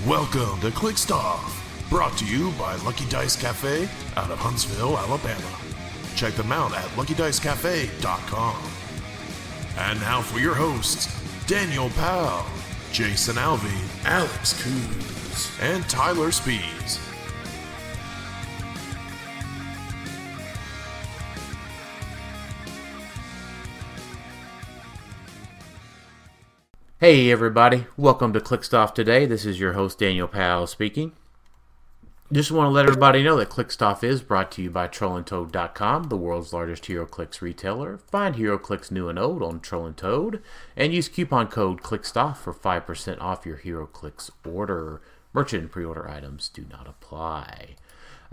Welcome to Clixed Off, brought to you by Lucky Dice Cafe out of Huntsville, Alabama. Check them out at luckydicecafe.com. And now for your hosts, Daniel Powell, Jason Alvey, Alex Coos, and Tyler Spees. Hey everybody, welcome to Clixed Off today. This is your host Daniel Powell speaking. Just want to let everybody know that Clixed Off is brought to you by TrollandToad.com, the world's largest HeroClix retailer. Find HeroClix new and old on Troll and Toad, and use coupon code CLIXEDOFF for 5% off your HeroClix order. Merchant and pre-order items do not apply.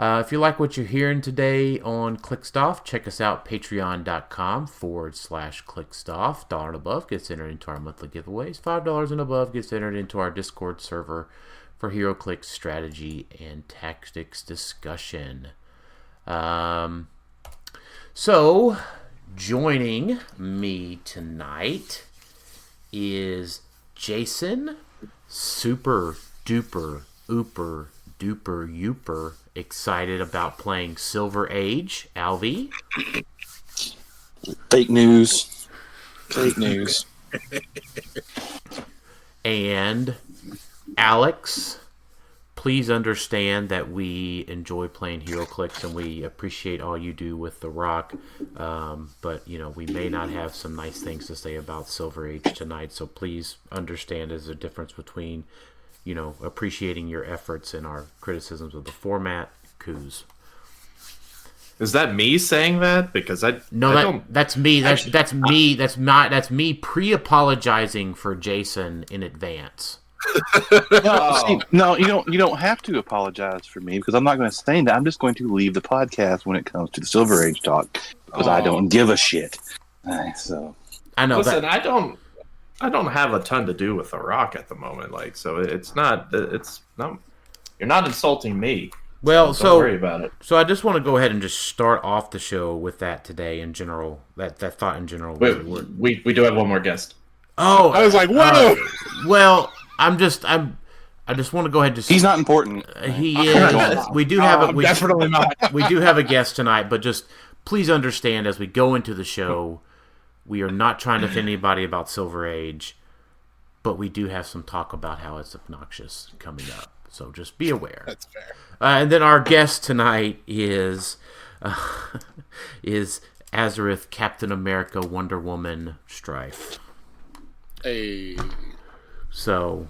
If you like what you're hearing today on Clixed Off, check us out, patreon.com/ClixedOff. $1 and above gets entered into our monthly giveaways. $5 and above gets entered into our Discord server for HeroClix strategy and tactics discussion. So, joining me tonight is Jason, super duper ooper duper youper excited about playing Silver Age, Alvey. Fake news. Fake news. And Alex, please understand that we enjoy playing HeroClix and we appreciate all you do with the rock. But, you know, we may not have some nice things to say about Silver Age tonight, so please understand there's a difference between, you know, appreciating your efforts and our criticisms of the format. Coos. Is that me saying that? Because that's me. That's me. That's me pre-apologizing for Jason in advance. No, you don't have to apologize for me because I'm not going to say that. I'm just going to leave the podcast when it comes to the Silver Age talk because I don't give a shit. So I know. Listen, I don't have a ton to do with the rock at the moment. Like, so it's not. You're not insulting me. Well, so don't worry about it. So I just want to go ahead and just start off the show with that today in general. That thought in general. We do have one more guest. Oh, I was like, whoa. Well, I just want to go ahead and just. He's not important. He is. We do have definitely not. We do have a guest tonight, but just please understand as we go into the show, we are not trying to offend anybody about Silver Age, but we do have some talk about how it's obnoxious coming up. So just be aware. That's fair. And then our guest tonight is Azareth, Captain America, Wonder Woman, Strife. Hey. So,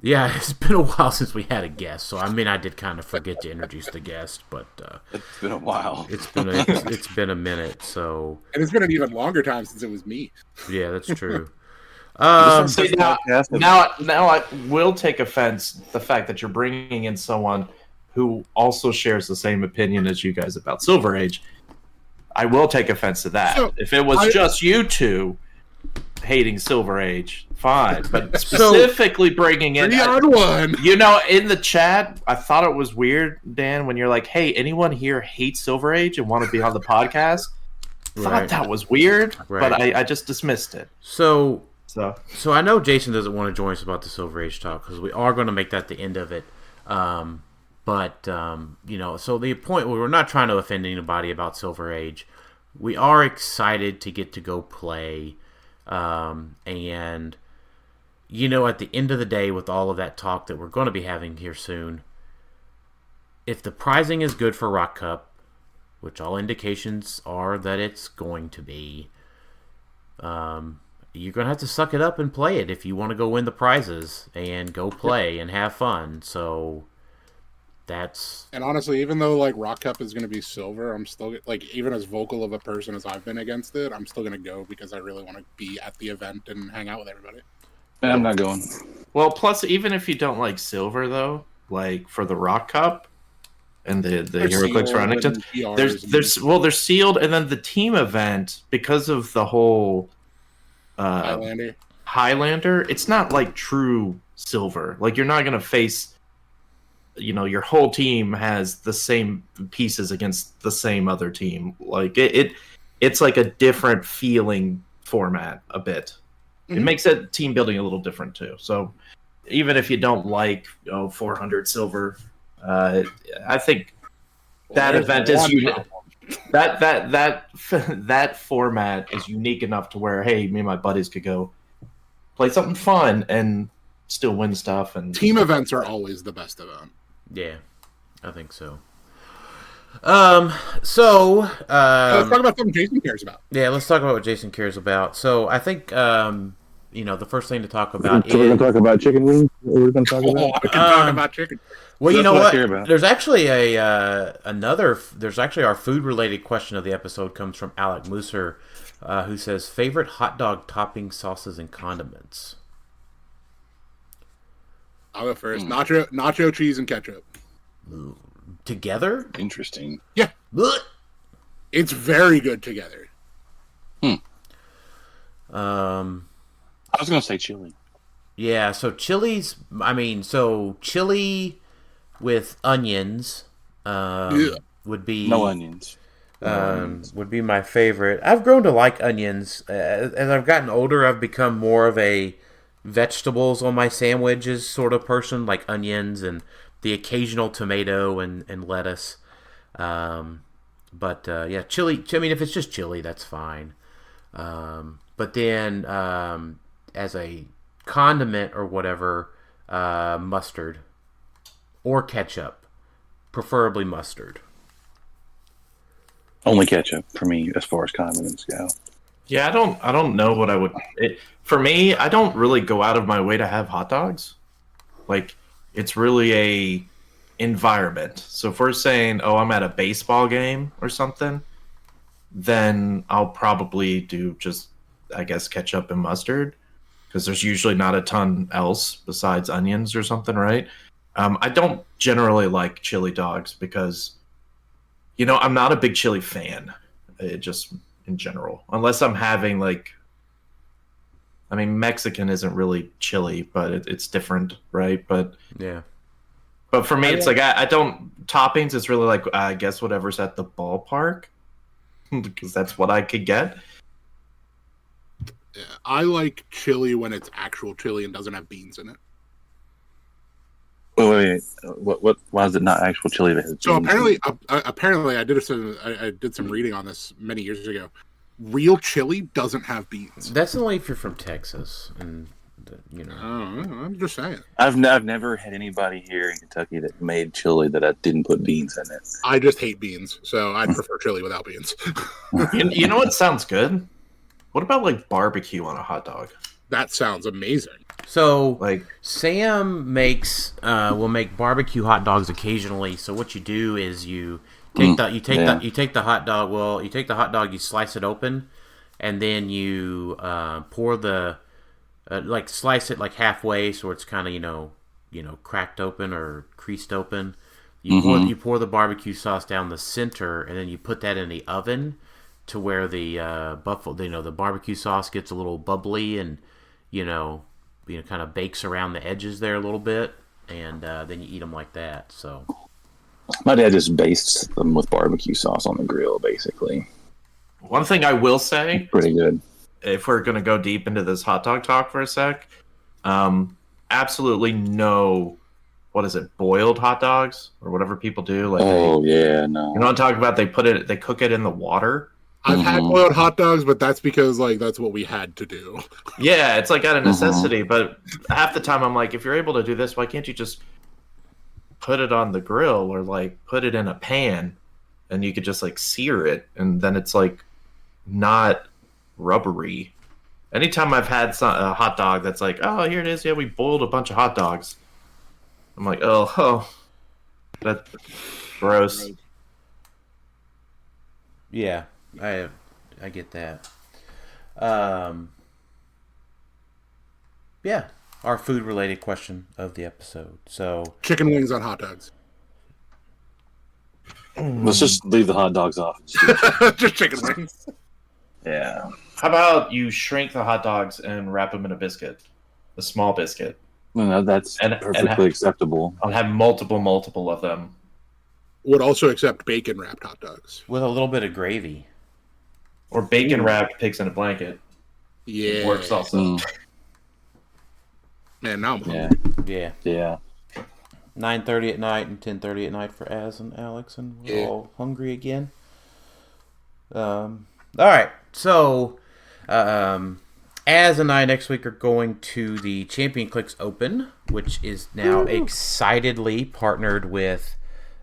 yeah, it's been a while since we had a guest. So, I mean, I did kind of forget to introduce the guest, but it's been a while. It's been a minute. So, and it's been an even longer time since it was me. Yeah, that's true. Now I will take offense the fact that you're bringing in someone who also shares the same opinion as you guys about Silver Age. I will take offense to that. So, if it was just you two hating Silver Age, fine. But specifically bringing in... 3-on-1. You know, in the chat, I thought it was weird, Dan, when you're like, hey, anyone here hates Silver Age and want to be on the podcast? Thought that was weird, but I just dismissed it. So I know Jason doesn't want to join us about the Silver Age talk because we are going to make that the end of it. But you know, so the point where we're not trying to offend anybody about Silver Age. We are excited to get to go play. And, you know, at the end of the day, with all of that talk that we're going to be having here soon, if the prizing is good for Rock Cup, which all indications are that it's going to be, you're going to have to suck it up and play it if you want to go win the prizes and go play and have fun. So that's... And honestly, even though like Rock Cup is going to be silver, I'm still like, even as vocal of a person as I've been against it, I'm still going to go because I really want to be at the event and hang out with everybody. I'm not going. Well, plus, even if you don't like silver, though, like for the Rock Cup and the HeroClix Remington, they're sealed, and then the team event, because of the whole Highlander, it's not like true silver. Like, you're not going to face, you know, your whole team has the same pieces against the same other team. Like, it's like a different feeling format a bit. Mm-hmm. It makes it team building a little different too. So even if you don't like 400 silver, I think that event is that format is unique enough to where, hey, me and my buddies could go play something fun and still win stuff. And team events are always the best event. Yeah, I think so. Let's talk about something Jason cares about. Yeah, let's talk about what Jason cares about. So I think the first thing to talk about we're going to talk about chicken wings. We're going to talk about. I can talk about chicken. Well, you know what? There's actually There's actually our food related question of the episode comes from Alec Mooser, who says favorite hot dog topping sauces and condiments. I'll go first. Nacho cheese and ketchup. Ooh. Together? Interesting. Yeah. Blech. It's very good together. I was going to say chili. Yeah, so chili with onions would be... No onions. Would be my favorite. I've grown to like onions. As I've gotten older, I've become more of a vegetables on my sandwiches sort of person, like onions and the occasional tomato and lettuce. Yeah, chili. I mean, if it's just chili, that's fine. But then as a condiment or whatever, mustard or ketchup, preferably mustard. Only ketchup for me as far as condiments go. Yeah, I don't know what I would. For me, I don't really go out of my way to have hot dogs. Like, it's really a environment. So if we're saying, I'm at a baseball game or something, then I'll probably do just, I guess, ketchup and mustard, because there's usually not a ton else besides onions or something, right? I don't generally like chili dogs because, I'm not a big chili fan. Just in general, unless I'm having Mexican isn't really chili, but it's different, right? But yeah. But for me, it's I don't toppings. It's really I guess whatever's at the ballpark, because that's what I could get. Yeah, I like chili when it's actual chili and doesn't have beans in it. Wait. What? Why is it not actual chili that has beans? So apparently, I did some reading on this many years ago. Real chili doesn't have beans. That's only if you're from Texas, and I'm just saying. I've never had anybody here in Kentucky that made chili that didn't put beans in it. I just hate beans, so I'd prefer chili without beans. You know what sounds good? What about barbecue on a hot dog? That sounds amazing. So Sam will make barbecue hot dogs occasionally. So what you do is you take the hot dog. Well, you take the hot dog, you slice it open, and then you pour the slice it halfway so it's kind of cracked open or creased open. You pour the barbecue sauce down the center, and then you put that in the oven to where the the barbecue sauce gets a little bubbly and kind of bakes around the edges there a little bit, and then you eat them like that. So my dad just bastes them with barbecue sauce on the grill, basically. One thing I will say, pretty good. If we're going to go deep into this hot dog talk for a sec, absolutely no, boiled hot dogs or whatever people do. No. You know what I'm talking about? They cook it in the water. I've had boiled hot dogs, but that's because that's what we had to do. Yeah, it's out of necessity. But half the time I'm if you're able to do this, why can't you just put it on the grill or put it in a pan, and you could just sear it, and then it's not rubbery. Anytime I've had a hot dog that's here it is, yeah, we boiled a bunch of hot dogs, I'm that's gross. Yeah, I get that. Yeah, our food related question of the episode. So chicken wings on hot dogs. Let's just leave the hot dogs off. Just chicken wings. Yeah. How about you shrink the hot dogs and wrap them in a biscuit, a small biscuit? No, that's perfectly acceptable. I'll have multiple of them. Would also accept bacon wrapped hot dogs with a little bit of gravy, or bacon wrapped pigs in a blanket. Yeah, It works also. Man, now I'm yeah. Yeah. Yeah. 9:30 at night and 10:30 at night for Az and Alex, and we're all hungry again. All right, so Az and I next week are going to the Champion Clix Open, which is now excitedly partnered with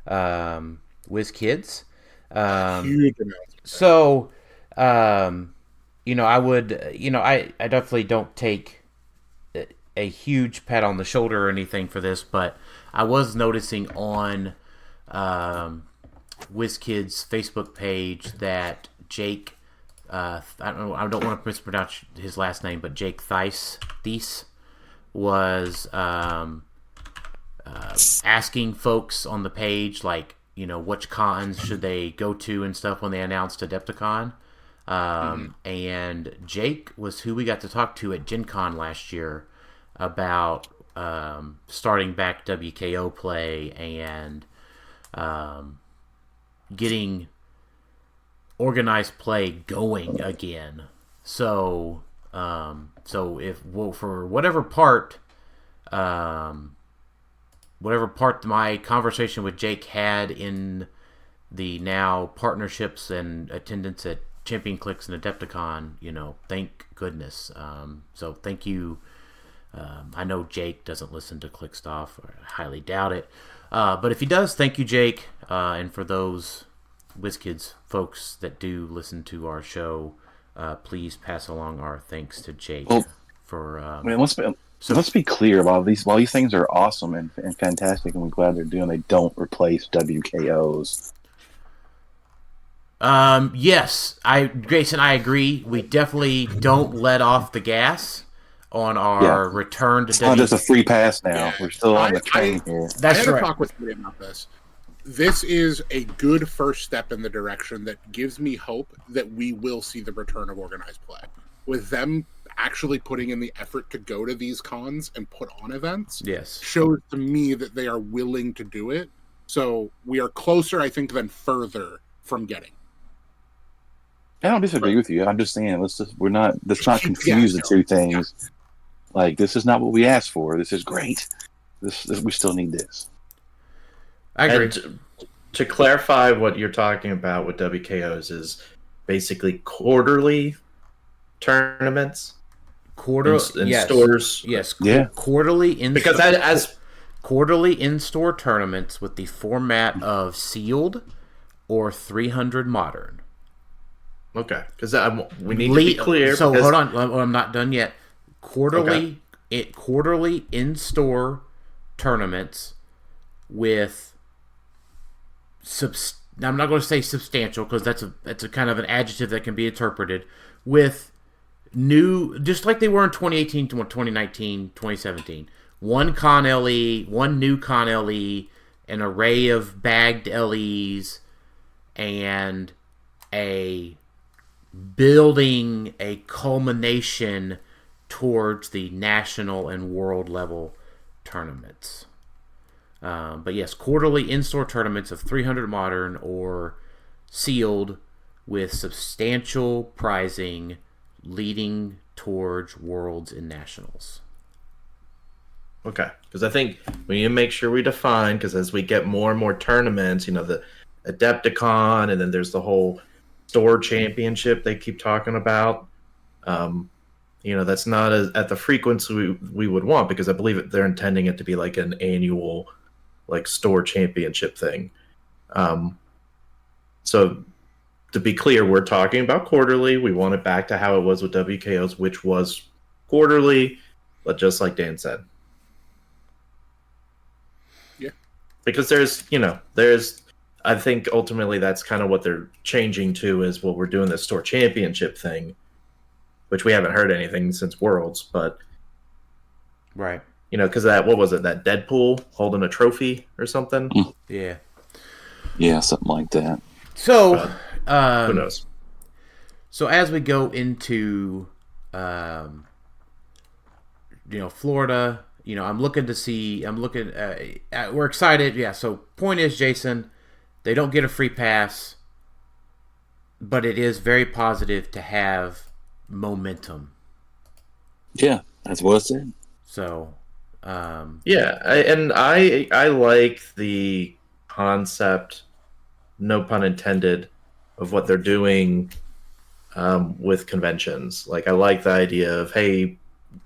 WizKids. Huge announcement. So, I definitely don't take a huge pat on the shoulder or anything for this, but I was noticing on WizKids' Facebook page that Jake, I don't want to mispronounce his last name, but Jake Thies was asking folks on the page, like, which cons should they go to and stuff when they announced Adepticon. And Jake was who we got to talk to at Gen Con last year about starting back WKO play and getting organized play going again. So if for whatever part my conversation with Jake had in the now partnerships and attendance at Champion Clix and Adepticon, thank goodness. So thank you. I know Jake doesn't listen to Clixed Off, or I highly doubt it. But if he does, thank you, Jake. And for those WizKids folks that do listen to our show, please pass along our thanks to Jake. Let's be clear about these. While these things are awesome and fantastic, and we're glad they're doing, they don't replace WKOs. Yes, Jason, I agree. We definitely don't let off the gas on our return to. It's not just a free pass now. Yeah. We're still on the train here. That's I had right. a talk with somebody about this. This is a good first step in the direction that gives me hope that we will see the return of organized play. With them actually putting in the effort to go to these cons and put on events, Yes, shows to me that they are willing to do it. So we are closer, I think, than further from getting. I don't disagree with you. I'm just saying, let's not confuse the two things. Like, this is not what we asked for. This is great. This we still need this. I agree. And to clarify what you're talking about with WKOs is basically quarterly tournaments. In stores. Yes. Yeah. Quarterly in Because as quarterly in-store tournaments with the format of sealed or 300 modern. Okay, because we need to be clear. So hold on, I'm not done yet. Quarterly in-store tournaments with I'm not going to say substantial because that's a kind of an adjective that can be interpreted with new, just like they were in 2018, 2019, 2017. One Con LE, one new Con LE, an array of bagged LEs, and building a culmination towards the national and world level tournaments. But yes, quarterly in-store tournaments of 300 modern or sealed with substantial prizing leading towards worlds and nationals. Okay, because I think we need to make sure we define, because as we get more and more tournaments, the Adepticon, and then there's the whole store championship they keep talking about. That's not at the frequency we would want, because I believe they're intending it to be like an annual, like, store championship thing. So to be clear, we're talking about quarterly. We want it back to how it was with WKOs, which was quarterly, but just like Dan said. Yeah. Because there's, I think ultimately that's kind of what they're changing to, is what we're doing, this store championship thing, which we haven't heard anything since Worlds, but right. Because what was it, that Deadpool holding a trophy or something? Yeah. Yeah, something like that. So, who knows? So as we go into, Florida, I'm looking to see. We're excited. Yeah. So point is, Jason, they don't get a free pass, but it is very positive to have momentum. Yeah, that's what I said. So, I like the concept, no pun intended, of what they're doing with conventions. Like, I like the idea of, hey,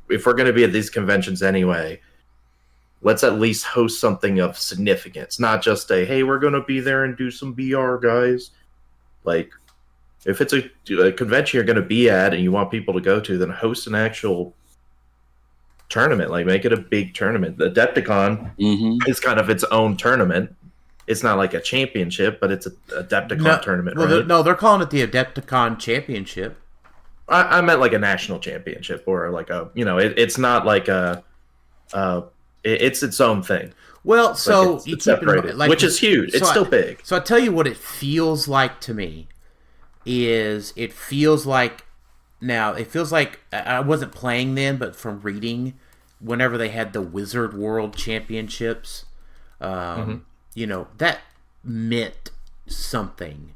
if we're going to be at these conventions anyway, let's at least host something of significance, not just a, hey, we're going to be there and do some VR, guys. Like, if it's a convention you're going to be at and you want people to go to, then host an actual tournament. Like, make it a big tournament. The Adepticon is kind of its own tournament. It's not like a championship, but it's a Adepticon tournament, right? They're calling it the Adepticon Championship. I meant like a national championship, or like a, it's not like it's its own thing. Well, so like it's separated, which is huge. It's still big. So I tell you what it feels like to me it feels like I wasn't playing then, but from reading, whenever they had the Wizard World Championships, that meant something.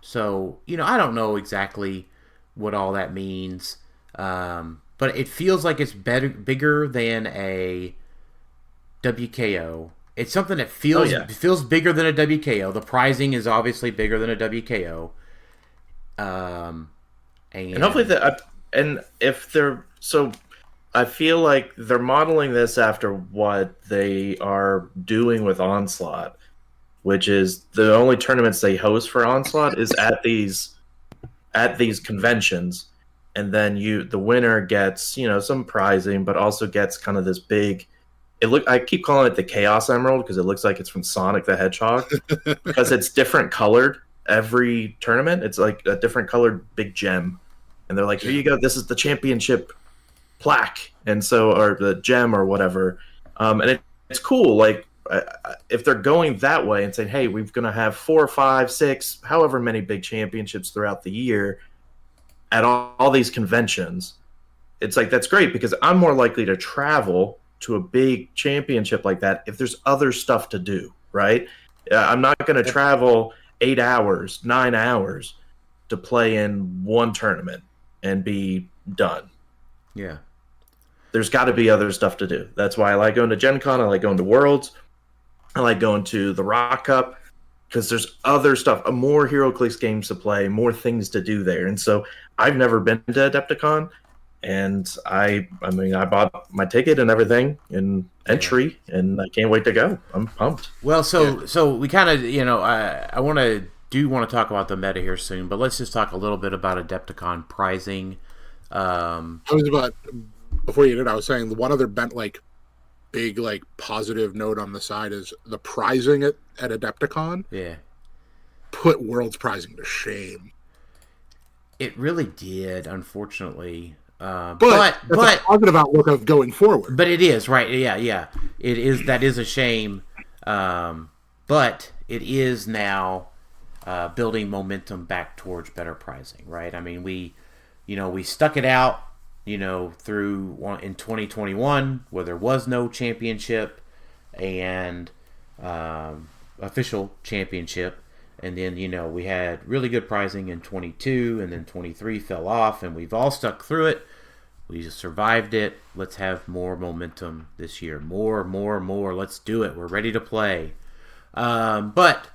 So, I don't know exactly what all that means, but it feels like it's bigger than a WKO. It's something that feels bigger than a WKO. The prizing is obviously bigger than a WKO. And hopefully I feel like they're modeling this after what they are doing with Onslaught, which is the only tournaments they host for Onslaught is at these conventions, and then the winner gets some prizing, but also gets kind of this big. I keep calling it the Chaos Emerald because it looks like it's from Sonic the Hedgehog because it's different colored every tournament. It's like a different colored big gem, and they're like, "Here you go. This is the championship plaque," and so, or the gem or whatever. And it's cool. Like, if they're going that way and saying, "Hey, we're going to have 4, 5, 6, however many big championships throughout the year at all these conventions," it's like, that's great because I'm more likely to travel to a big championship like that if there's other stuff to do, right? I'm not going to travel 8 hours, 9 hours to play in one tournament and be done. Yeah. There's got to be other stuff to do. That's why I like going to Gen Con. I like going to Worlds. I like going to the Rock Cup because there's other stuff, more HeroClix games to play, more things to do there. And so I've never been to Adepticon. And I bought my ticket and everything and entry, and I can't wait to go. I'm pumped. Well, so we kind of, I want to talk about the meta here soon, but let's just talk a little bit about Adepticon prizing. Before you did, I was saying the one other big positive note on the side is the prizing at Adepticon. Yeah, put World's prizing to shame. It really did, unfortunately. But a positive outlook of going forward. But it is, right? Yeah. It is. That is a shame. But it is now building momentum back towards better pricing, right? I mean, we stuck it out, through in 2021 where there was no championship and official championship. And then, we had really good pricing in 22, and then 23 fell off, and we've all stuck through it. We just survived it. Let's have more momentum this year. More. Let's do it. We're ready to play. But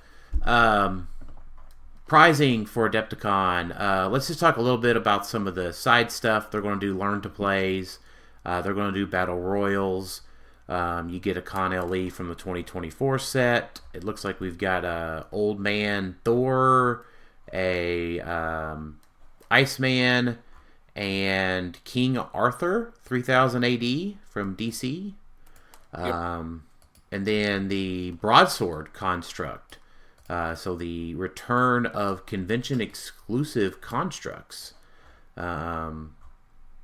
pricing for Adepticon, let's just talk a little bit about some of the side stuff. They're going to do Learn to Plays. They're going to do Battle Royals. You get a Con LE from the 2024 set. It looks like we've got a Old Man Thor, a Iceman, and King Arthur 3000 AD from DC. And then the Broadsword construct. So the return of convention exclusive constructs.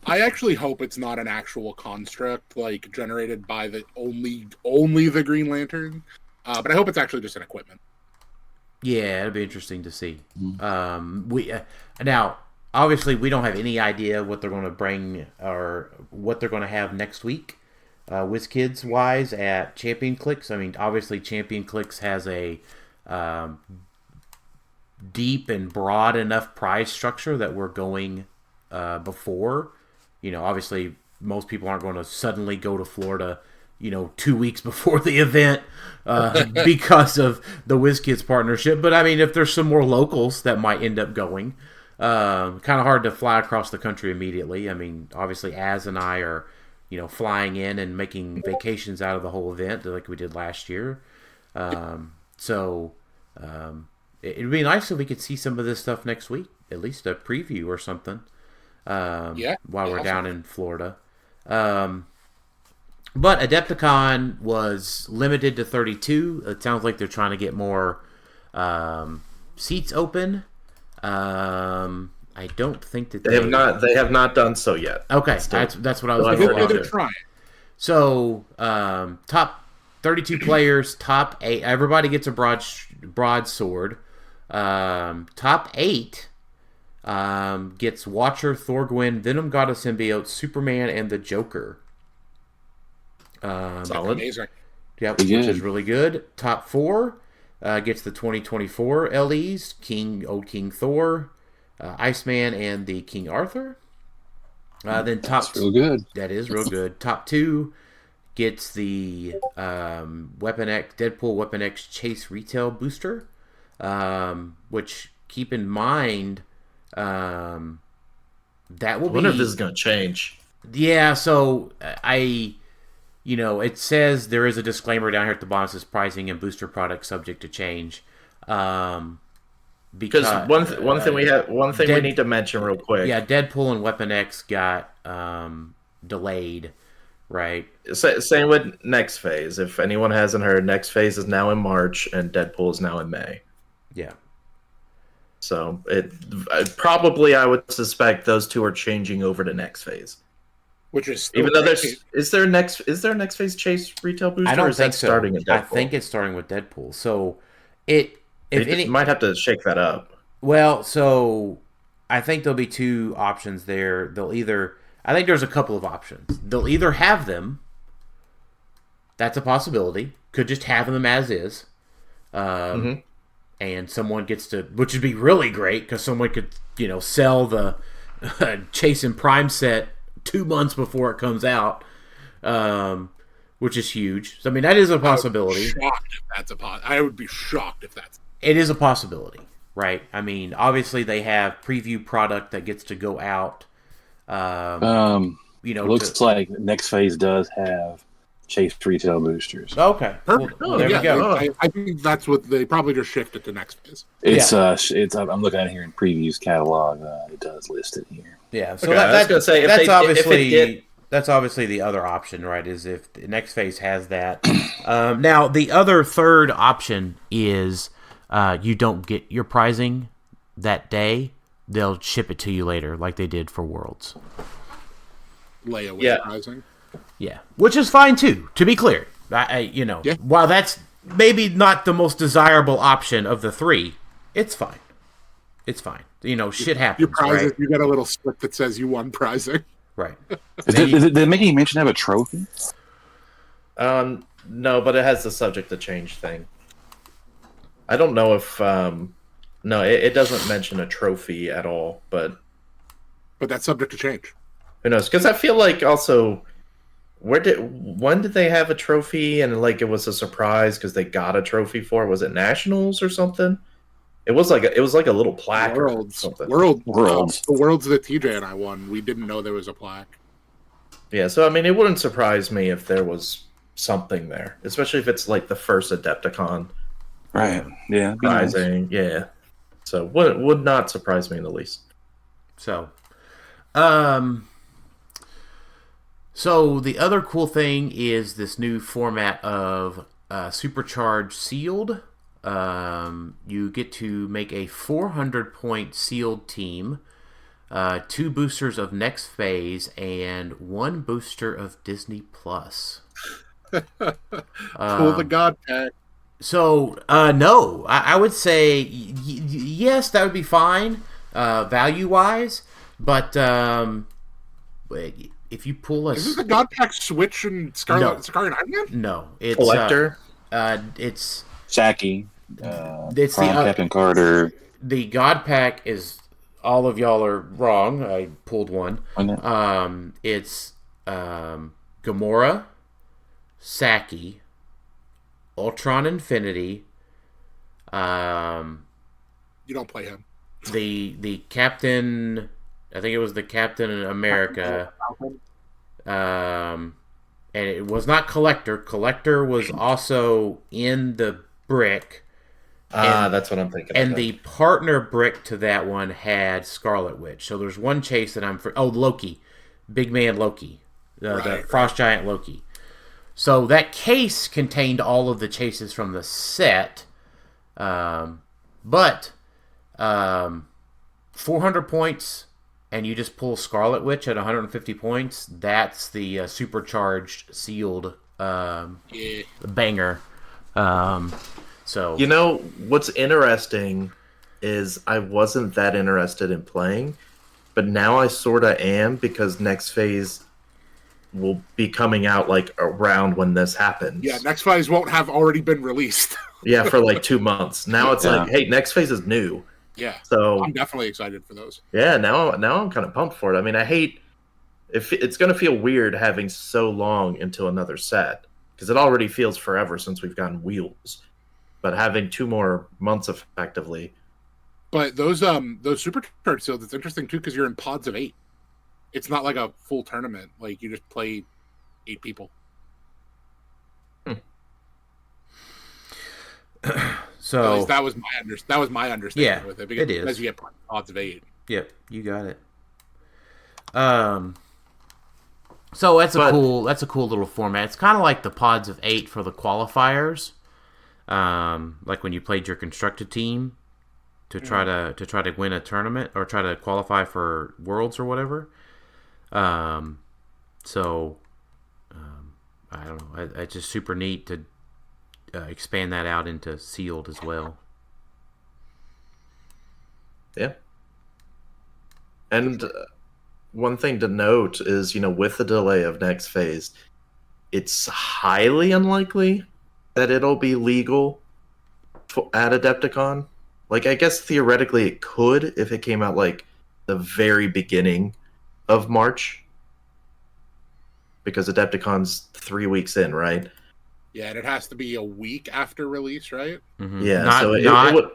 I actually hope it's not an actual construct generated by the only the Green Lantern, but I hope it's actually just an equipment. Yeah, it'll be interesting to see. We now obviously we don't have any idea what they're going to bring or what they're going to have next week, WizKids wise at Champion Clix. I mean, obviously Champion Clix has a deep and broad enough prize structure that we're going before. Obviously most people aren't going to suddenly go to Florida, 2 weeks before the event because of the WizKids partnership. But I mean, if there's some more locals that might end up going, kind of hard to fly across the country immediately. I mean, obviously, Az and I are, flying in and making vacations out of the whole event like we did last year. So it'd be nice if we could see some of this stuff next week, at least a preview or something. While we're down in Florida. But Adepticon was limited to 32. It sounds like they're trying to get more seats open. I don't think that they have not. They have not done so yet. Okay, that's what I was going to try. So top 32 players, top 8. Everybody gets a broadsword. Top 8 gets Watcher, Thorgwyn, Venom God of Symbiote, Superman, and the Joker. Solid. Amazing. Yep, which is really good. Top 4 gets the 2024 LEs, Old King Thor, Iceman, and the King Arthur. Then That's real good. That is real good. Top 2 gets the Weapon X, Deadpool Weapon X Chase Retail Booster, which, keep in mind, that will be... I wonder if this is going to change. Yeah, so it says there is a disclaimer down here at the bottom that says pricing and booster products subject to change. Because one thing we need to mention real quick. Yeah, Deadpool and Weapon X got delayed, right? Same with Next Phase. If anyone hasn't heard, Next Phase is now in March and Deadpool is now in May. Yeah. So probably I would suspect those two are changing over to Next Phase. Which is even though is there a Next Phase Chase Retail Booster? I don't or is think that so. Starting at Deadpool? I think it's starting with Deadpool. So it might have to shake that up. Well, so I think there'll be two options there. I think there's a couple of options. They'll either have them. That's a possibility. Could just have them as is. And someone gets to, which would be really great because someone could, sell the Chase and Prime set 2 months before it comes out, which is huge. So, I mean, that is a possibility. I would be shocked if that's... It is a possibility, right? I mean, obviously they have preview product that gets to go out. It looks like Next Phase does have Chase Retail Boosters. Okay. Perfect. Well, there we go. I think that's what they probably just shifted to Next Phase. It's I'm looking at it here in previews catalog. It does list it here. Yeah. So okay, I was going to say that's obviously the other option, right? Is if the Next Phase has that. Now the other third option is you don't get your pricing that day. They'll ship it to you later, like they did for Worlds. Layaway pricing. Yeah, which is fine too. To be clear, while that's maybe not the most desirable option of the three, it's fine. It's fine. Shit happens. Your prizes, right? You got a little slip that says you won pricing. Right. Did they make any mention of a trophy? No, but it has the subject to change thing. I don't know if no, it doesn't mention a trophy at all, but that's subject to change. Who knows? Because I feel like also, when did they have a trophy and it was a surprise because they got a trophy for it? Was it Nationals or something? It was like a little plaque or something. Worlds. The Worlds that TJ and I won, we didn't know there was a plaque. Yeah, so I mean, it wouldn't surprise me if there was something there, especially if it's like the first Adepticon. Right. Yeah. Prizing. Nice. Yeah. So would not surprise me in the least. So, so the other cool thing is this new format of Supercharged Sealed. You get to make a 400-point sealed team, 2 boosters of Next Phase, and 1 booster of Disney Plus. Pull the God Pack. So, no. I would say yes, that would be fine, value-wise, but if you pull Is this the God Pack Switch and Scarlet Iron Man? No. It's Collector? It's... Shaki. It's Captain Carter. The God Pack is... All of y'all are wrong. I pulled one. It's Gamora, Saki, Ultron Infinity. You don't play him. The Captain, I think it was the Captain America. And it was not Collector. Collector was also in the brick. That's what I'm thinking. And the partner brick to that one had Scarlet Witch. So there's one chase that I'm... Loki. Big man Loki. The Frost Giant Loki. So that case contained all of the chases from the set. But 400 points, and you just pull Scarlet Witch at 150 points. That's the supercharged, sealed banger. So you know what's interesting is I wasn't that interested in playing, but now I sorta am, because next phase will be coming out like around when this happens. Yeah, next phase won't have already been released. Yeah, for like 2 months. Now it's like, hey, next phase is new. Yeah, so I'm definitely excited for those. Yeah, now I'm kind of pumped for it. I mean, I hate if it's going to feel weird having so long into another set, because it already feels forever since we've gotten wheels. But having 2 more months effectively. But those supercharged seals, it's interesting too, because you're in pods of 8. It's not like a full tournament. Like, you just play 8 people. So that was my understanding with it. Because it is. As you get pods of 8. Yep, you got it. So that's a cool little format. It's kind of like the pods of 8 for the qualifiers. Like when you played your constructed team to try to win a tournament or try to qualify for Worlds or whatever. I don't know. It's just super neat to expand that out into sealed as well. Yeah. And one thing to note is, with the delay of next phase, it's highly unlikely that it'll be legal at Adepticon. Like, I guess theoretically it could if it came out like the very beginning of March, because Adepticon's 3 weeks in, right? Yeah, and it has to be a week after release, right? Mm-hmm. Yeah,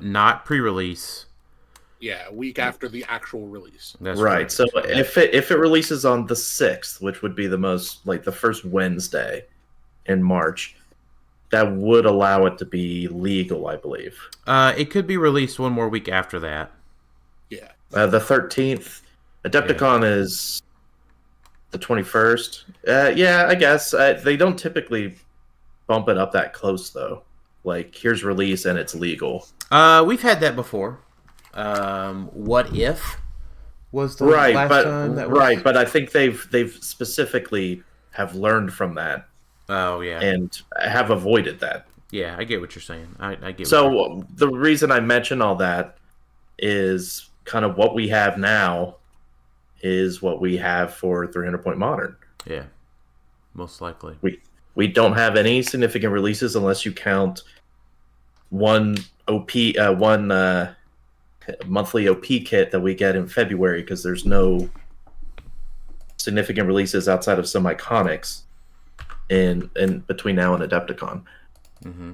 not pre-release. Yeah, a week after the actual release. That's right. So if it releases on the 6th, which would be the first Wednesday in March, that would allow it to be legal, I believe. It could be released one more week after that. Yeah. The 13th. Adepticon is the 21st. Yeah, I guess. They don't typically bump it up that close, though. Like, here's release and it's legal. We've had that before. What If was the last time that was... Right, but I think they've specifically have learned from that. Oh, yeah. And have avoided that. Yeah, I get what you're saying. I get. So the reason I mention all that is kind of what we have now is what we have for 300-point Modern. Yeah, most likely. We don't have any significant releases unless you count one monthly OP kit that we get in February, because there's no significant releases outside of some iconics in between now and Adepticon. Mm-hmm.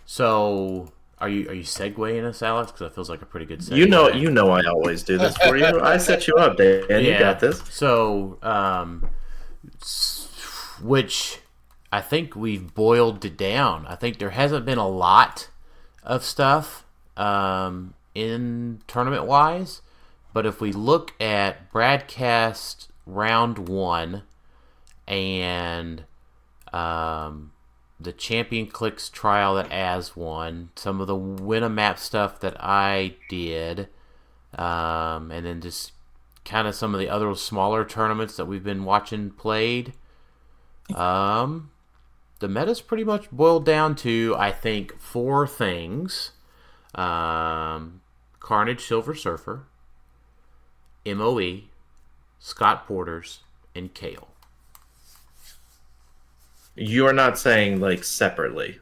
So are you segueing us, Alex? Because that feels like a pretty good segue. You know I always do this for you. I set you up, Dan. Yeah. You got this. So, which I think we've boiled it down. I think there hasn't been a lot of stuff in tournament-wise, but if we look at Broadcast Round 1 and the Champion Clix trial that Az won, some of the Win-A-Map stuff that I did, and then just kind of some of the other smaller tournaments that we've been watching played, the meta's pretty much boiled down to, I think, 4 things. Carnage Silver Surfer, MOE, Scott Porters, and Kale. You're not saying like separately.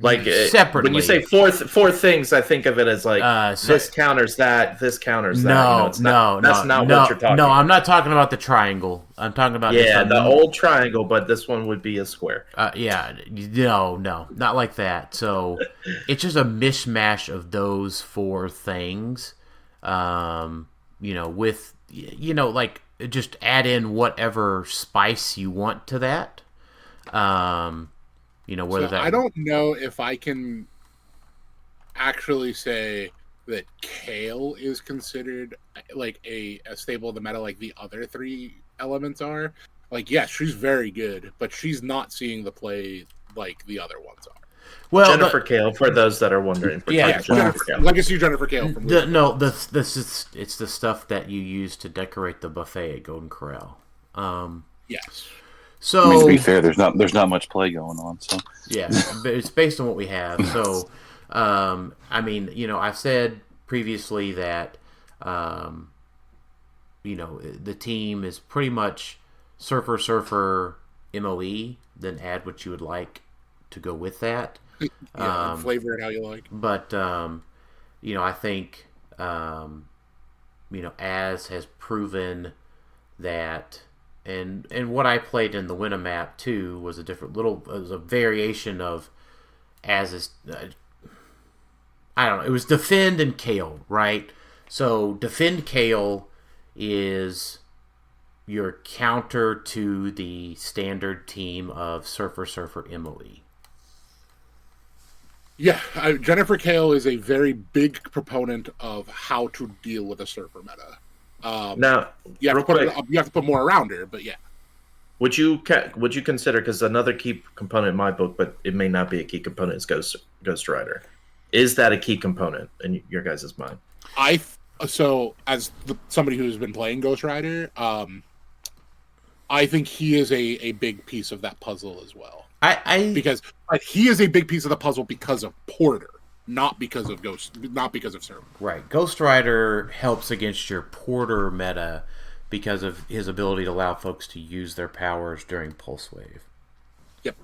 Like separately. When you say four things, I think of it as like this counters that, this counters that. No, that's not what you're talking about. No, I'm not talking about the triangle. I'm talking about the old triangle, but this one would be a square. No, not like that. So it's just a mishmash of those four things. With like just add in whatever spice you want to that. Whether that I don't know if I can actually say that kale is considered like a staple of the meta like the other three elements are. Like, yes, she's very good, but she's not seeing the play like the other ones are. Well, Jennifer Kale, for those that are wondering. Legacy Jennifer Kale from it's the stuff that you use to decorate the buffet at Golden Corral. Yes. So to be fair, there's not much play going on. So yeah, but it's based on what we have. So, I've said previously that, the team is pretty much surfer, MOE. Then add what you would like to go with that. Flavor it how you like. But I think Az has proven that. And what I played in the Winna map too was a variation of Az's. I don't know. It was defend and Kale, right? So defend Kale is your counter to the standard team of surfer MOE. Yeah, Jennifer Kale is a very big proponent of how to deal with a surfer meta. Now, you have to put more around her, but yeah. Would you consider, because another key component in my book, but it may not be a key component, is Ghost Rider. Is that a key component in your guys' mind? Somebody who's been playing Ghost Rider, I think he is a big piece of that puzzle as well. Because he is a big piece of the puzzle because of Porter. Not because of Server. Right. Ghost Rider helps against your Porter meta because of his ability to allow folks to use their powers during Pulse Wave. Yep.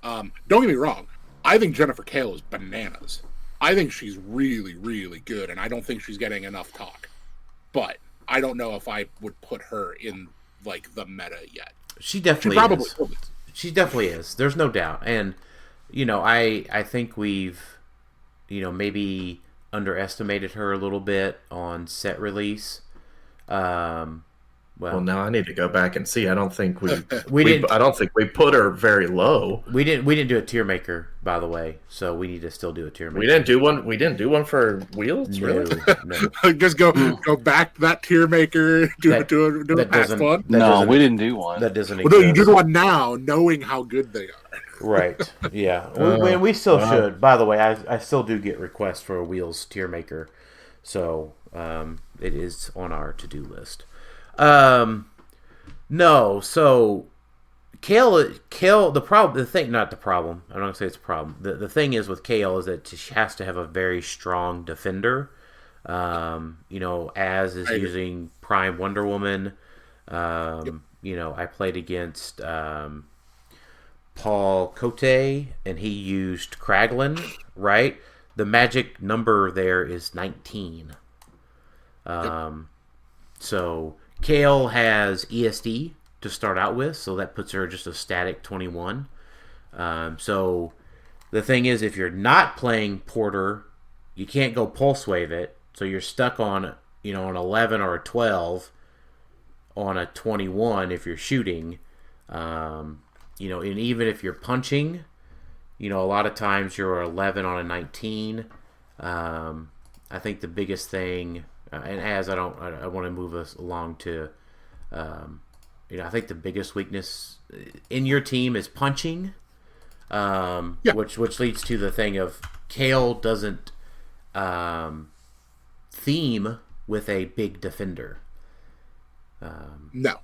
Don't get me wrong. I think Jennifer Kale is bananas. I think she's really, really good, and I don't think she's getting enough talk. But I don't know if I would put her in like the meta yet. She definitely is. She definitely is. There's no doubt. And I think we've, maybe underestimated her a little bit on set release. Well, now I need to go back and see. I don't think I don't think we put her very low. We didn't do a tier maker, by the way. So we need to still do a tier maker. We didn't do one for Wheels, really? No. Just go back to that tier maker. Do a past one. No, we didn't do one. That doesn't exist. No, you did one now, knowing how good they are. Right. Yeah. We still should. By the way, I still do get requests for a Wheels tier maker, so it is on our to-do list. No. So Kale. The thing is with Kale is that she has to have a very strong defender. Az is using Prime Wonder Woman. I played against Paul Cote, and he used Kraglin, right? The magic number there is 19. So Kale has ESD to start out with, so that puts her just a static 21. So the thing is, if you're not playing Porter, you can't go Pulse Wave it, so you're stuck on an 11 or a 12 on a 21 if you're shooting. And even if you're punching, a lot of times you're 11 on a 19. I think the biggest thing, and I want to move us along to, I think the biggest weakness in your team is punching, which leads to the thing of Kale doesn't theme with a big defender. No.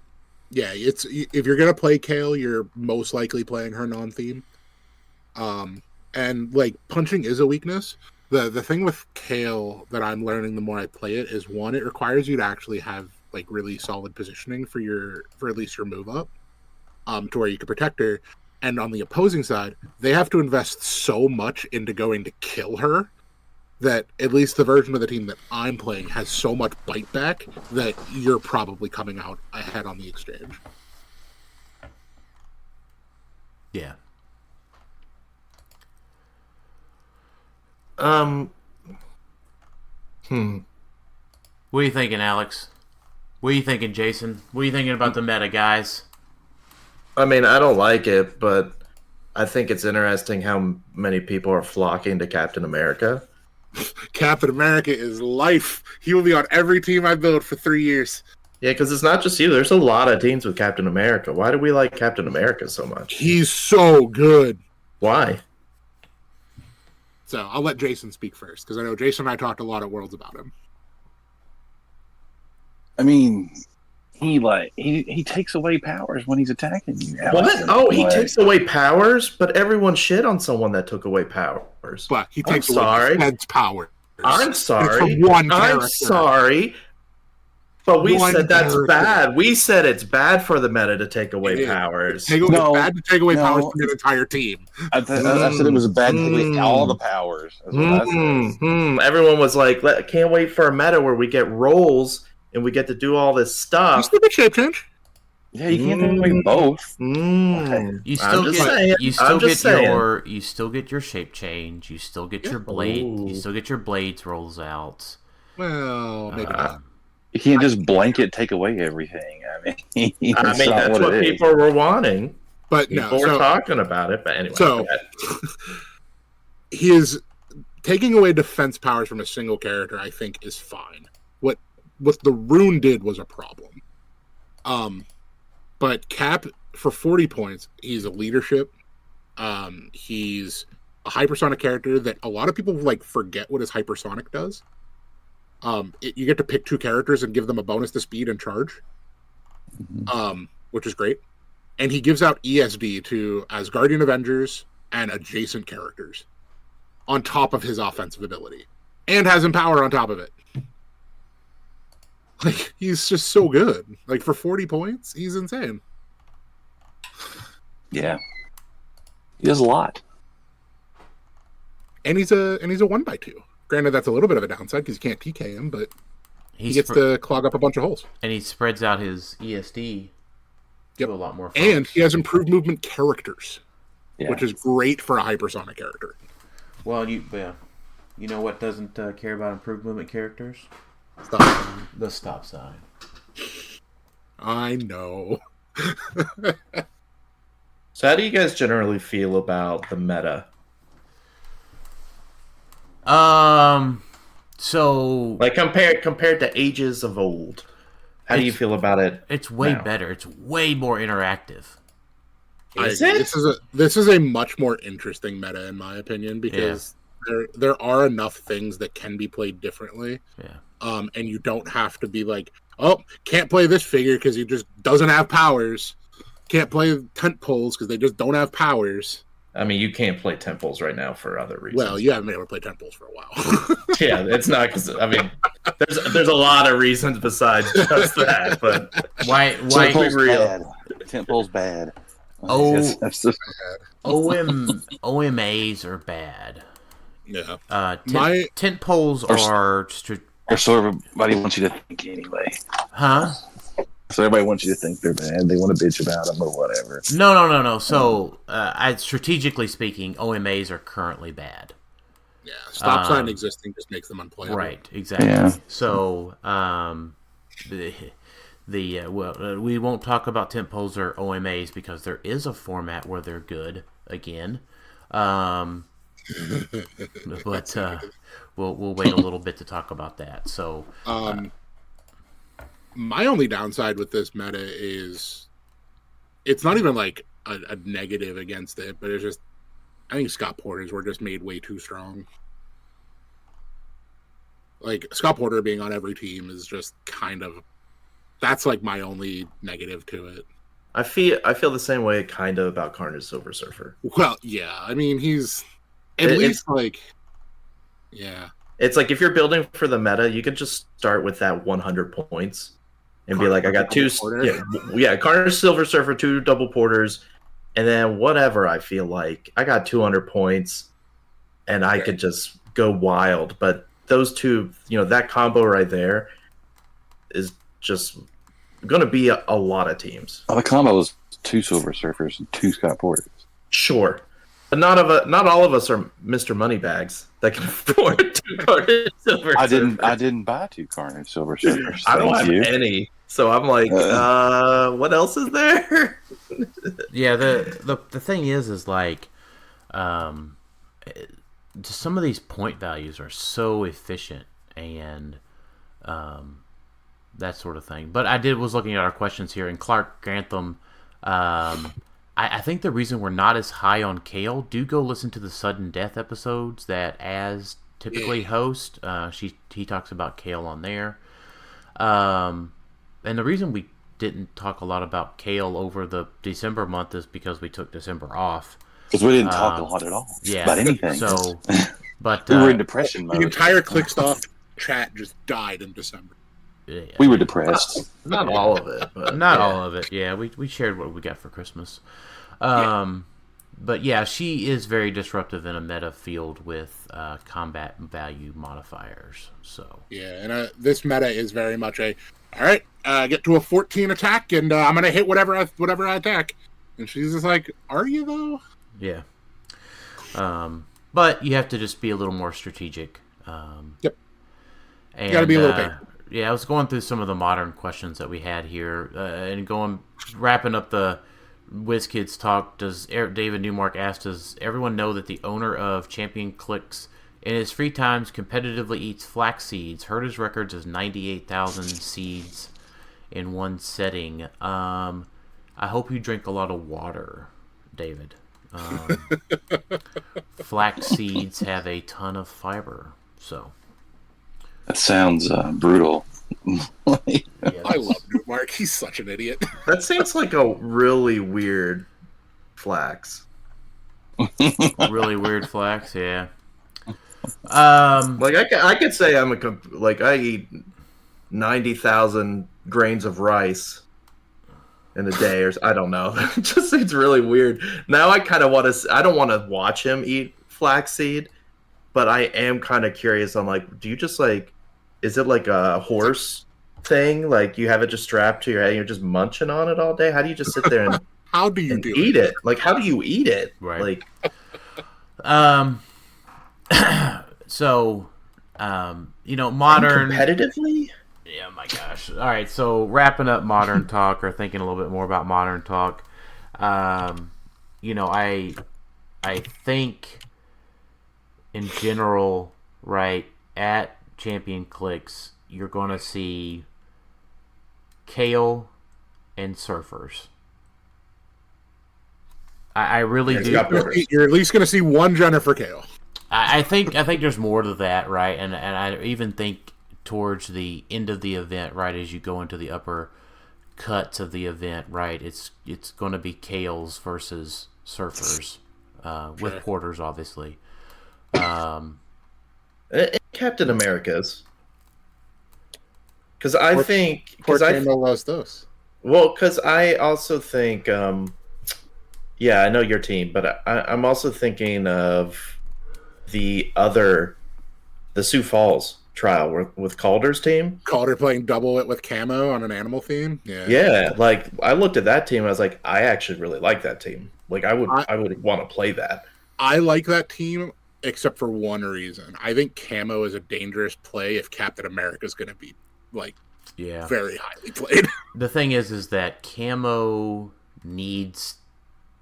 Yeah, it's if you're gonna play Kale, you're most likely playing her non-theme. And like punching is a weakness. The thing with Kale that I'm learning the more I play it is, one, it requires you to actually have like really solid positioning for at least your move up, to where you can protect her. And on the opposing side, they have to invest so much into going to kill her that at least the version of the team that I'm playing has so much bite back that you're probably coming out ahead on the exchange. Yeah. What are you thinking, Alex? What are you thinking, Jason? What are you thinking about the meta, guys? I mean, I don't like it, but I think it's interesting how many people are flocking to Captain America. Captain America is life. He will be on every team I build for 3 years. Yeah, because it's not just you. There's a lot of teams with Captain America. Why do we like Captain America so much? He's so good. Why? So I'll let Jason speak first, because I know Jason and I talked a lot at Worlds about him. I mean, he takes away powers when he's attacking you. What? Oh, he takes away powers? But everyone shit on someone that took away powers. But he takes away defense powers. I'm sorry. I'm sorry. But we said that's bad. We said it's bad for the meta to take away powers. It's bad to take away powers from the entire team. I said it was bad to take away all the powers. That's what I said. Everyone was like, can't wait for a meta where we get roles and we get to do all this stuff. You still get shape change. Yeah, you can't take away both. You still get your shape change. You still get your blade. You still get your blades rolls out. Well, maybe not. You can't just blanket take away everything. I mean, that's what people were wanting. But people were talking about it. But anyway, so he is taking away defense powers from a single character. I think is fine. What the rune did was a problem. But Cap for 40 points, he's a leadership. He's a hypersonic character that a lot of people forget what his hypersonic does. You get to pick 2 characters and give them a bonus to speed and charge, which is great. And he gives out ESD to Asgardian Avengers and adjacent characters on top of his offensive ability, and has Empower on top of it. He's just so good. For 40 points, he's insane. Yeah, he does a lot, and he's a 1x2. Granted, that's a little bit of a downside because you can't PK him, but he gets to clog up a bunch of holes. And he spreads out his ESD to a lot more folks. And he has improved movement characters, which is great for a hypersonic character. Well, you know what doesn't care about improved movement characters? The stop sign. I know. So how do you guys generally feel about the meta? So compared to ages of old, how do you feel about it? It's way better. It's way more interactive. Is it? This is a much more interesting meta, in my opinion, because there are enough things that can be played differently. Yeah. And you don't have to be can't play this figure because he just doesn't have powers. Can't play tent poles because they just don't have powers. I mean, you can't play tent poles right now for other reasons. Well, you haven't been able to play tent poles for a while. Yeah, it's not because there's a lot of reasons besides just that. But why be real? Tent poles bad. That's so bad. OMAs are bad. Yeah. Tent poles are. Or so everybody wants you to think anyway. Huh? So everybody wants you to think they're bad. They want to bitch about them or whatever. No. So, strategically speaking, OMAs are currently bad. Yeah, stop sign existing just makes them unplayable. Right, exactly. Yeah. So, we won't talk about tent poles or OMAs because there is a format where they're good again. But we'll wait a little bit to talk about that. So, my only downside with this meta is it's not even a negative against it, but it's just I think Scott Porters were just made way too strong. Scott Porter being on every team is just that's my only negative to it. I feel the same way kind of about Carnage Silver Surfer. Well, yeah, I mean he's at least yeah. It's if you're building for the meta, you could just start with that 100 points and be I got 2. Yeah, Carnage Silver Surfer, 2 double porters, and then whatever I feel like. I got 200 points, and I could just go wild. But those two, that combo right there is just going to be a lot of teams. The combo is 2 Silver Surfers and 2 Scott Porters. Sure. But not all of us are Mr. Moneybags that can afford 2 Carnage Silver Surfers. I didn't buy 2 Carnage Silver Surfers. I don't have any. So I'm like, what else is there? Yeah, the thing is like, some of these point values are so efficient and that sort of thing. But I was looking at our questions here, and Clark Grantham, I think the reason we're not as high on Kale, do go listen to the sudden death episodes that Az typically host. He talks about Kale on there. And the reason we didn't talk a lot about Kale over the December month is because we took December off. Because we didn't talk a lot at all about anything. So, but we were in depression mode. The entire Clixed Off chat just died in December. Yeah. We were depressed. Not all of it, but not all of it. Yeah, we shared what we got for Christmas. But yeah, she is very disruptive in a meta field with combat value modifiers. So yeah, and this meta is very much all right, get to a 14 attack, and I'm gonna hit whatever I attack. And she's just like, are you though? Yeah. But you have to just be a little more strategic. Yep. And, you gotta be a little bit. Yeah, I was going through some of the modern questions that we had here, and wrapping up the WizKids talk. David Newmark asked, does everyone know that the owner of Champion Clix in his free times competitively eats flax seeds? Heard his records is 98,000 seeds in one setting. I hope you drink a lot of water, David. Flax seeds have a ton of fiber, so. That sounds brutal. I love Newmark. He's such an idiot. That seems like a really weird flax. Really weird flax, yeah. Like I could say I eat 90,000 grains of rice in a day, or I don't know. It just seems really weird. Now I kind of want to. I don't want to watch him eat flaxseed, but I am kind of curious. I'm like, do you just like? Is it like a horse thing? Like you have it just strapped to your head and you're just munching on it all day? How do you just sit there and how do you eat it? Like how do you eat it? Right. Like so modern competitively? Yeah, my gosh. All right, so wrapping up modern talk, or thinking a little bit more about modern talk. I think in general, right, at Champion Clix, you're going to see Kale and Surfers. I really do. You're at least going to see one Jennifer Kale. I think there's more to that, right? And I even think towards the end of the event, right, as you go into the upper cuts of the event, right, it's going to be Kales versus Surfers, with Porters, obviously. Captain America's, because I think because I loves those. Well, because I also think, yeah, I know your team, but I'm also thinking of the Sioux Falls trial with Calder's team. Calder playing double it with camo on an animal theme. Yeah. Like I looked at that team, and I was like, I actually really like that team. Like I would want to play that. I like that team, except for one reason. I think camo is a dangerous play if Captain America is going to be very highly played. The thing is that camo needs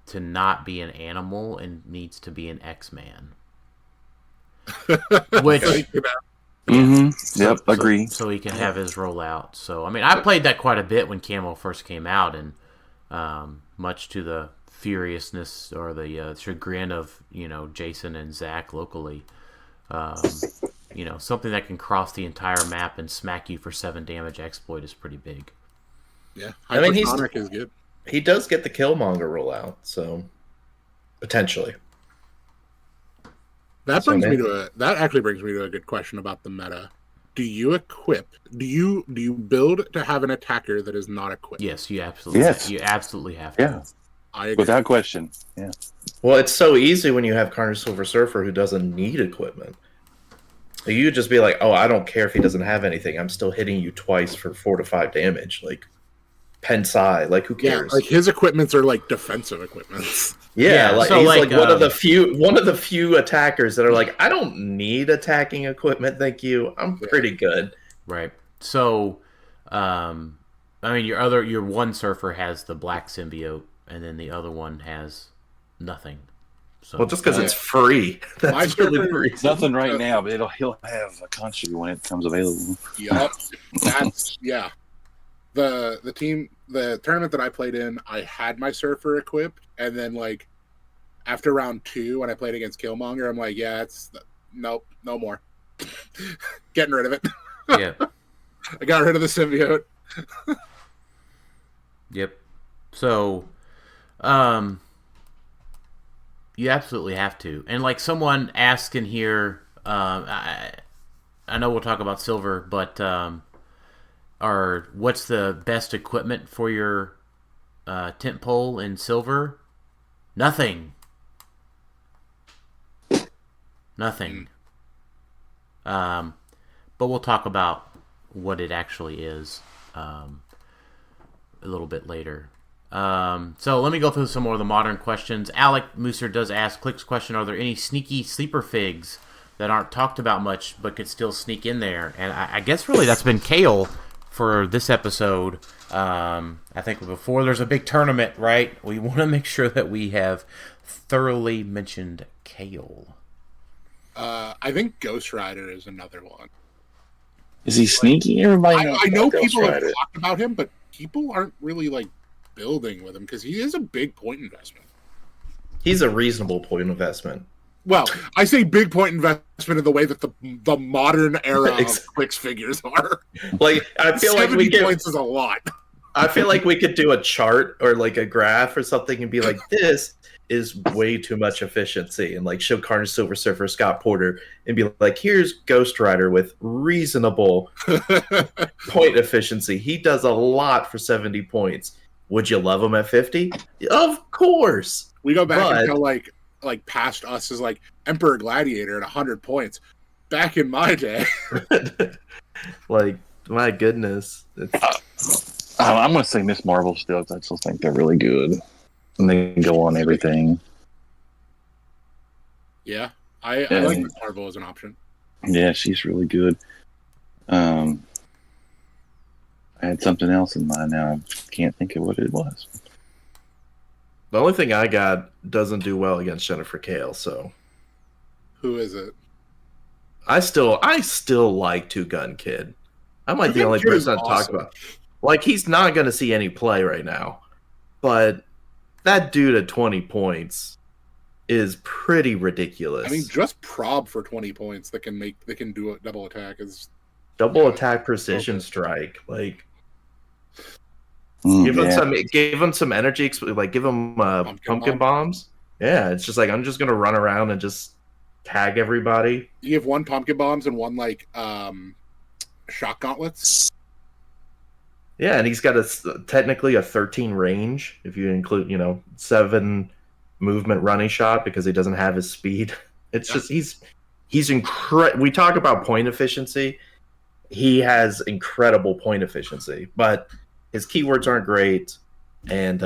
to not be an animal and needs to be an X-Man. Which agree. So he can have his rollout. So I mean, I played that quite a bit when camo first came out, and much to the furiousness or the chagrin of Jason and Zach locally, something that can cross the entire map and smack you for 7 damage exploit is pretty big. Yeah, I mean is good. He does get the Killmonger rollout, so potentially. That actually brings me to a good question about the meta. Do you build to have an attacker that is not equipped? Yes, you absolutely have to. Yeah. I agree. Without question. Yeah. Well, it's so easy when you have Carnage Silver Surfer who doesn't need equipment. You just be like, oh, I don't care if he doesn't have anything. I'm still hitting you twice for 4 to 5 damage. Like, Pensai, like who cares? Yeah, like his equipments are like defensive equipments. Yeah, like so he's like one of the few attackers that are like, I don't need attacking equipment, thank you. I'm pretty good. Right. So, I mean, your one surfer has the black symbiote, and then the other one has nothing. So, well, just because it's free. That's really the reason. Nothing right now, but he'll have a country when it comes available. Yep. That's the tournament that I played in, I had my surfer equipped, and then like after round 2 when I played against Killmonger, I'm like, yeah, it's nope, no more. Getting rid of it. Yeah. I got rid of the symbiote. Yep. So, you absolutely have to. And like someone asked in here, I know we'll talk about silver, but what's the best equipment for your tent pole in silver? Nothing. But we'll talk about what it actually is a little bit later. So let me go through some more of the modern questions. Alec Mooser does ask, Clix question, are there any sneaky sleeper figs that aren't talked about much but could still sneak in there? And I guess really that's been Kale for this episode. I think before there's a big tournament, right, we want to make sure that we have thoroughly mentioned Kale. I think Ghost Rider is another one. Is he sneaky? Everybody knows I know Ghost people have Rider. talked about him, but people aren't really like building with him because he is a big point investment. He's a reasonable point investment. Well, I say big point investment in the way that the modern era of Clix figures are. Like, I feel like 70 points is a lot. I feel like we could do a chart or like a graph or something and be like, this is way too much efficiency, and like show Carnage Silver Surfer, Scott Porter, and be like, here's Ghost Rider with reasonable point efficiency. He does a lot for 70 points. Would you love him at 50? Of course. We go back until like past us is like Emperor Gladiator at 100 points. Back in my day. Like, my goodness. I'm going to say Miss Marvel still, because I still think they're really good. And they go on everything. Yeah. I like Miss Marvel as an option. Yeah, she's really good. I had something else in mind now. I can't think of what it was. The only thing I got doesn't do well against Jennifer Kale, so. Who is it? I still like Two Gun Kid. I'm like the only person I talk about. Like, he's not going to see any play right now. But that dude at 20 points is pretty ridiculous. I mean, just prob for 20 points that can do a double attack is double attack precision strike. Like, give him some energy. Like, give him pumpkin bombs. Yeah, it's just like, I'm just gonna run around and just tag everybody. You have one pumpkin bombs and one like shock gauntlets. Yeah, and he's got technically a 13 range if you include 7 movement running shot because he doesn't have his speed. It's just he's incredible. We talk about point efficiency. He has incredible point efficiency, but his keywords aren't great, and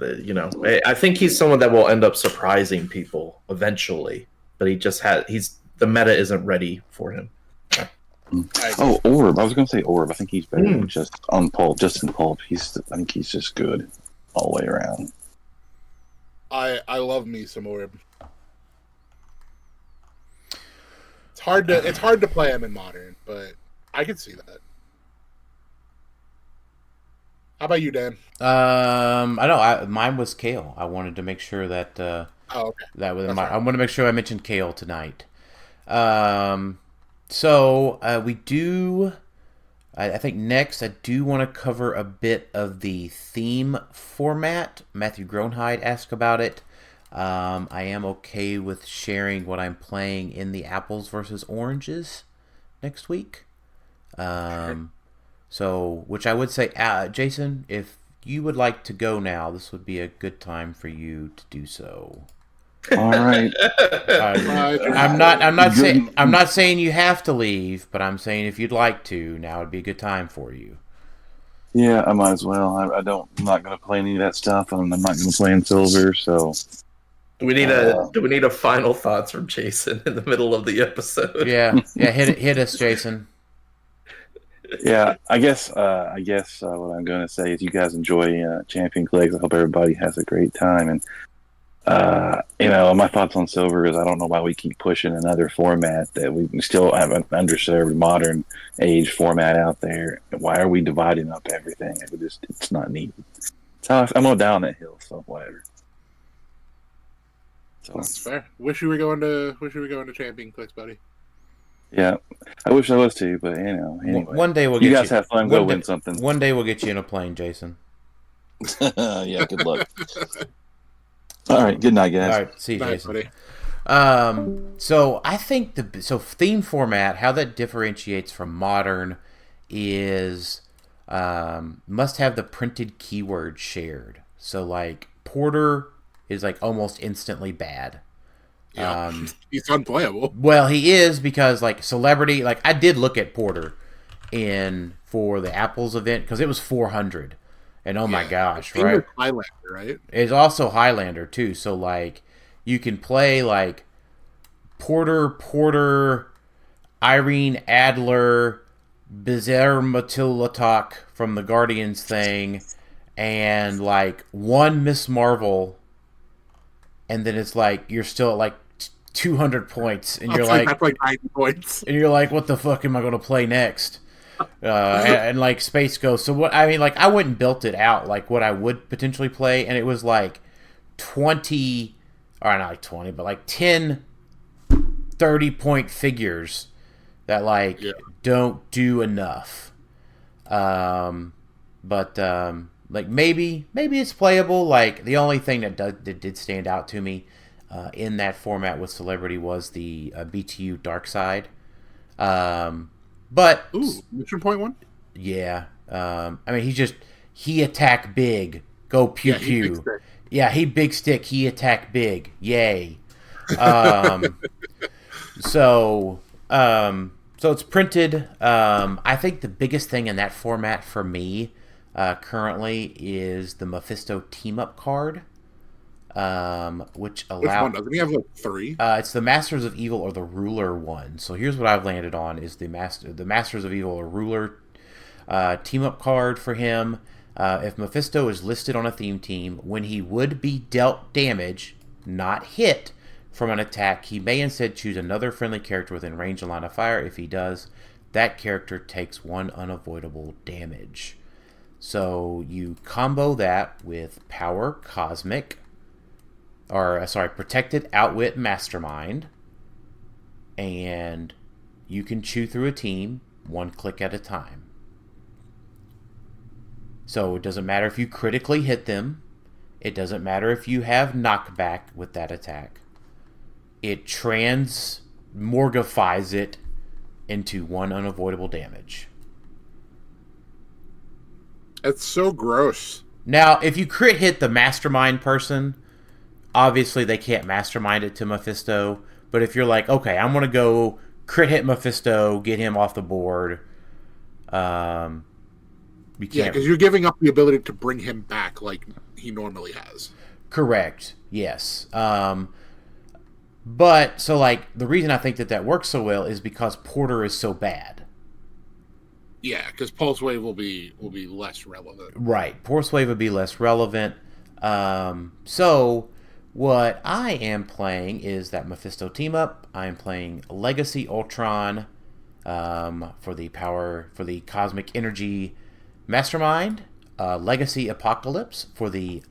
I think he's someone that will end up surprising people eventually. But the meta isn't ready for him. Oh, Orb. I was going to say Orb. I think he's better than just on Pulp. Just in Pulp, I think he's just good all the way around. I love me some Orb. It's hard to play him in Modern, but I can see that. How about you, Dan? I know. Mine was Kale. I wanted to make sure that. Okay. That was I want to make sure I mentioned Kale tonight. So we do. I think next I do want to cover a bit of the theme format. Matthew Groenheid asked about it. I am okay with sharing what I'm playing in the apples versus oranges next week. So, which I would say, Jason, if you would like to go now, this would be a good time for you to do so. All right. I'm not saying you have to leave, but I'm saying if you'd like to, now would be a good time for you. Yeah, I might as well. I'm not going to play any of that stuff, and I'm not going to play in silver. So, do we need a final thoughts from Jason in the middle of the episode? Yeah. Hit us, Jason. Yeah, I guess what I'm going to say is you guys enjoy Champion Clix. I hope everybody has a great time, and my thoughts on silver is I don't know why we keep pushing another format that we still have an underserved modern age format out there. Why are we dividing up everything? It's not needed. I'm going down that hill, so whatever. So that's fair. Wish you were going to Champion Clix, buddy. Yeah, I wish I was too, but anyway. One day we'll you get guys have fun. Go win something. One day we'll get you in a plane, Jason. Yeah, good luck. All right, good night, guys. All right, see you, Jason. So I think theme format, how that differentiates from modern is must have the printed keyword shared. So like Porter is like almost instantly bad. Yeah, he's unplayable. Well, he is because like celebrity, like I did look at Porter for the Apples event because it was 400. And oh my gosh, right? Highlander, right? It's also Highlander too. So like, you can play like Porter, Irene Adler, Bizarre Matulatok from the Guardians thing, and like one Miss Marvel, and then it's like you're still at like 200 points, and you're like that's like 90 points, and you're like, what the fuck am I going to play next? And like Space Ghost. So what I mean, like I went and built it out like what I would potentially play, and it was like 20, or not like 20, but like 10 30-point figures that like don't do enough. But like maybe it's playable. Like the only thing that did stand out to me in that format with Celebrity was the BTU Dark Side. But mission point one. Yeah, I mean he attack big, go pew pew. He big stick. He attack big. Yay. So it's printed. I think the biggest thing in that format for me currently is the Mephisto team up card. Which allows. Which one? Doesn't he have like 3? It's the Masters of Evil or the Ruler one. So here's what I've landed on: is the Masters of Evil or Ruler team up card for him. If Mephisto is listed on a theme team, when he would be dealt damage, not hit, from an attack, he may instead choose another friendly character within range and line of fire. If he does, that character takes 1 unavoidable damage. So you combo that with Power Cosmic. Protected Outwit Mastermind, and you can chew through a team 1 click at a time. So it doesn't matter if you critically hit them. It doesn't matter if you have knockback with that attack. It transmorgifies it into 1 unavoidable damage. That's so gross. Now, if you crit hit the Mastermind person, obviously, they can't mastermind it to Mephisto, but if you're like, okay, I'm going to go crit hit Mephisto, get him off the board, you can't. Yeah, because you're giving up the ability to bring him back like he normally has. Correct, yes. But, so like, the reason I think that works so well is because Porter is so bad. Yeah, because Pulse Wave will be less relevant. Right, Pulse Wave would be less relevant. So what I am playing is that Mephisto team up. I am playing Legacy Ultron for the Cosmic Energy Mastermind, Legacy Apocalypse for the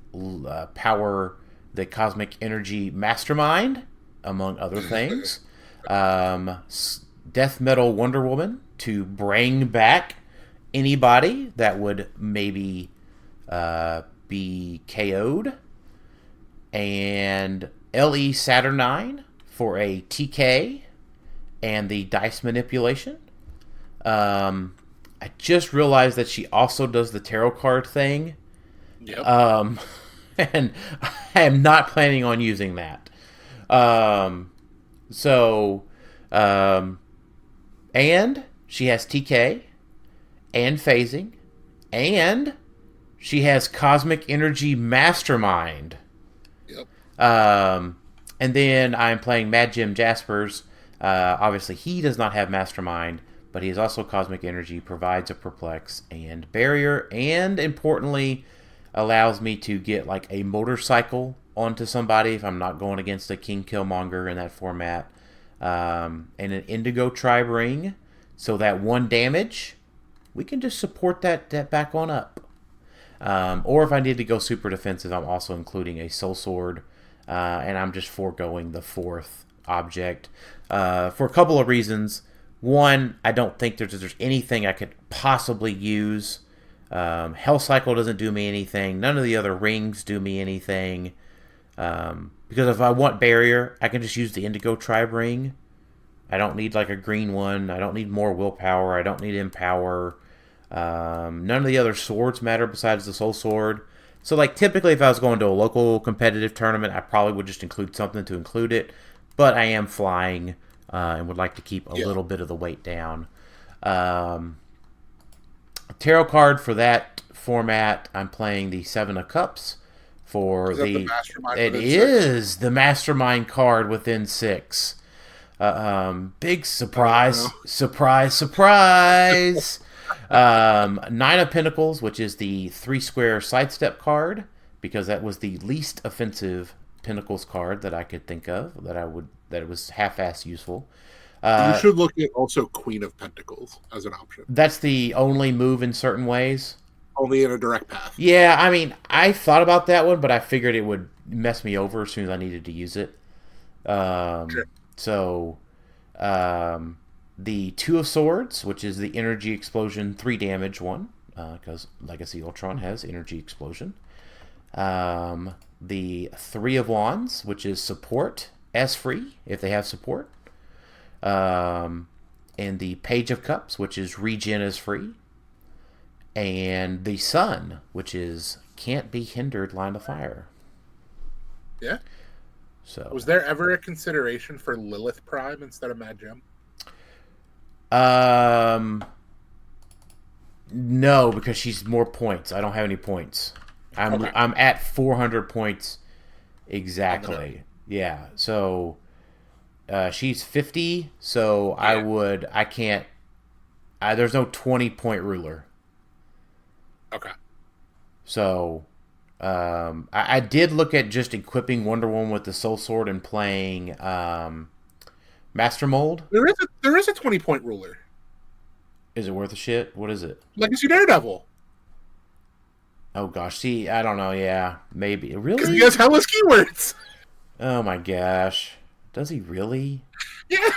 Cosmic Energy Mastermind, among other things. Death Metal Wonder Woman to bring back anybody that would maybe be KO'd. And LE Saturnine for a TK and the dice manipulation. I just realized that she also does the tarot card thing. Yep. And I am not planning on using that. And she has TK and phasing, and she has Cosmic Energy Mastermind. Yep. And then I'm playing Mad Jim Jaspers. Obviously, he does not have Mastermind, but he is also Cosmic Energy, provides a Perplex and Barrier, and importantly, allows me to get like a motorcycle onto somebody if I'm not going against a King Killmonger in that format. And an Indigo Tribe Ring, so that 1 damage, we can just support that back on up. Or if I need to go super defensive, I'm also including a Soul Sword, and I'm just foregoing the 4th object for a couple of reasons. One, I don't think there's anything I could possibly use. Hell Cycle doesn't do me anything. None of the other rings do me anything. Because if I want Barrier, I can just use the Indigo Tribe Ring. I don't need like a green one. I don't need more willpower. I don't need Empower. None of the other swords matter besides the Soul Sword. So like typically if I was going to a local competitive tournament, I probably would just include something to include it. But I am flying and would like to keep a little bit of the weight down. Tarot card for that format, I'm playing the 7 of Cups. The Mastermind card within 6. Big surprise. 9 of Pentacles, which is the 3-square sidestep card, because that was the least offensive Pentacles card that I could think of that it was half-ass useful. You should look at also Queen of Pentacles as an option. That's the only move in certain ways. Only in a direct path. Yeah, I mean, I thought about that one, but I figured it would mess me over as soon as I needed to use it. Sure. So, the 2 of Swords, which is the Energy Explosion 3 damage one, because Legacy Ultron has Energy Explosion. The 3 of Wands, which is support as free, if they have support. And the Page of Cups, which is regen as free. And the Sun, which is can't be hindered line of fire. Yeah. So was there ever a consideration for Lilith Prime instead of Mad Gem? No, because she's more points. I don't have any points. I'm at 400 points exactly. Yeah. So she's 50. So yeah. I can't. There's no 20-point ruler. Okay. So, I did look at just equipping Wonder Woman with the Soul Sword and playing Master Mold. There is a 20-point ruler. Is it worth a shit? What is it? Legacy Daredevil. Oh gosh, see, I don't know. Yeah, maybe. Really? Because he has hellish keywords. Oh my gosh, does he really? Yeah,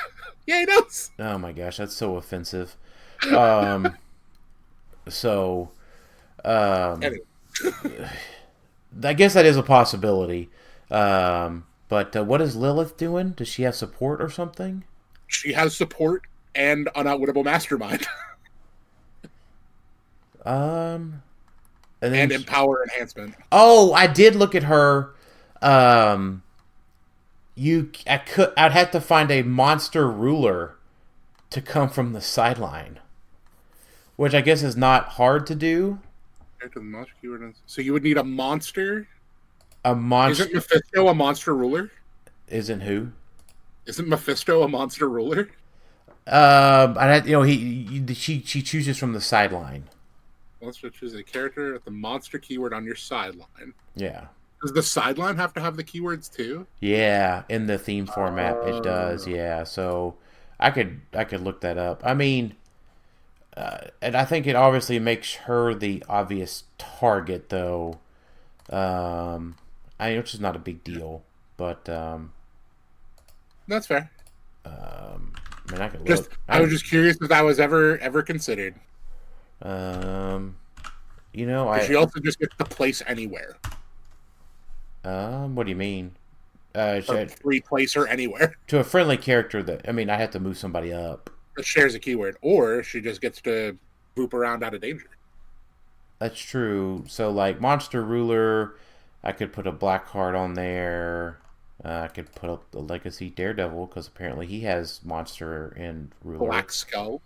he does. Oh my gosh, that's so offensive. Anyway. I guess that is a possibility. But what is Lilith doing? Does she have support or something? She has support and an outwittable mastermind. And empower enhancement. Oh, I did look at her. I'd have to find a monster ruler to come from the sideline, which I guess is not hard to do. So you would need a monster. A monster. Isn't Mephisto a monster ruler? Isn't who? Isn't Mephisto a monster ruler? She chooses from the sideline. Let's choose a character with the monster keyword on your sideline. Yeah. Does the sideline have to have the keywords too? Yeah, in the theme format it does. Yeah, so I could look that up. I mean, and I think it obviously makes her the obvious target, though. Which is not a big deal, but that's fair. I mean, I could look. I was just curious if that was ever considered. She also just gets to place anywhere. What do you mean? Free place her anywhere to a friendly character that I have to move somebody up. That shares a keyword, or she just gets to boop around out of danger. That's true. So, like, Monster Ruler, I could put a black card on there. I could put up the Legacy Daredevil, because apparently he has Monster and Ruler. Black Skull.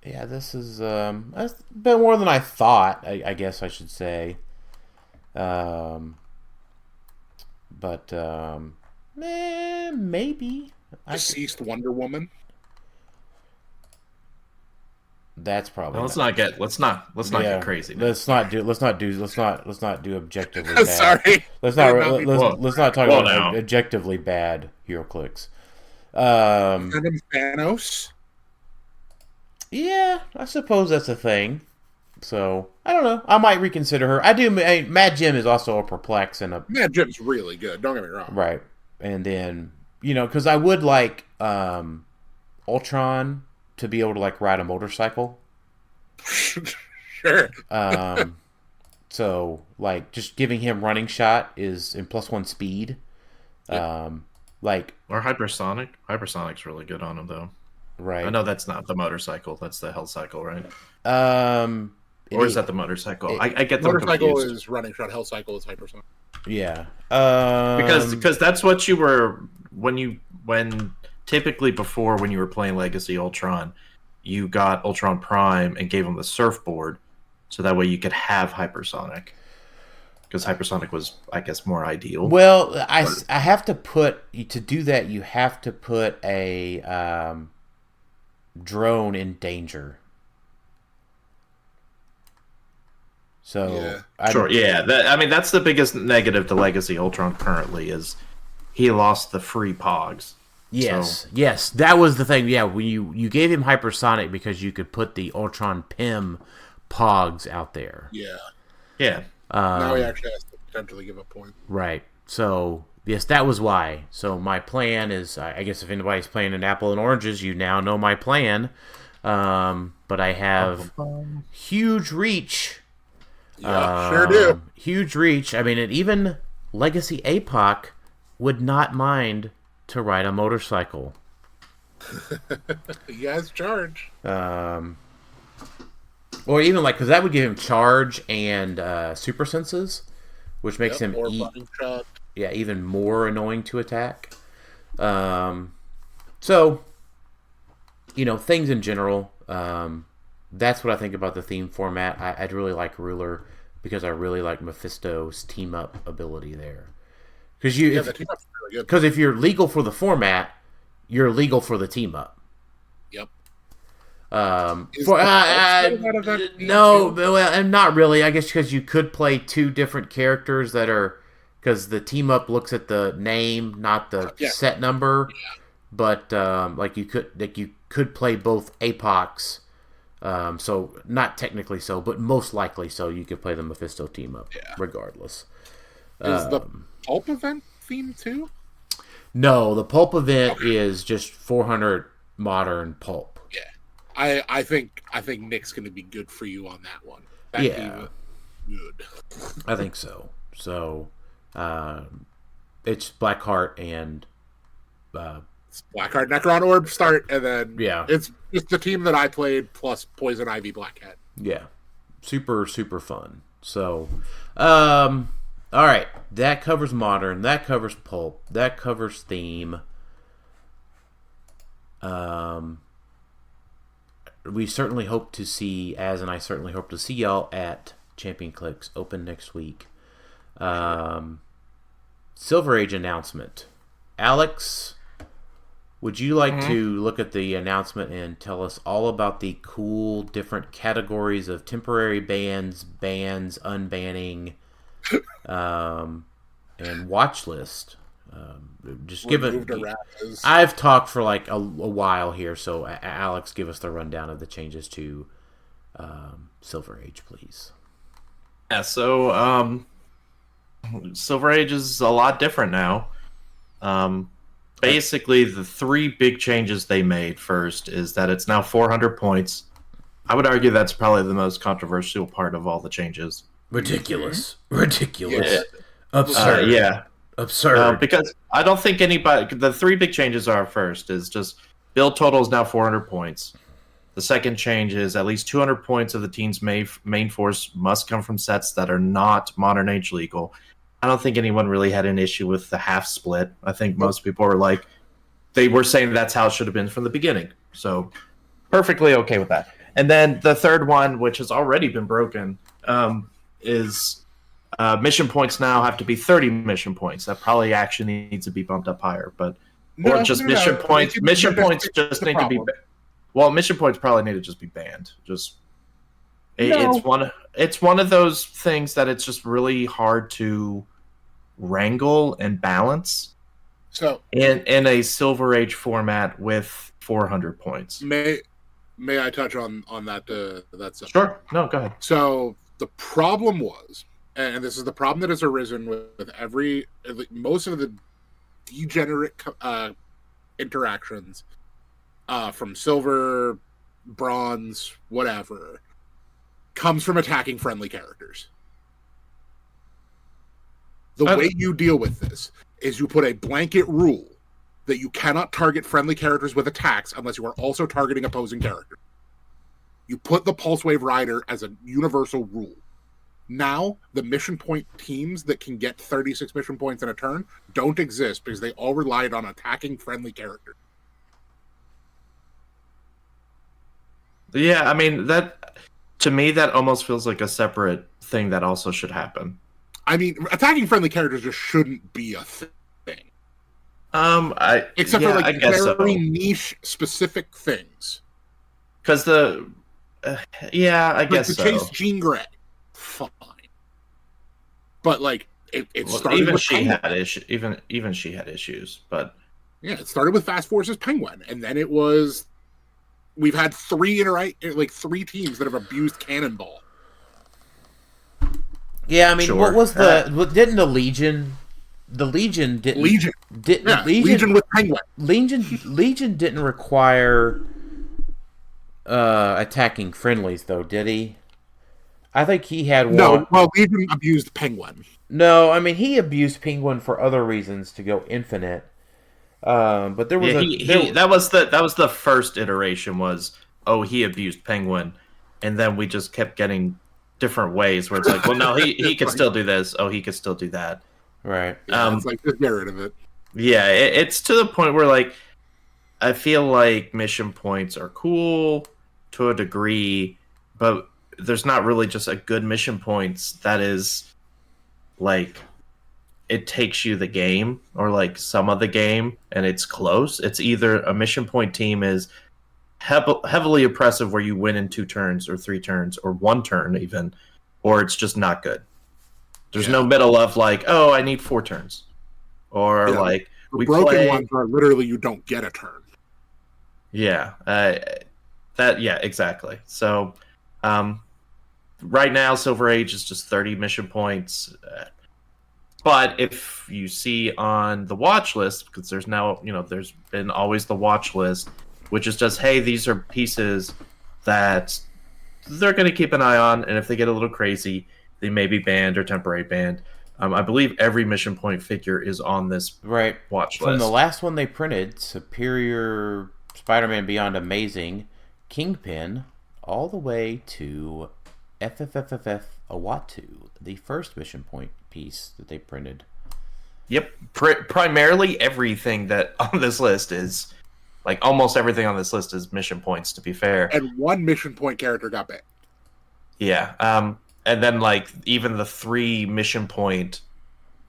Yeah, this is that's been more than I thought, I guess I should say. But maybe Deceased Wonder Woman. That's probably. No, let's not get crazy. Man. Let's not do objectively bad. Sorry. Let's not talk about objectively bad HeroClix. Thanos. Yeah, I suppose that's a thing. So I don't know. I might reconsider her. I do. Mad Jim is also a perplex and a. Mad Jim's really good. Don't get me wrong. Right, and then because I would like Ultron to be able to like ride a motorcycle. Sure. So like just giving him running shot is in +1 speed. Yep. Or hypersonic. Hypersonic's really good on him though. Right. I know that's not the motorcycle. That's the Hell Cycle, right? Or is that the motorcycle? I get the motorcycle confused. is running shot. Hell Cycle is hypersonic. Yeah. Because that's what you were when typically before when you were playing Legacy Ultron, you got Ultron Prime and gave him the surfboard, so that way you could have hypersonic. Because hypersonic was, I guess, more ideal. Well, I have to to do that. You have to put a drone in danger. So yeah. That's the biggest negative to Legacy Ultron currently is he lost the free Pogs. Yes, that was the thing. Yeah, when you gave him hypersonic because you could put the Ultron Pym Pogs out there. Yeah. Now he actually has to potentially give up points. Right. So yes, that was why. So my plan is, I guess if anybody's playing an apple and oranges, you now know my plan. But I have huge reach. Yeah, sure do. Huge reach. I mean, and even Legacy APOC would not mind to ride a motorcycle. You guys charge. Or even because that would give him charge and super senses, which makes him even more annoying to attack. So, things in general. That's what I think about the theme format. I'd really like Ruler because I really like Mephisto's team up ability there. Because the team up's really good. Because if you're legal for the format, you're legal for the team up. Yep. No, well, and not really. I guess because you could play two different characters that are because the team up looks at the name, not the set number. Yeah. But you could play both APOCs. So not technically so, but most likely so. You could play the Mephisto team up, regardless. Is the Pulp event theme too? No, the Pulp event is just 400 modern Pulp. Yeah. I think Nick's going to be good for you on that one. Good. I think so. So, it's Blackheart and it's Blackheart Necron Orb start, and then it's the team that I played plus Poison Ivy Black Cat. Yeah, super fun. So, all right, that covers modern. That covers Pulp. That covers theme. We certainly hope to see, and I certainly hope to see y'all at Champion Clix Open next week. Silver Age announcement. Alex, would you like to look at the announcement and tell us all about the cool different categories of temporary bans, unbanning, and watch list? Just give it. I've talked for like a while here, so Alex, give us the rundown of the changes to Silver Age, please. Yeah, so Silver Age is a lot different now. Basically, the three big changes they made first is that it's now 400 points. I would argue that's probably the most controversial part of all the changes. Ridiculous. Yeah. Absurd. Absurd. Because I don't think anybody... The three big changes are first is just build total is now 400 points. The second change is at least 200 points of the team's main force must come from sets that are not Modern Age legal. I don't think anyone really had an issue with the half split. I think most people were like, they were saying that's how it should have been from the beginning. So perfectly okay with that. And then the third one, which has already been broken, is mission points now have to be 30 mission points. That probably actually needs to be bumped up higher, but mission points. Mission points just need to be. Well, mission points probably need to just be banned. It's one of those things that it's just really hard to wrangle and balance. So in a Silver Age format with 400 points. May I touch on that? That's sure. No, go ahead. So the problem was, and this is the problem that has arisen with most of the degenerate interactions from silver, bronze, whatever, comes from attacking friendly characters. The way you deal with this is you put a blanket rule that you cannot target friendly characters with attacks unless you are also targeting opposing characters. You put the Pulse Wave Rider as a universal rule. Now, the mission point teams that can get 36 mission points in a turn don't exist because they all relied on attacking friendly characters. Yeah, I mean, to me, that almost feels like a separate thing that also should happen. I mean, attacking friendly characters just shouldn't be a thing. Except for like very niche, specific things. Because I guess so. Chase Jean Grey, fine. But like, it started even with she Penguin. had issues. Even she had issues, but yeah, it started with Fast Force's Penguin, and then it was. We've had three teams that have abused Cannonball. Yeah, I mean, sure. What was didn't the Legion? The Legion didn't. Legion with Penguin. Legion didn't require attacking friendlies, though, did he? I think he had one. No, well, Legion abused Penguin. No, I mean he abused Penguin for other reasons to go infinite. But there was that was the first iteration was he abused Penguin, and then we just kept getting different ways where it's like, well, no, he could still do this. Oh, he could still do that. Right. It's like, just get rid of it. Yeah, it's to the point where, like, I feel like mission points are cool to a degree, but there's not really just a good mission points that is, like, it takes you the game or, like, some of the game, and it's close. It's either a mission point team is heavily oppressive where you win in 2 turns or 3 turns or 1 turn even, or it's just not good. There's no middle of like, oh, I need 4 turns. Or like the broken ones are literally you don't get a turn. Yeah. Exactly. So right now Silver Age is just 30 mission points. But if you see on the watch list, because there's now, there's been always the watch list, which is just, hey, these are pieces that they're going to keep an eye on, and if they get a little crazy, they may be banned or temporary banned. I believe every mission point figure is on this watch list. From the last one they printed, Superior, Spider-Man Beyond Amazing, Kingpin, all the way to FFFFF Awatu, the first mission point piece that they printed. Yep. Primarily everything that on this list is... Like, almost everything on this list is mission points, to be fair. And 1 mission point character got banned. Yeah. And then, like, even the 3 mission point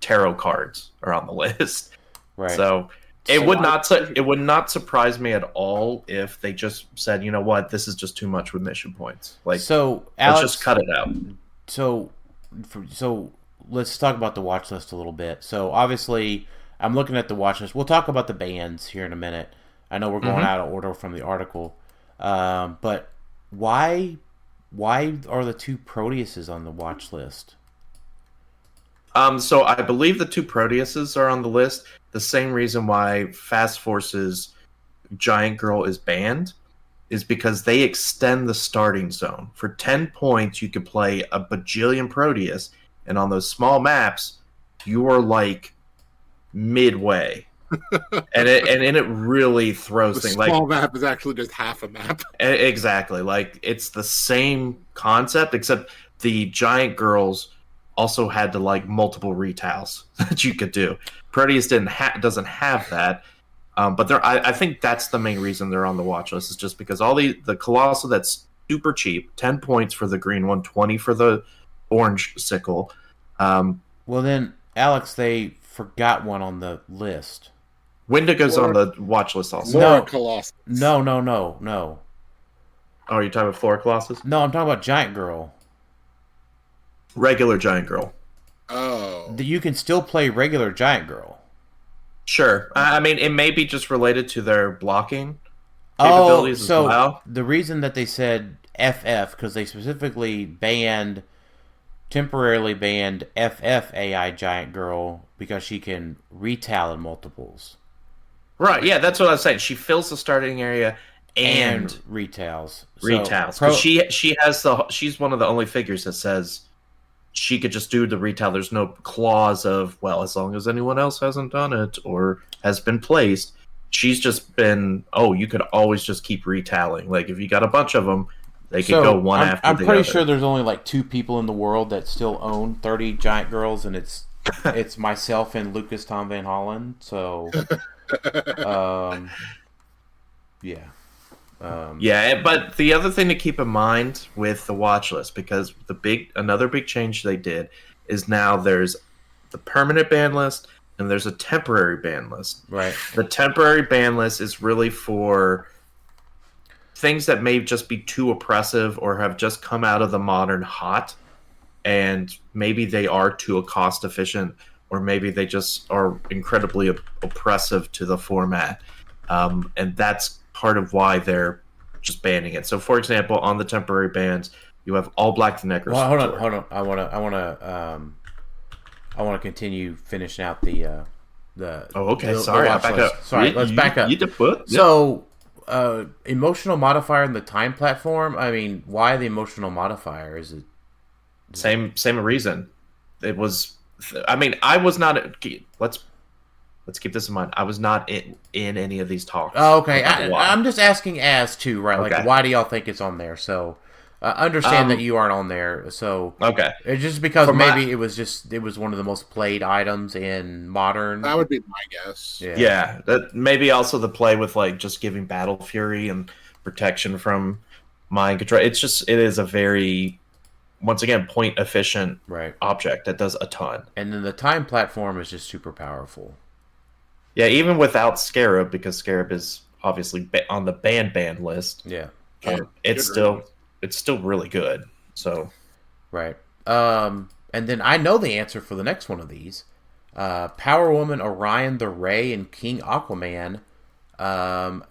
tarot cards are on the list. Right. So it would not surprise me at all if they just said, you know what, this is just too much with mission points. Like, so Alex, let's just cut it out. So let's talk about the watch list a little bit. So obviously, I'm looking at the watch list. We'll talk about the bans here in a minute. I know we're going out of order from the article, but why are the 2 Proteuses on the watch list? So I believe the 2 Proteuses are on the list. The same reason why Fast Force's Giant Girl is banned is because they extend the starting zone. For 10 points, you could play a bajillion Proteus, and on those small maps, you are like midway. and it really throws the things. Small Like, map is actually just half a map. Exactly. Like, it's the same concept, except the giant girls also had to like multiple retiles that you could do. Proteus doesn't have that. But I think that's the main reason they're on the watch list, is just because all the Colossal that's super cheap, 10 points for the green one, 20 for the orange sickle. Well then, Alex, they forgot one on the list. Wendigo's on the watch list also. More Colossus. No. Oh, you're talking about Flora Colossus? No, I'm talking about Giant Girl. Regular Giant Girl. Oh. You can still play regular Giant Girl. Sure. I mean, it may be just related to their blocking capabilities as well. The reason that they said FF, because they specifically temporarily banned FF AI Giant Girl because she can retile in multiples. Right, yeah, that's what I was saying. She fills the starting area and retiles. She's one of the only figures that says she could just do the retile. There's no clause of, well, as long as anyone else hasn't done it or has been placed. She's just been, you could always just keep retiling. Like, if you got a bunch of them, they could go one after the other. I'm pretty sure there's only like 2 people in the world that still own 30 Giant Girls, and it's myself and Lucas Tom Van Hollen. So, yeah. But the other thing to keep in mind with the watch list, because another big change they did is now there's the permanent ban list and there's a temporary ban list. Right. The temporary ban list is really for things that may just be too oppressive or have just come out of the modern hot, and maybe they are too cost efficient, or maybe they just are incredibly oppressive to the format. And that's part of why they're just banning it. So, for example, on the temporary bans, you have all black the Necros. Well, hold on. I want to continue finishing out the. Oh, okay. Sorry, I'll back up. Sorry, let's back up. So, emotional modifier in the time platform. I mean, why the emotional modifier? Is it same reason? It was. I mean, I was not. Let's keep this in mind. I was not in any of these talks. Oh, okay. I'm just asking as to, right? Okay. Like, why do y'all think it's on there? So, understand that you aren't on there. So, okay. It's just because it was one of the most played items in Modern. That would be my guess. Yeah. That maybe also the play with like just giving Battle Fury and protection from mind control. It is a very, once again, point efficient object that does a ton. And then the time platform is just super powerful. Yeah, even without Scarab, because Scarab is obviously on the ban list. Yeah, it's still really good. So, right. And then I know the answer for the next one of these. Power Woman, Orion the Ray, and King Aquaman can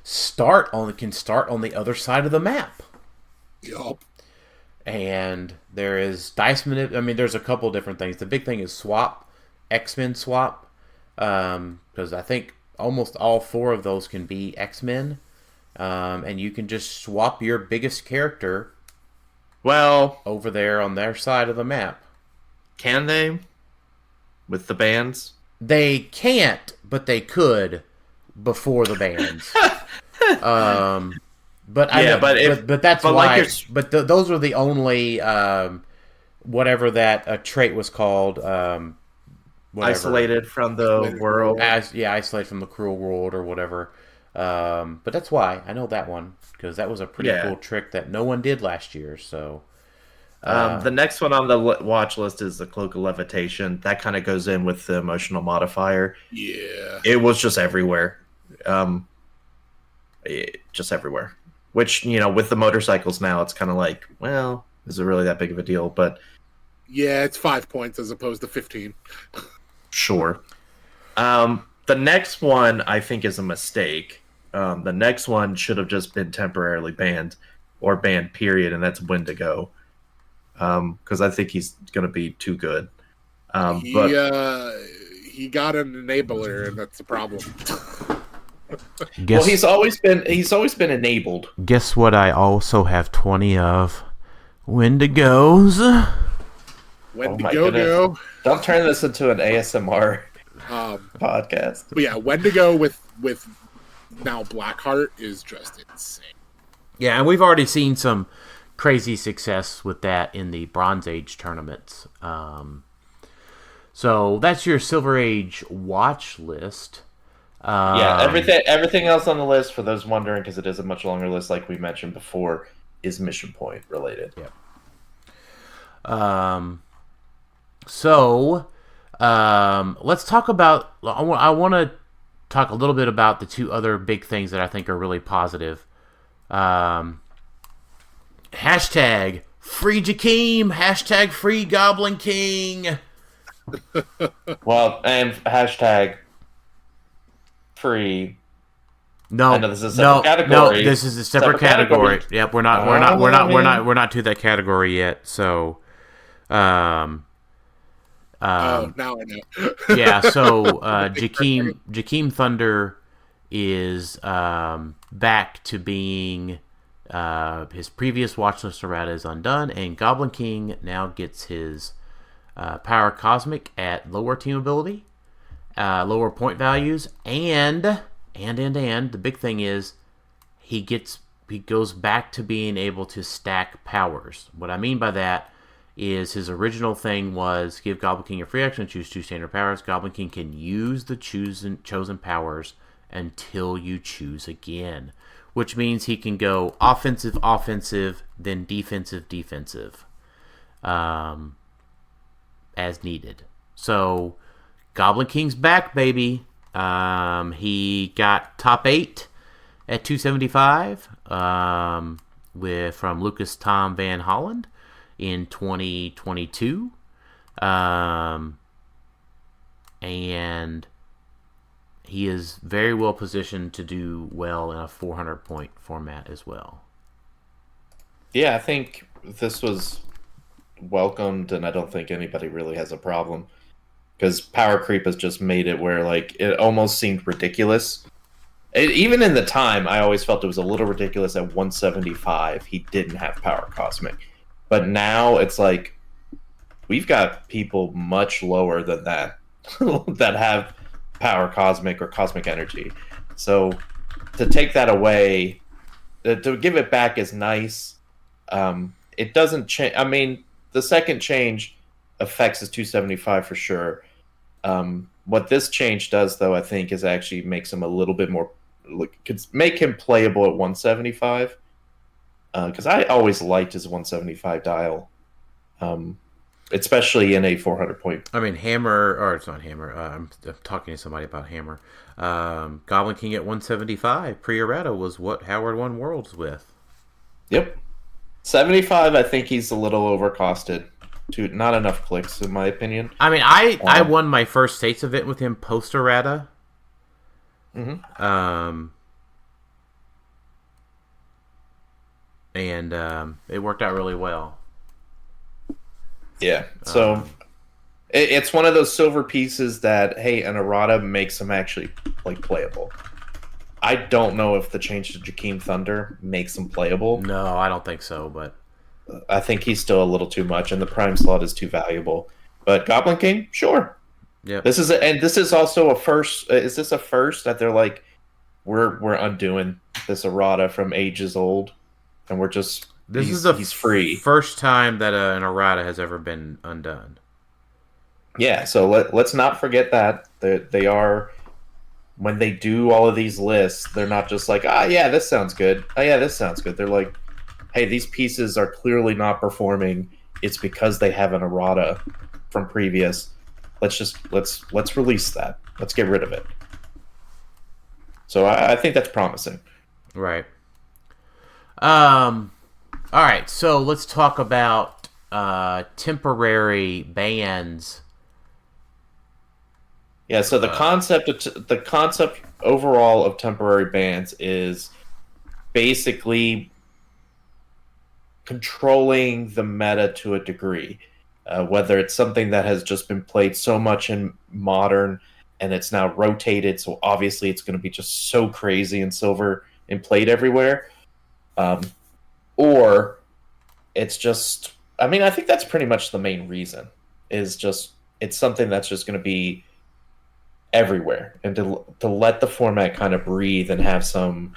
start on the other side of the map. Yup. And there is dice I mean, there's a couple different things. The big thing is swap, X-Men swap. Because I think almost all 4 of those can be X-Men, and you can just swap your biggest character over there on their side of the map. Can they? With the bans? They can't, but they could before the bans. Those are the only whatever that trait was called. Whatever. Isolated from the world. Isolated from the cruel world or whatever. But that's why I know that one, because that was a pretty cool trick that no one did last year. So the next one on the watch list is the Cloak of Levitation. That kind of goes in with the emotional modifier. Yeah, it was just everywhere. Just everywhere. Which, with the motorcycles now, it's kind of like, well, is it really that big of a deal? But yeah, it's 5 points as opposed to 15. Sure. The next one I think is a mistake. The next one should have just been temporarily banned or banned period, and that's Wendigo. Because I think he's going to be too good. He got an enabler, and that's the problem. He's always been enabled. Guess what? I also have 20 of Wendigos. Wendigo. Don't turn this into an ASMR podcast. But yeah, Wendigo with now Blackheart is just insane. Yeah, and we've already seen some crazy success with that in the Bronze Age tournaments. So that's your Silver Age watch list. Everything else on the list, for those wondering, because it is a much longer list, like we mentioned before, is mission point related. Yep. So let's talk about. I want to talk a little bit about the two other big things that I think are really positive. Hashtag free Jakeem. Hashtag free Goblin King. Well, and hashtag free. No, I know this is a separate category. No, this is a separate category. Yep, we're not to that category yet. So, now I know. Yeah, so Jakeem Thunder is back to being his previous watchlist errata is undone, and Goblin King now gets his power cosmic at lower team ability, lower point values, and the big thing is he goes back to being able to stack powers. What I mean by that is his original thing was give Goblin King a free action and choose 2 standard powers. Goblin King can use the chosen powers until you choose again, which means he can go offensive, then defensive, as needed. So Goblin King's back, baby. He got top 8 at 275 from Lucas Tom Van Holland in 2022. And he is very well positioned to do well in a 400-point format as well. Yeah, I think this was welcomed, and I don't think anybody really has a problem. Because power creep has just made it where, like, it almost seemed ridiculous. Even in the time, I always felt it was a little ridiculous at 175. He didn't have power cosmic. But now it's like, we've got people much lower than that that have power cosmic or cosmic energy. So to take that away, to give it back is nice. It doesn't change. I mean, the second change affects his 275 for sure. What this change does, though, I think, is actually makes him a little bit more, could make him playable at 175. Because I always liked his 175 dial, especially in a 400 point. I mean, Hammer, or it's not Hammer. I'm talking to somebody about Hammer. Goblin King at 175 pre-errata was what Howard won Worlds with. Yep, 75. I think he's a little overcosted. Not enough clicks, in my opinion. I mean, I won my first States event with him post-errata. Mm-hmm. And it worked out really well. Yeah, so it's one of those silver pieces that, hey, an errata makes him actually playable. I don't know if the change to Jakeem Thunder makes him playable. No, I don't think so, but I think he's still a little too much, and the prime slot is too valuable. But Goblin King, sure. Yeah. This is also a first. Is this a first that they're like, we're undoing this errata from ages old, and we're just he's free. First time that an errata has ever been undone. Yeah, so let's not forget that they are, when they do all of these lists, they're not just like, yeah, this sounds good. Oh yeah, this sounds good. They're like, hey, these pieces are clearly not performing. It's because they have an errata from previous. Let's release that. Let's get rid of it. So I think that's promising. Right. All right. So let's talk about temporary bans. Yeah. So the concept overall of temporary bans is basically controlling the meta to a degree, whether it's something that has just been played so much in Modern and it's now rotated, so obviously it's going to be just so crazy in Silver and played everywhere, or it's just, I mean, I think that's pretty much the main reason, is just it's something that's just going to be everywhere, and to let the format kind of breathe and have some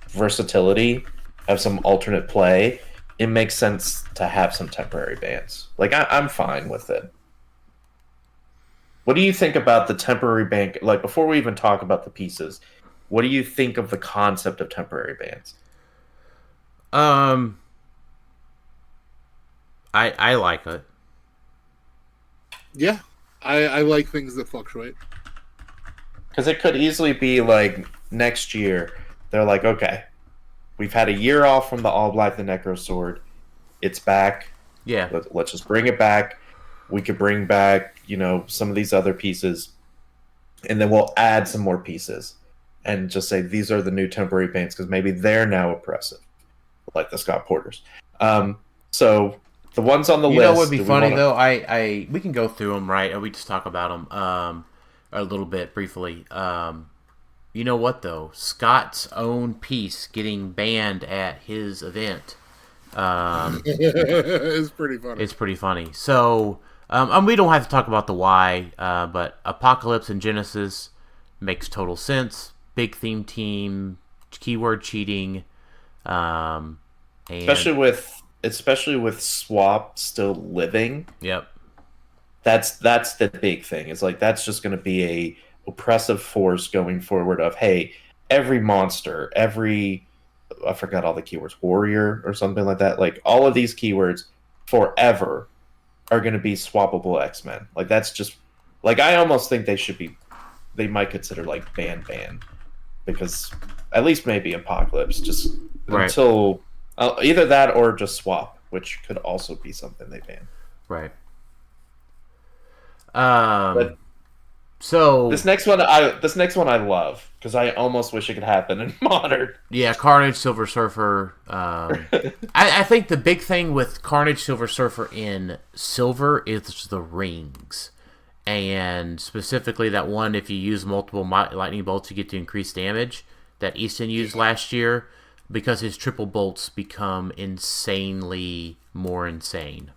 versatility, have some alternate play, it makes sense to have some temporary bans. Like, I'm fine with it. What do you think about the temporary ban? Like, before we even talk about the pieces, what do you think of the concept of temporary bans? I like it. Yeah, I like things that fluctuate. Because it could easily be like next year, they're like, okay, we've had a year off from the All Black the Necro Sword. It's back. Yeah. Let's just bring it back. We could bring back, some of these other pieces, and then we'll add some more pieces and just say these are the new temporary bans because maybe they're now oppressive, like the Scott Porters. So the ones on the list. What would be funny though? We can go through them, right? Or we just talk about them a little bit briefly. You know what though? Scott's own piece getting banned at his event. It's pretty funny. It's pretty funny. So, we don't have to talk about the why, but Apocalypse and Genesis makes total sense. Big theme team, keyword cheating, and especially with Swap still living. Yep. That's the big thing. It's like that's just going to be a oppressive force going forward. Of hey, every monster, I forgot all the keywords, warrior or something like that. Like all of these keywords forever are going to be swappable X-Men. Like that's just like I almost think they might consider like ban because at least maybe Apocalypse just until either that or just swap, which could also be something they ban. Right. But so this next one I love because I almost wish it could happen in Modern. Yeah, Carnage, Silver Surfer. I think the big thing with Carnage, Silver Surfer in Silver is the rings, and specifically that one if you use multiple lightning bolts you get to increase damage that Easton used last year because his triple bolts become insanely more insane.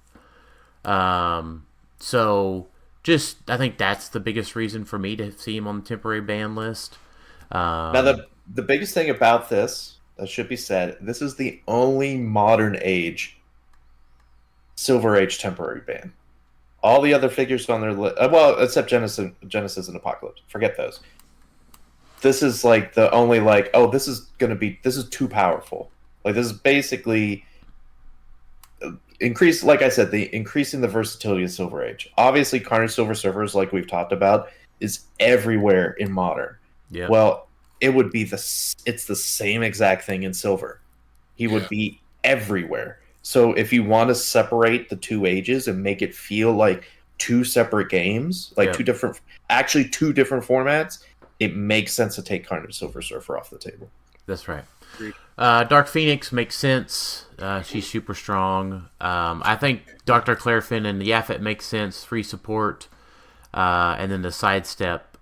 So. I think that's the biggest reason for me to see him on the temporary ban list. Now, the biggest thing about this, that should be said, this is the only Modern Age Silver Age temporary ban. All the other figures on their list, well, except Genesis and Apocalypse. Forget those. This is like the only this is too powerful. Like this is basically increasing the versatility of Silver Age. Obviously, Carnage Silver Surfers, like we've talked about, is everywhere in Modern. Yeah. Well, it's the same exact thing in Silver. He would be everywhere. So if you want to separate the two ages and make it feel like two separate games, like two different formats, it makes sense to take Carnage Silver Surfer off the table. That's right. Dark Phoenix makes sense. She's super strong. I think Dr. Clarefin and the Yafet makes sense. Free support. And then the sidestep.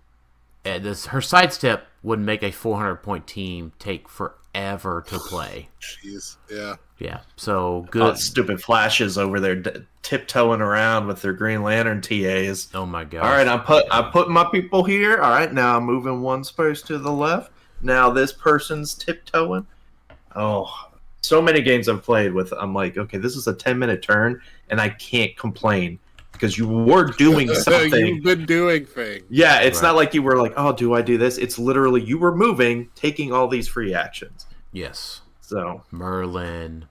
Her sidestep would make a 400-point team take forever to play. Jeez, yeah. Yeah, so good. Stupid Flashes over there tiptoeing around with their Green Lantern TAs. Oh my god. All right, I'm putting my people here. All right, now I'm moving one space to the left. Now this person's tiptoeing. Oh, so many games I've played with. I'm like, okay, this is a 10-minute turn, and I can't complain because you were doing something. You've been doing things. Yeah, it's not like you were like, oh, do I do this? It's literally you were moving, taking all these free actions. Yes. So Merlin.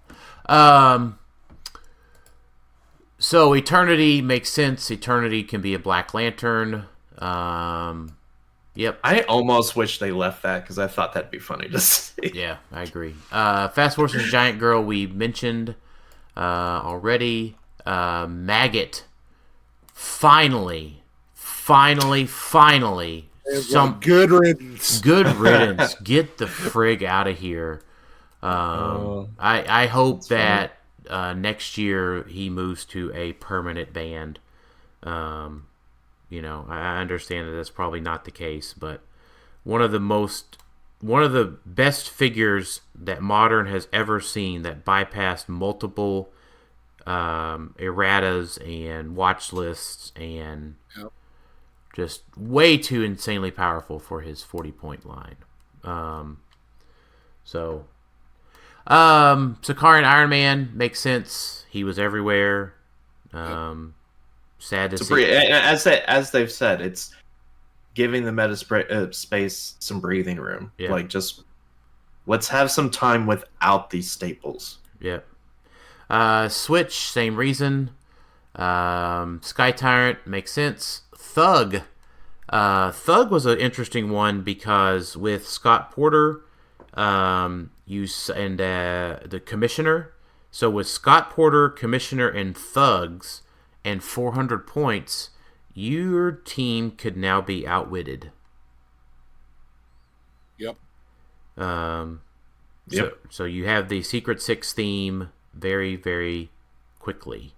So Eternity makes sense. Eternity can be a Black Lantern. Yep. I almost wish they left that because I thought that'd be funny to see. Yeah, I agree. Fast Forces Giant Girl we mentioned already. Maggot. Finally. Good riddance. Good riddance. Get the frig out of here. I hope that next year he moves to a permanent ban. I understand that that's probably not the case, but one of the best figures that Modern has ever seen that bypassed multiple erratas and watch lists and Just way too insanely powerful for his 40-point line. Sakaran Iron Man makes sense. He was everywhere. Sad to see. As they've said, it's giving the meta space some breathing room. Yeah. Like, just let's have some time without these staples. Yep. Switch, same reason. Sky Tyrant makes sense. Thug. Thug was an interesting one because with Scott Porter, the Commissioner. So with Scott Porter, Commissioner, and Thugs, and 400 points, your team could now be outwitted. Yep. So you have the Secret Six theme very, very quickly.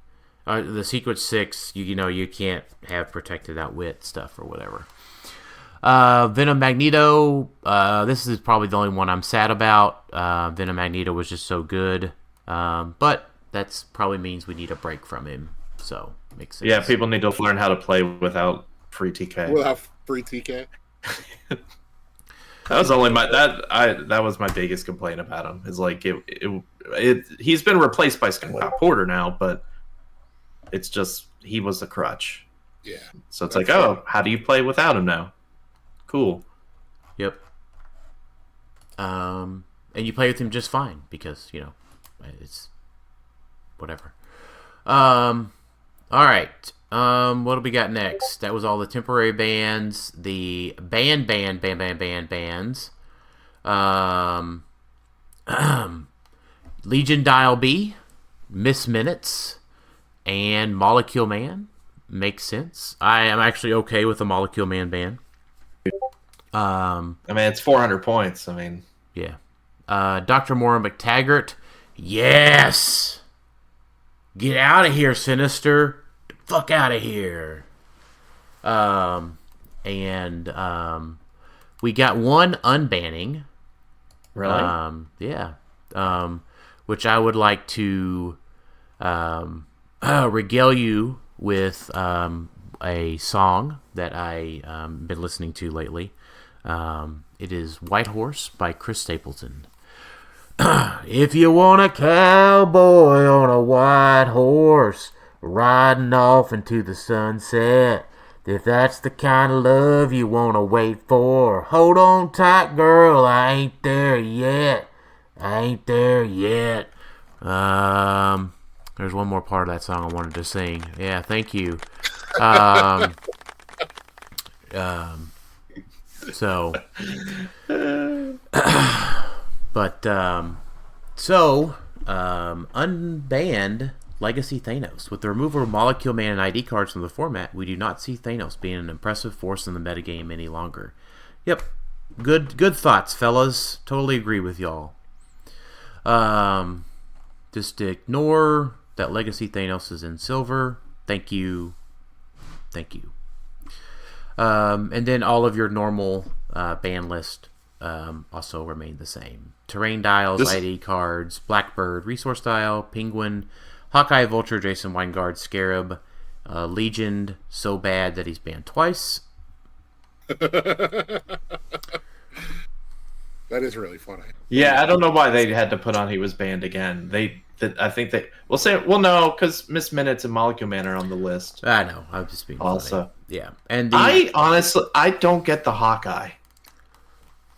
The Secret Six, you can't have protected outwit stuff or whatever. Venom Magneto, this is probably the only one I'm sad about. Venom Magneto was just so good. But that probably means we need a break from him. So, makes sense. Yeah, people need to learn how to play without free TK. Without free TK. That was only that was my biggest complaint about him. Is like he's been replaced by Scott Porter now, but it's just he was the crutch. Yeah. So it's like, oh, how do you play without him now? Cool. Yep. And you play with him just fine because it's whatever. All right. What do we got next? That was all the temporary bans. The bands. Legion Dial B, Miss Minutes, and Molecule Man. Makes sense. I am actually okay with the Molecule Man ban. It's 400 points. Yeah. Dr. Moore McTaggart. Yes! Get out of here, Sinister. Fuck out of here. We got one unbanning. Really? Yeah. Which I would like to regale you with a song that I've been listening to lately. It is White Horse by Chris Stapleton. If you want a cowboy on a white horse riding off into the sunset, if that's the kind of love you want to wait for, hold on tight, girl, I ain't there yet. There's one more part of that song I wanted to sing. Yeah, thank you. Unbanned Legacy Thanos. With the removal of Molecule Man and ID cards from the format, we do not see Thanos being an impressive force in the metagame any longer. Yep. Good thoughts, fellas. Totally agree with y'all. Just ignore that Legacy Thanos is in silver. Thank you. And then all of your normal ban list also remain the same. Terrain dials, ID cards, Blackbird, Resource dial, Penguin, Hawkeye, Vulture, Jason Weingard, Scarab, Legion, so bad that he's banned twice. That is really funny. Yeah, I don't know why they had to put on he was banned again. I think they will say, well, no, because Miss Minutes and Molecule Man are on the list. I know. I'm just being also funny. Yeah, and I honestly don't get the Hawkeye.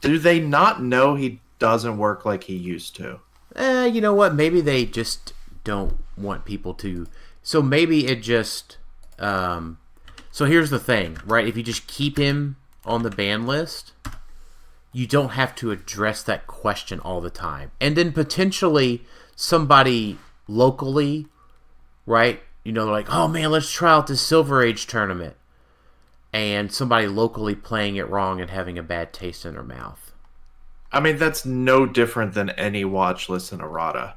Do they not know he doesn't work like he used to? You know what? Maybe they just don't want people to. So maybe it just. So here's the thing, right? If you just keep him on the ban list, you don't have to address that question all the time. And then potentially somebody locally, right? They're like, oh man, let's try out this Silver Age tournament. And somebody locally playing it wrong and having a bad taste in their mouth. That's no different than any watch list in errata.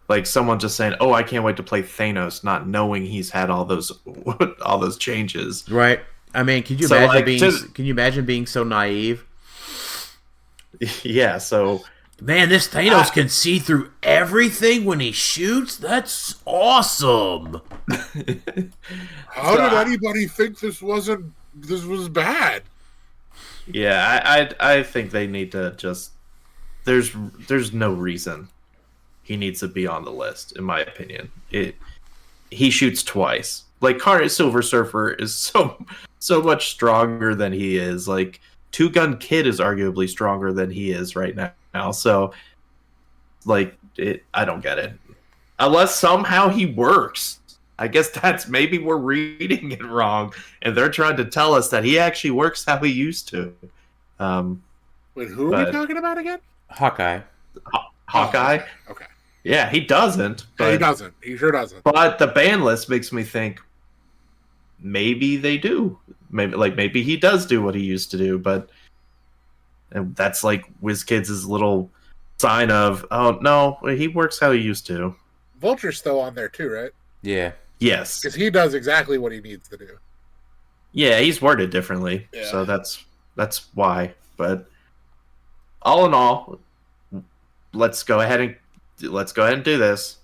Like someone just saying, "Oh, I can't wait to play Thanos," not knowing he's had all those changes. Right. Can you imagine being so naive? Yeah. So Man, this Thanos can see through everything when he shoots? That's awesome! How did anybody think this was bad? Yeah, I think they need to just... There's no reason he needs to be on the list, in my opinion. He shoots twice. Like, Silver Surfer is so much stronger than he is. Like, Two Gun Kid is arguably stronger than he is right now. So, like, I don't get it. Unless somehow he works. I guess maybe we're reading it wrong, and they're trying to tell us that he actually works how he used to. Wait, who are we talking about again? Hawkeye. Hawkeye? Okay. Yeah, he doesn't. He doesn't. He sure doesn't. But the ban list makes me think maybe they do. Maybe he does do what he used to do, but that's like WizKids' little sign of, oh, no, he works how he used to. Vulture's still on there too, right? Yeah. Yes. Because he does exactly what he needs to do. Yeah, he's worded differently, so that's why. But all in all, let's go ahead and do this.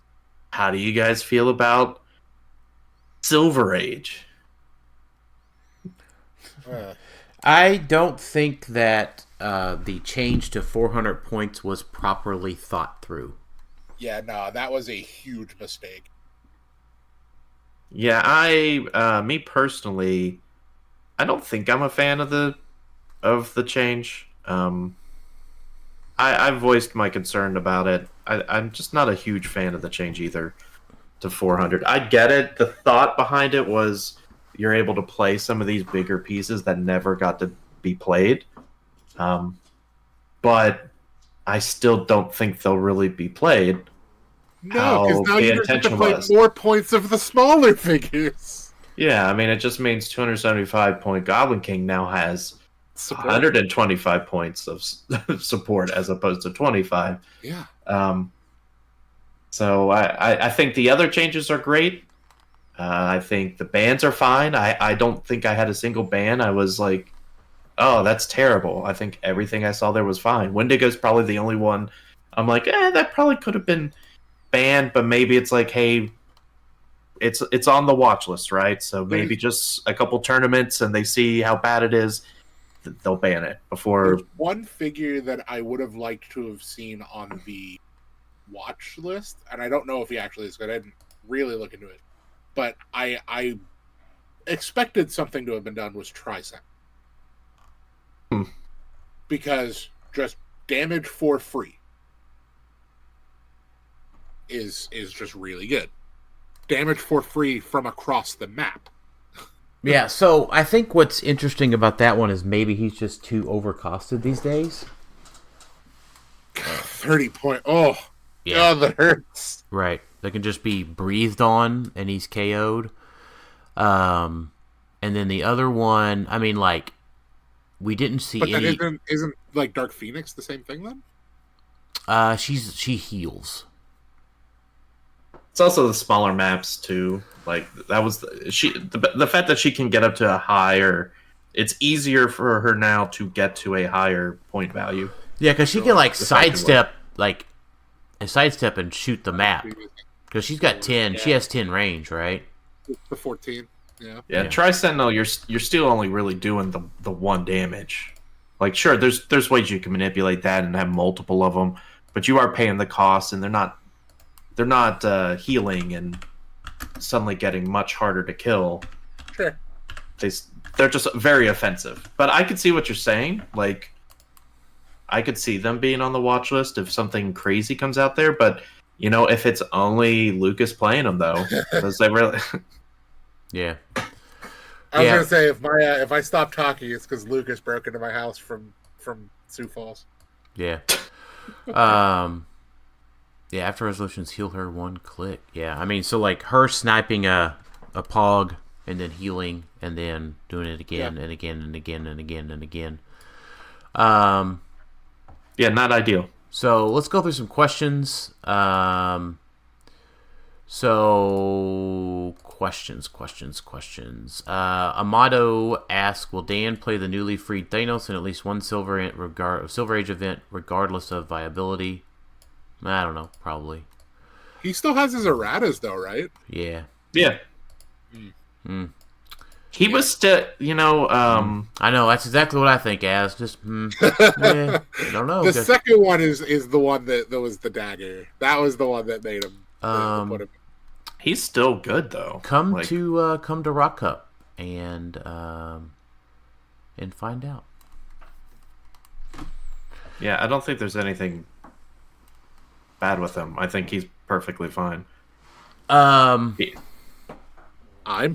How do you guys feel about Silver Age? I don't think that the change to 400 points was properly thought through. Yeah, no, that was a huge mistake. Yeah, me personally, I don't think I'm a fan of the change. I voiced my concern about it. I'm just not a huge fan of the change either to 400. I get it. The thought behind it was you're able to play some of these bigger pieces that never got to be played. But I still don't think they'll really be played. No, because now you have to play was. More points of the smaller figures. Yeah, I mean, it just means 275 point Goblin King now has 125 points of support as opposed to 25. Yeah. So I think the other changes are great. I think the bans are fine. I don't think I had a single ban. I was like, oh, that's terrible. I think everything I saw there was fine. Wendigo's probably the only one I'm like, that probably could have been banned, but maybe it's like, hey, it's on the watch list, right? So maybe just a couple tournaments and they see how bad it is, they'll ban it before. There's one figure that I would have liked to have seen on the watch list, and I don't know if he actually is good. I didn't really look into it, but I expected something to have been done was Tricep. Because just damage for free is just really good. Damage for free from across the map. Yeah, so I think what's interesting about that one is maybe he's just too overcosted these days. 30 point. Oh, yeah. God, that hurts. Right. They can just be breathed on and he's KO'd. And then the other one, I mean, like, we didn't see but any... But isn't like Dark Phoenix the same thing then? She heals. It's also the smaller maps too. Like that was the fact that she can get up to a higher. It's easier for her now to get to a higher point value. Yeah, because she can like sidestep, and shoot the map. Because she's got 10. Yeah. She has 10 range, right? The 14. Yeah. Yeah. Try Sentinel. You're still only really doing the one damage. Like sure, there's ways you can manipulate that and have multiple of them, but you are paying the cost, and they're not healing and suddenly getting much harder to kill. Sure. They're just very offensive. But I could see what you're saying. Like, I could see them being on the watch list if something crazy comes out there. But, you know, if it's only Lucas playing them, though, because they really... Yeah. I was gonna say if I stop talking, it's because Lucas broke into my house from Sioux Falls. Yeah. Yeah. After resolutions, heal her 1 click. Yeah. I mean, so like her sniping a pog and then healing and then doing it again and again and again and again and again. Yeah, not ideal. So let's go through some questions. So, questions. Amato asks, will Dan play the newly freed Thanos in at least one Silver Age event, regardless of viability? I don't know, probably. He still has his erratas, though, right? Yeah. Yeah. He was still, I know, that's exactly what I think, Az. Just, I don't know. The second one is the one that was the dagger. That was the one that made him. Put him. He's still good though. Come to Rock Cup and find out. Yeah, I don't think there's anything bad with him. I think he's perfectly fine. I'm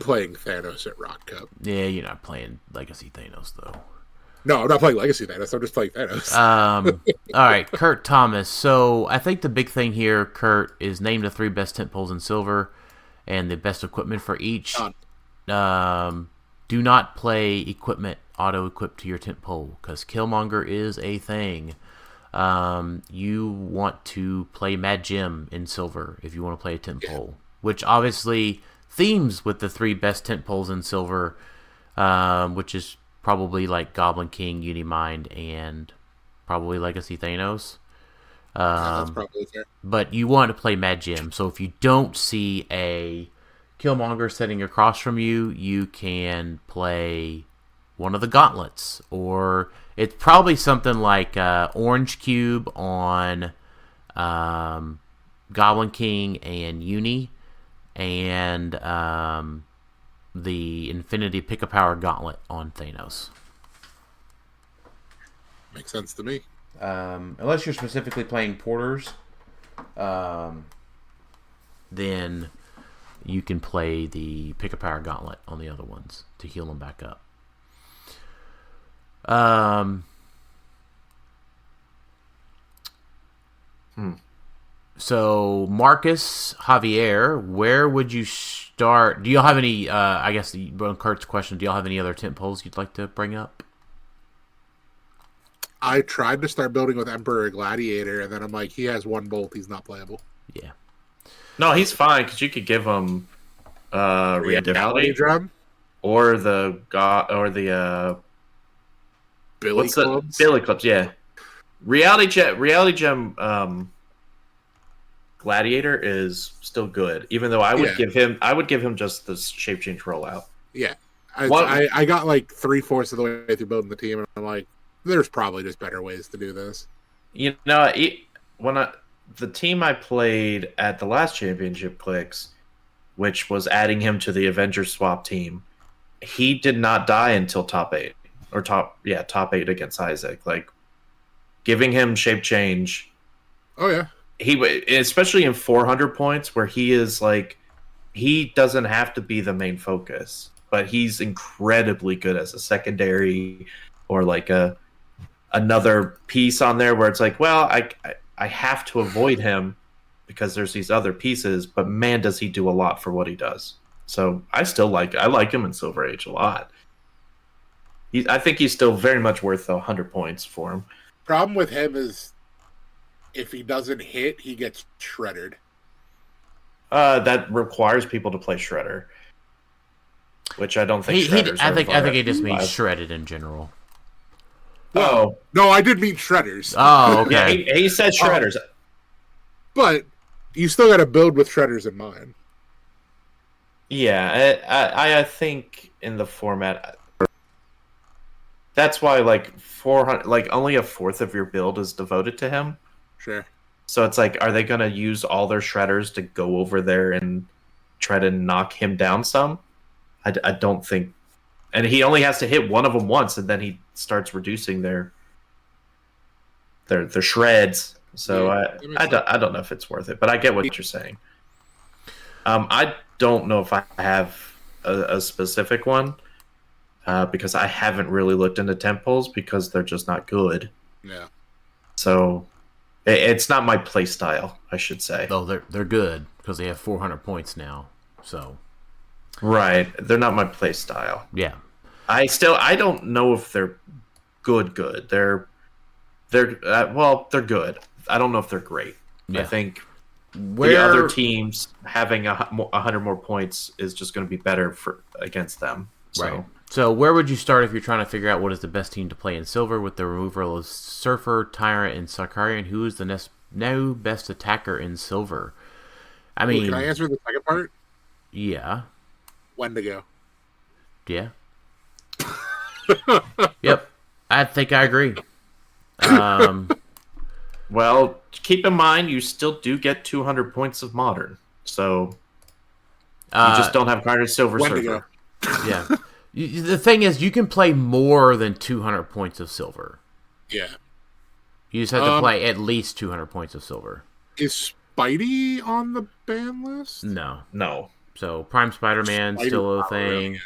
playing Thanos at Rock Cup. Yeah, you're not playing Legacy Thanos though. No, I'm not playing Legacy Thanos. I'm just playing Thanos. All right, Kurt Thomas. So I think the big thing here, Kurt, is name the 3 best tent poles in Silver and the best equipment for each. Do not play equipment auto-equipped to your tent pole because Killmonger is a thing. You want to play Mad Jim in Silver if you want to play a tent pole, which obviously themes with the 3 best tent poles in Silver, which is probably like Goblin King, Unimind, and probably Legacy Thanos. That's probably fair. But you want to play Mad Jim. So if you don't see a Killmonger sitting across from you, you can play one of the gauntlets. Or it's probably something like Orange Cube on Goblin King and Uni, and the Infinity Pick-a-Power Gauntlet on Thanos. Makes sense to me. Unless you're specifically playing porters, then you can play the Pick-a-Power Gauntlet on the other ones to heal them back up. So, Marcus Javier, where would you start? Do y'all have any, I guess, on Kurt's question, do y'all have any other tent poles you'd like to bring up? I tried to start building with Emperor Gladiator, and then I'm like, he has 1 bolt, he's not playable. Yeah. No, he's fine, because you could give him Reality Drum? Or the Billy Clubs? Billy Clubs, yeah. Reality Gem Gladiator is still good, even though I would give him just the shape change rollout. Yeah, I got like 3/4 of the way through building the team, and I'm like, there's probably just better ways to do this. The team I played at the last championship Clix, which was adding him to the Avengers swap team, he did not die until top 8 top 8 against Isaac. Like giving him shape change. Oh yeah. He, especially in 400 points, where he is like, he doesn't have to be the main focus, but he's incredibly good as a secondary or like another piece on there where it's like, well, I have to avoid him because there's these other pieces, but man, does he do a lot for what he does. So I like him in Silver Age a lot. I think he's still very much worth the 100 points for him. Problem with him is, if he doesn't hit, he gets shredded. That requires people to play Shredder, which I don't think. I think he just means shredded in general. Oh no, I did mean shredders. Oh, okay. Yeah, he said shredders, but you still got to build with shredders in mind. Yeah, I think in the format, that's why like 400, like only 1/4 of your build is devoted to him. Sure. So it's like, are they going to use all their shredders to go over there and try to knock him down some? I don't think. And he only has to hit one of them once, and then he starts reducing their shreds. So I don't know if it's worth it, but I get what you're saying. I don't know if I have a specific one because I haven't really looked into temples because they're just not good. Yeah. So it's not my play style, I should say. Oh, they're good because they have 400 points now. So. Right, they're not my play style. Yeah. I don't know if they're good. They're good. I don't know if they're great. Yeah. I think the other teams having 100 more points is just going to be better against them. So. Right. So where would you start if you're trying to figure out what is the best team to play in Silver with the removal of Surfer, Tyrant, and Sarkarian? Who is the new best attacker in Silver? I mean, can I answer the second part? Yeah. Wendigo. Yeah. Yep. I think I agree. Well, keep in mind you still do get 200 points of Modern, so you just don't have Carter Silver Surfer. Yeah. The thing is, you can play more than 200 points of Silver. Yeah. You just have to play at least 200 points of Silver. Is Spidey on the ban list? No. So Prime Spider-Man still a thing.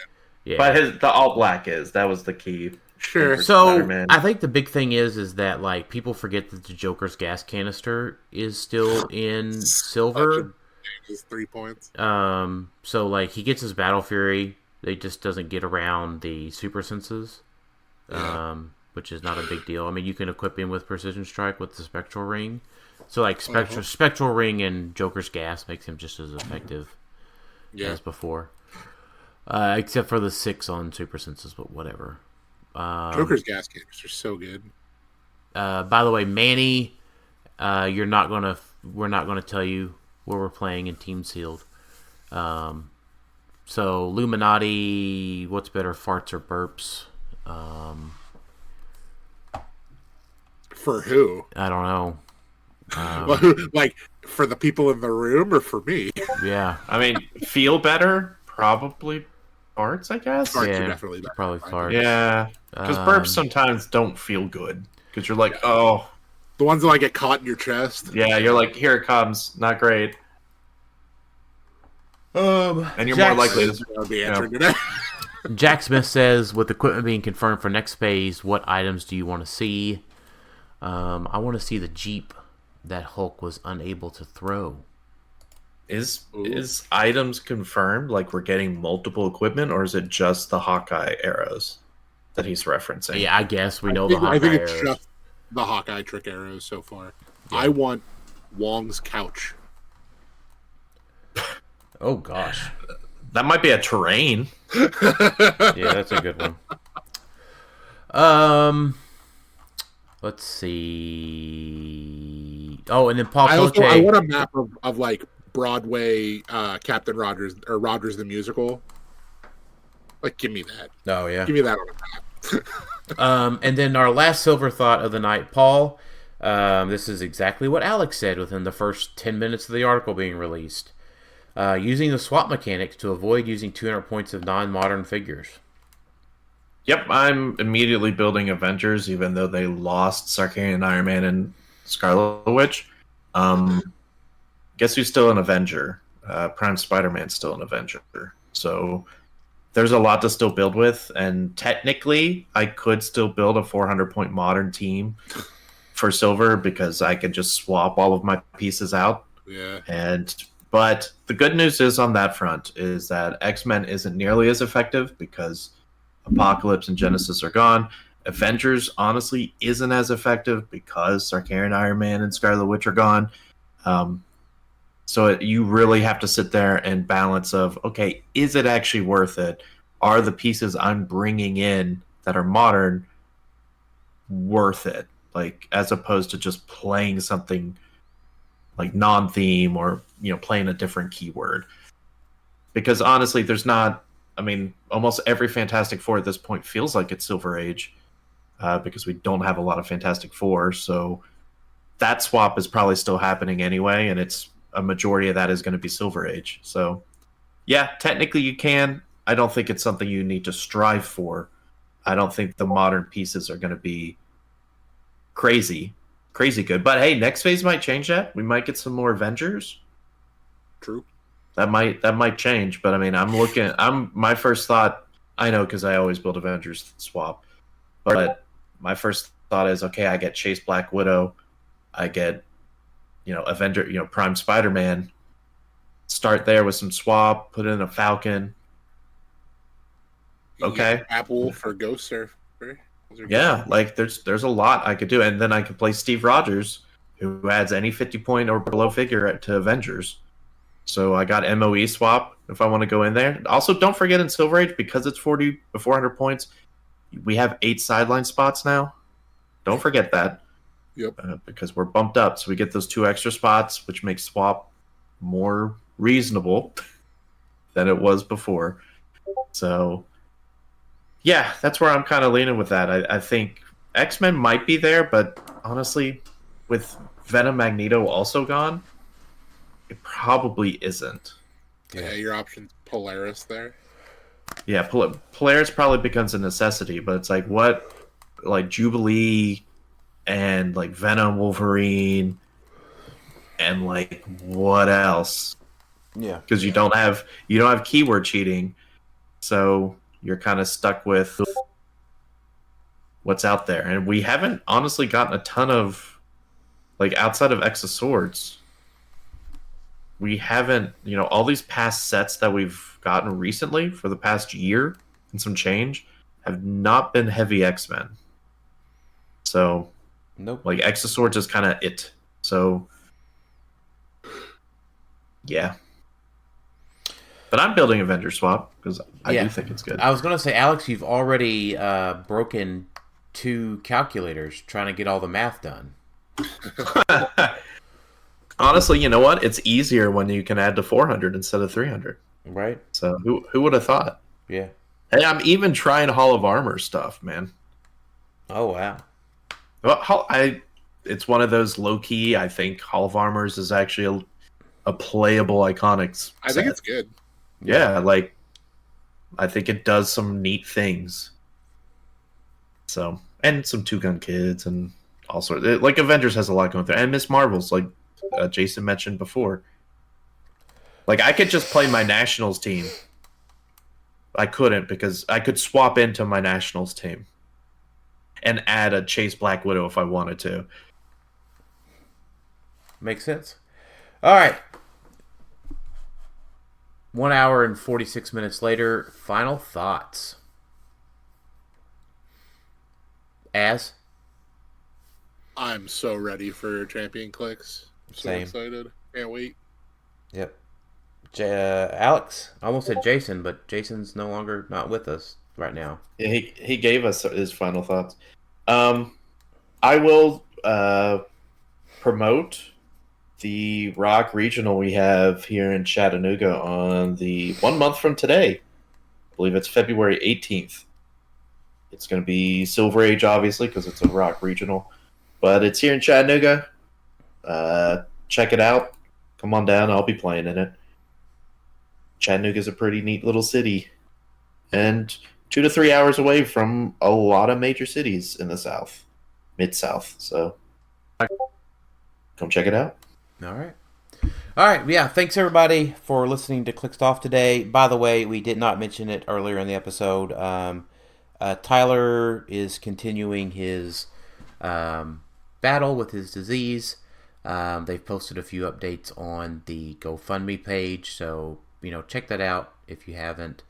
Yeah. But the All Black is. That was the key. Sure. So Spider-Man. I think the big thing is that like people forget that the Joker's gas canister is still in Silver. Is 3 points. So like he gets his Battle Fury. It just doesn't get around the super senses, which is not a big deal. I mean, you can equip him with Precision Strike with the Spectral Ring. So, like, Spectral Ring and Joker's Gas makes him just as effective as before. Except for the 6 on super senses, but whatever. Joker's Gas canisters are so good. By the way, Manny, we're not gonna tell you where we're playing in Team Sealed. So, Illuminati, what's better, farts or burps? For who? I don't know. Like, for the people in the room or for me? Yeah. I mean, feel better? Probably farts, I guess? Farts are definitely better. Probably farts. Yeah. Because burps sometimes don't feel good. Because you're like, oh. The ones that like get caught in your chest? Yeah, you're like, here it comes. Not great. And you're more likely to be answering today. Jack Smith says, with equipment being confirmed for next phase, what items do you want to see? I want to see the Jeep that Hulk was unable to throw. Is items confirmed? Like we're getting multiple equipment, or is it just the Hawkeye arrows that he's referencing? Yeah, I guess we know the Hawkeye arrows. I think it's arrows. just the Hawkeye trick arrows so far. Yeah. I want Wong's couch. Oh gosh, that might be a terrain. Yeah, that's a good one. Let's see. Oh, and then Paul Coche. I want a map of like Broadway Captain Rogers or Rogers the Musical. Like, give me that. Oh yeah, give me that on a map. And then our last silver thought of the night, Paul. This is exactly what Alex said within the first 10 minutes of the article being released. Using the swap mechanics to avoid using 200 points of non-modern figures. Yep, I'm immediately building Avengers, even though they lost Sarkarian Iron Man and Scarlet Witch. Guess who's still an Avenger? Prime Spider-Man's still an Avenger. So there's a lot to still build with, and technically I could still build a 400-point modern team for Silver because I could just swap all of my pieces out. Yeah. But the good news is on that front is that X-Men isn't nearly as effective because Apocalypse and Genesis are gone. Avengers, honestly, isn't as effective because Sarkarian Iron Man and Scarlet Witch are gone. So you really have to sit there and balance of, okay, is it actually worth it? Are the pieces I'm bringing in that are modern worth it? Like, as opposed to just playing something like non-theme or, playing a different keyword. Because honestly, there's not, almost every Fantastic Four at this point feels like it's Silver Age because we don't have a lot of Fantastic Four. So that swap is probably still happening anyway, and it's a majority of that is going to be Silver Age. So yeah, technically you can. I don't think it's something you need to strive for. I don't think the modern pieces are going to be crazy good. But hey, next phase might change that. We might get some more Avengers. True. That might change, but my first thought, I know because I always build Avengers swap, but my first thought is, okay, I get Chase Black Widow, I get, Avenger, Prime Spider-Man, start there with some swap, put in a Falcon. Okay. Apple for Ghost Surfer. Yeah, like there's a lot I could do, and then I could play Steve Rogers who adds any 50-point or below figure to Avengers. So I got MOE swap if I want to go in there. Also, don't forget in Silver Age, because it's 400 points, we have 8 sideline spots now. Don't forget that. Yep. Because we're bumped up, so we get those 2 extra spots, which makes swap more reasonable than it was before. So, yeah, that's where I'm kind of leaning with that. I think X-Men might be there, but honestly, with Venom Magneto also gone, it probably isn't. Yeah, your option's Polaris there. Yeah, Polaris probably becomes a necessity, but it's like what, like Jubilee and like Venom Wolverine and like what else? Yeah, because you don't have keyword cheating, so you're kind of stuck with what's out there, and we haven't honestly gotten a ton of, like, outside of X of Swords. We haven't, all these past sets that we've gotten recently for the past year and some change have not been heavy X-Men. So, nope. Like, X of Swords is kind of it. So, yeah. But I'm building Avenger Swap because I do think it's good. I was going to say, Alex, you've already broken 2 calculators trying to get all the math done. Honestly, you know what? It's easier when you can add to 400 instead of 300. Right. So who would have thought? Yeah. Hey, I'm even trying Hall of Armor stuff, man. Oh, wow. Well, it's one of those low-key, I think Hall of Armors is actually a playable Iconics I think it's good. Yeah, like, I think it does some neat things. So, and some two-gun kids and all sorts. Like, Avengers has a lot going through. And Miss Marvel's, like Jason mentioned before. Like, I could just play my Nationals team. I couldn't, because I could swap into my Nationals team and add a Chase Black Widow if I wanted to. Makes sense. All right. 1 hour and 46 minutes later, final thoughts. I'm so ready for Champion Clix. So Same. excited. Can't wait. Yep. Alex, I almost said Jason, but Jason's no longer not with us right now. Yeah, he gave us his final thoughts. I will promote the Rock Regional we have here in Chattanooga on the 1 month from today. I believe it's February 18th. It's going to be Silver Age, obviously, because it's a Rock Regional. But it's here in Chattanooga. Check it out. Come on down. I'll be playing in it. Chattanooga's a pretty neat little city. And 2 to 3 hours away from a lot of major cities in the South. Mid-South. So, come check it out. All right. Yeah, thanks everybody for listening to Clixed Off today. By the way, we did not mention it earlier in the episode. Tyler is continuing his battle with his disease. They've posted a few updates on the GoFundMe page, so check that out if you haven't.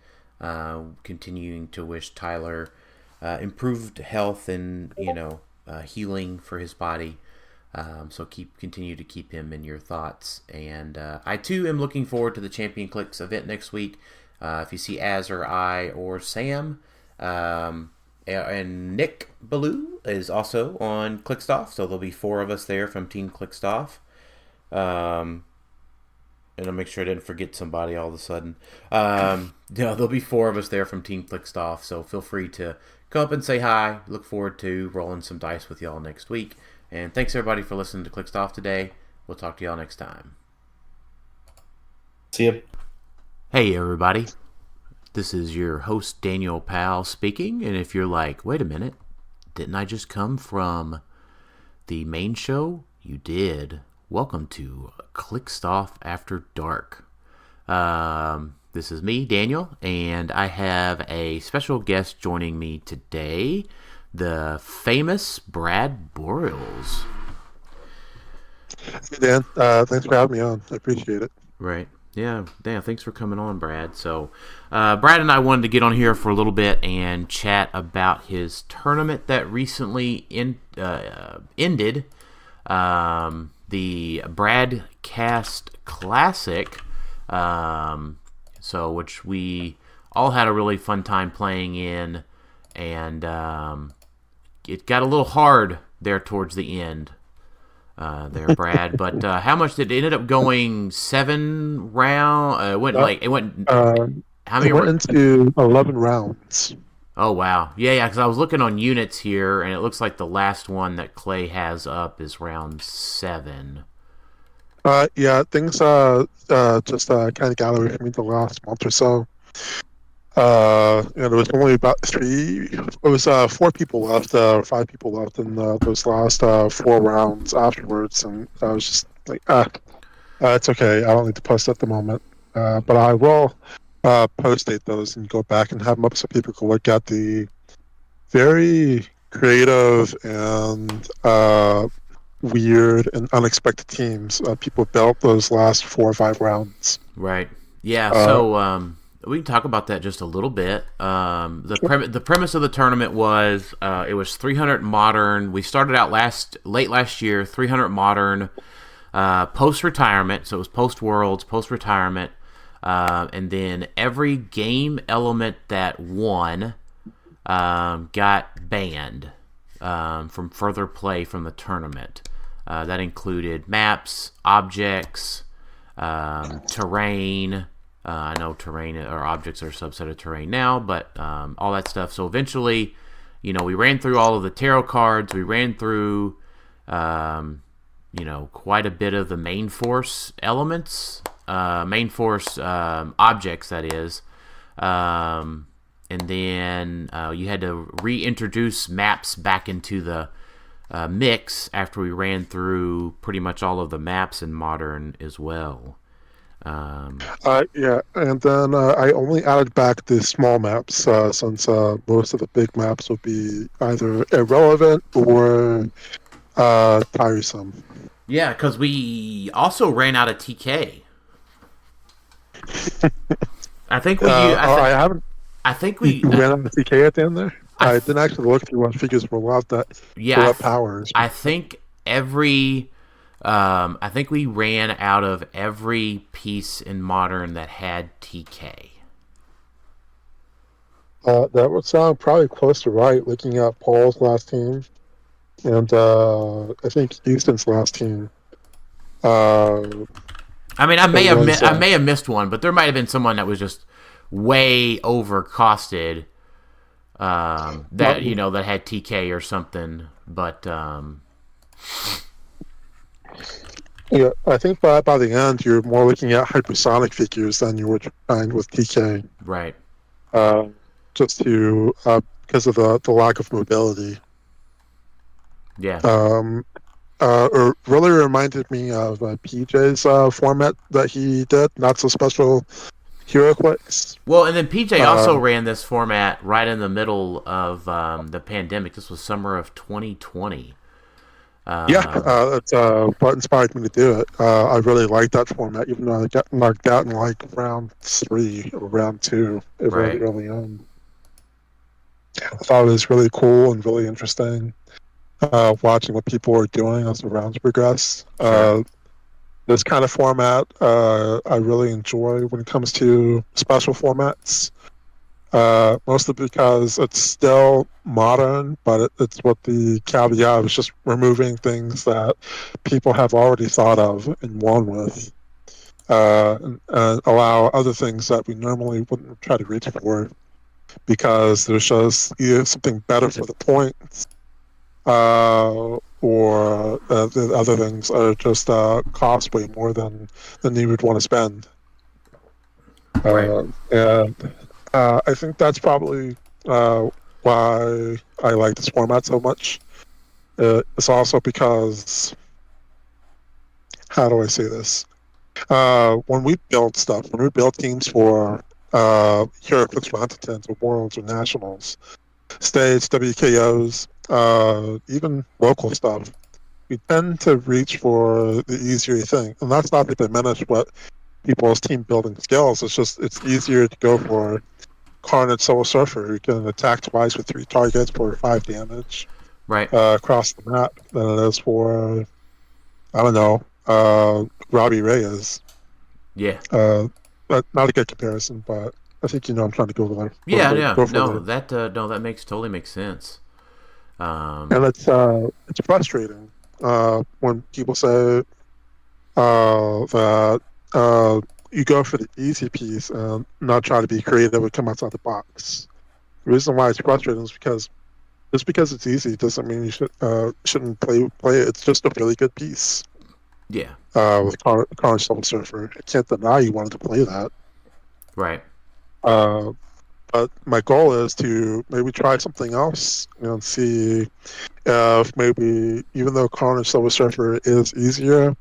Continuing to wish Tyler improved health and healing for his body. So continue to keep him in your thoughts. And I too am looking forward to the Champion Clix event next week. If you see Az or I or Sam, and Nick Ballou is also on Clixed Off, so there'll be 4 of us there from Team Clixed Off. And I'll make sure I didn't forget somebody all of a sudden. There'll be 4 of us there from Team Clixed Off, so feel free to come up and say hi. Look forward to rolling some dice with y'all next week. And thanks everybody for listening to Clixed Off today. We'll talk to y'all next time. See ya. Hey everybody. This is your host Daniel Powell speaking. And if you're like, wait a minute, didn't I just come from the main show? You did. Welcome to Clixed Off After Dark. This is me, Daniel, and I have a special guest joining me today. The famous Brad Boreals. Hey, Dan. Thanks for having me on. I appreciate it. Right. Yeah. Dan, thanks for coming on, Brad. So, Brad and I wanted to get on here for a little bit and chat about his tournament that recently ended. the Broadcast Classic, which we all had a really fun time playing in, and it got a little hard there towards the end. Brad. But how much did it ended up going? 7 round. How many? It went into 11 rounds. Oh wow, yeah. Because I was looking on units here, and it looks like the last one that Clay has up is round 7. Things just kind of got away from me the last month or so. There was only about 4 people left, 5 people left in those last 4 rounds afterwards, and I was just like, it's okay, I don't need to post at the moment, but I will post-date those and go back and have them up so people can look at the very creative and weird and unexpected teams people built those last 4 or 5 rounds. Right. Yeah. We can talk about that just a little bit. The premise of the tournament was it was 300 modern. We started out late last year, 300 modern post-retirement. So it was post-Worlds, post-retirement. And then every game element that won got banned from further play from the tournament. That included maps, objects, terrain. I know terrain or objects are a subset of terrain now, but all that stuff. So eventually, we ran through all of the tarot cards. We ran through, quite a bit of the main force elements, main force objects, that is. And then you had to reintroduce maps back into the mix after we ran through pretty much all of the maps in Modern as well. And then I only added back the small maps since most of the big maps would be either irrelevant or tiresome. Yeah, because we also ran out of TK. I think we. I think we ran out of TK at the end there. I didn't actually look through what figures were allowed that. Yeah, powers. I think I think we ran out of every piece in Modern that had TK. That would sound probably close to right, looking at Paul's last team, and I think Houston's last team. I may have missed one, but there might have been someone that was just way over costed. That had TK or something, but. Yeah, I think by the end you're more looking at hypersonic figures than you were trying with TK. Right. Just to because of the lack of mobility. Yeah. It really reminded me of PJ's format that he did, not so special HeroClix. Well, and then PJ also ran this format right in the middle of the pandemic. This was summer of 2020. That's what inspired me to do it. I really liked that format, even though I got knocked out in like round 3 or round 2 really early on. I thought it was really cool and really interesting watching what people were doing as the rounds progressed. Sure. This kind of format I really enjoy when it comes to special formats. Mostly because it's still modern, but it's what the caveat is, just removing things that people have already thought of and won with, and allow other things that we normally wouldn't try to reach for, because there's just either something better for the points, or the other things are just cost way more than you would want to spend. I think that's probably why I like this format so much. It's also because, how do I say this? When we build stuff, when we build teams for HeroClix Roundtons or Worlds or Nationals, States, WKOs, even local stuff, we tend to reach for the easier thing. And that's not to diminish what people's team building skills. It's easier to go for Carnage Soul Surfer, who can attack twice with 3 targets for 5 damage right across the map, than it is for I don't know, Robbie Reyes. Yeah. Not a good comparison, but I think I'm trying to go there. Yeah, that totally makes sense. And it's frustrating when people say that you go for the easy piece and not try to be creative and come outside the box. The reason why it's frustrating is because just because it's easy doesn't mean you shouldn't play it. It's just a really good piece. Yeah. With Carnage Silver Surfer, I can't deny you wanted to play that. Right. But my goal is to maybe try something else and see if maybe, even though Carnage Silver Surfer is easier,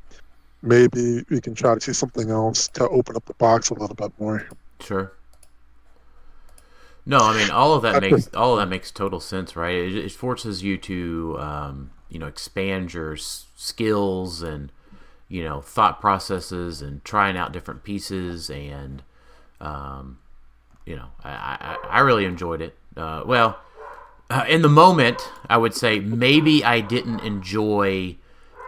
maybe we can try to see something else to open up the box a little bit more. Sure. No, I mean all of that makes total sense, right? It forces you to expand your skills and thought processes and trying out different pieces, and I really enjoyed it. In the moment, I would say maybe I didn't enjoy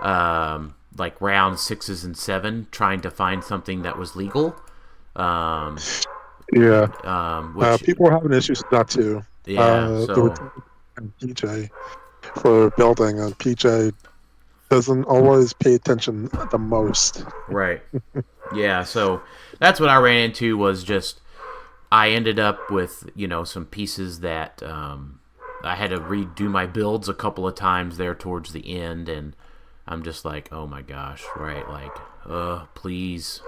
like round 6s and 7 trying to find something that was legal. People were having issues with that too. Yeah, and PJ for building, and PJ doesn't always pay attention the most. Right. Yeah, so that's what I ran into, was just I ended up with some pieces that I had to redo my builds a couple of times there towards the end, and I'm just like, oh my gosh, right? Like, please,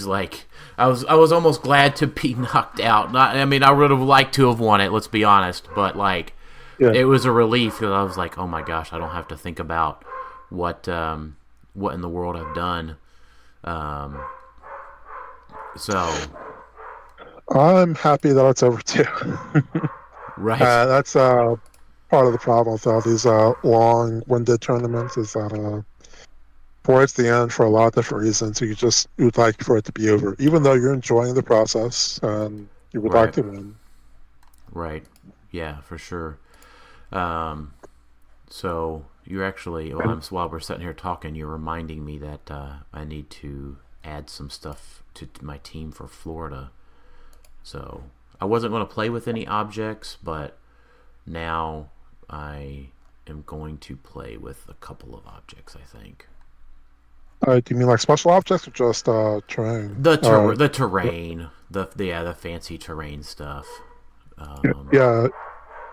like, I was almost glad to be knocked out. I would have liked to have won it, let's be honest, but like, It was a relief, because I was like, oh my gosh, I don't have to think about what in the world I've done. So I'm happy that it's over too. Right. That's part of the problem with all these long-winded tournaments, is that towards the end, for a lot of different reasons, you'd like for it to be over, even though you're enjoying the process and you would like to win. Right. Yeah, for sure. So you're actually, while we're sitting here talking, you're reminding me that I need to add some stuff to my team for Florida. So I wasn't going to play with any objects, but now I am going to play with a couple of objects, I think. Do you mean like special objects or just terrain? The terrain, the fancy terrain stuff.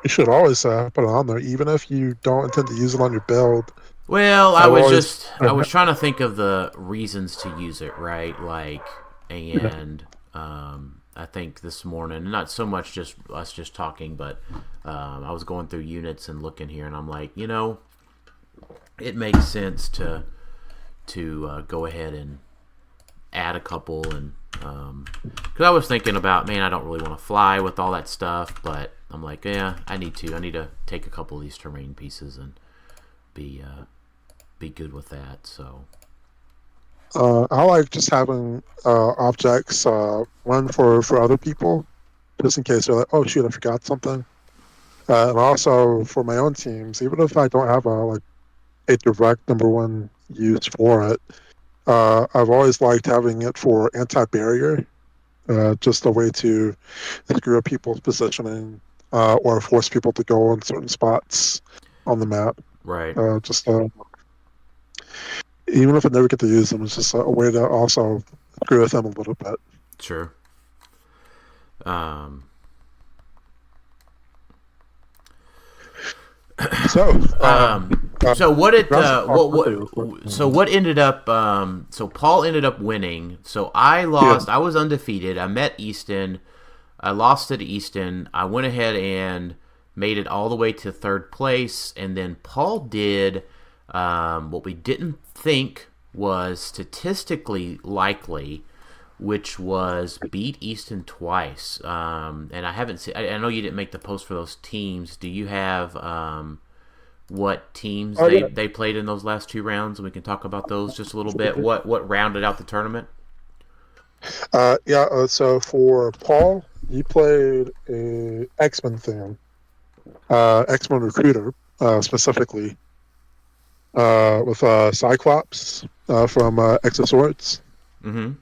You should always put it on there, even if you don't intend to use it on your build. Well, I was trying to think of the reasons to use it, right? Like, and I think this morning, not so much just us just talking, but I was going through units and looking here, and I'm like, it makes sense to go ahead and add a couple, and because I was thinking about, I don't really want to fly with all that stuff, but I'm like, yeah, I need to take a couple of these terrain pieces and be good with that. So I like just having objects run for other people, just in case they're like, oh shoot, I forgot something. And also for my own teams, even if I don't have a direct number one use for it, I've always liked having it for anti-barrier, just a way to screw up people's positioning or force people to go in certain spots on the map. Right. Even if I never get to use them, it's just a way to also screw with them a little bit. Sure. So what ended up? So Paul ended up winning. So I lost. Yeah. I was undefeated. I met Easton. I lost to Easton. I went ahead and made it all the way to third place, and then Paul did what we didn't think was statistically likely, which was beat Easton twice. And I haven't seen. I know you didn't make the post for those teams. Do you have what teams they played in those last two rounds? And we can talk about those just a little bit. What rounded out the tournament? So for Paul, he played a X-Men fan, X-Men recruiter specifically. with Cyclops from X of Swords. Mm-hmm.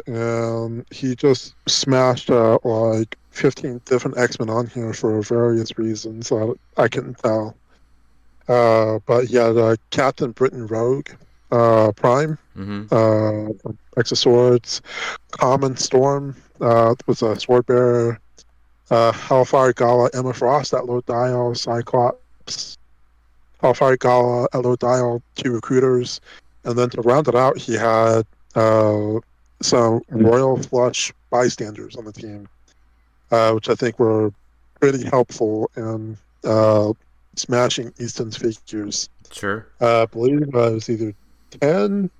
And he just smashed like 15 different X-Men on here for various reasons. I couldn't tell. But he had Captain Britain Rogue, Prime, from X of Swords, Common Storm was a sword bearer, Hellfire Gala, Emma Frost at low dial, Cyclops, Hellfire Gala at low dial, 2 recruiters, and then to round it out, he had some Royal Flush bystanders on the team, which I think were pretty helpful in smashing Easton's figures. Sure. I believe it was either 10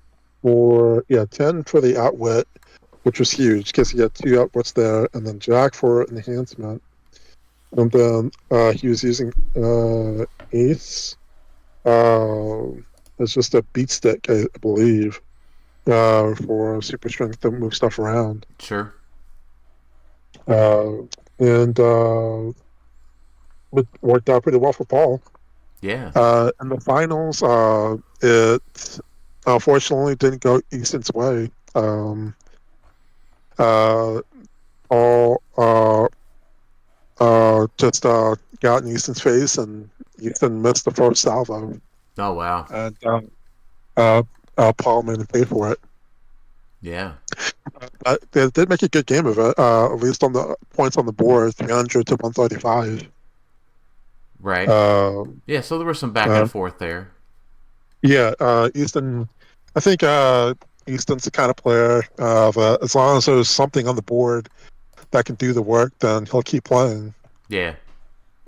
10 for the Outwit, which was huge because he had 2 Outwits there, and then Jack for enhancement. And then he was using Ace. It's just a beat stick, I believe, for super strength to move stuff around. Sure. And it worked out pretty well for Paul. Yeah. In the finals, it unfortunately didn't go Easton's way. Paul just got in Easton's face, and Easton missed the first salvo. Oh, wow. And Paul made him pay for it. Yeah. They did make a good game of it, at least on the points on the board, 300 to 135. Right. Yeah, so there was some back and forth there. Yeah, Easton, I think Easton's the kind of player that as long as there's something on the board that can do the work, then he'll keep playing. Yeah.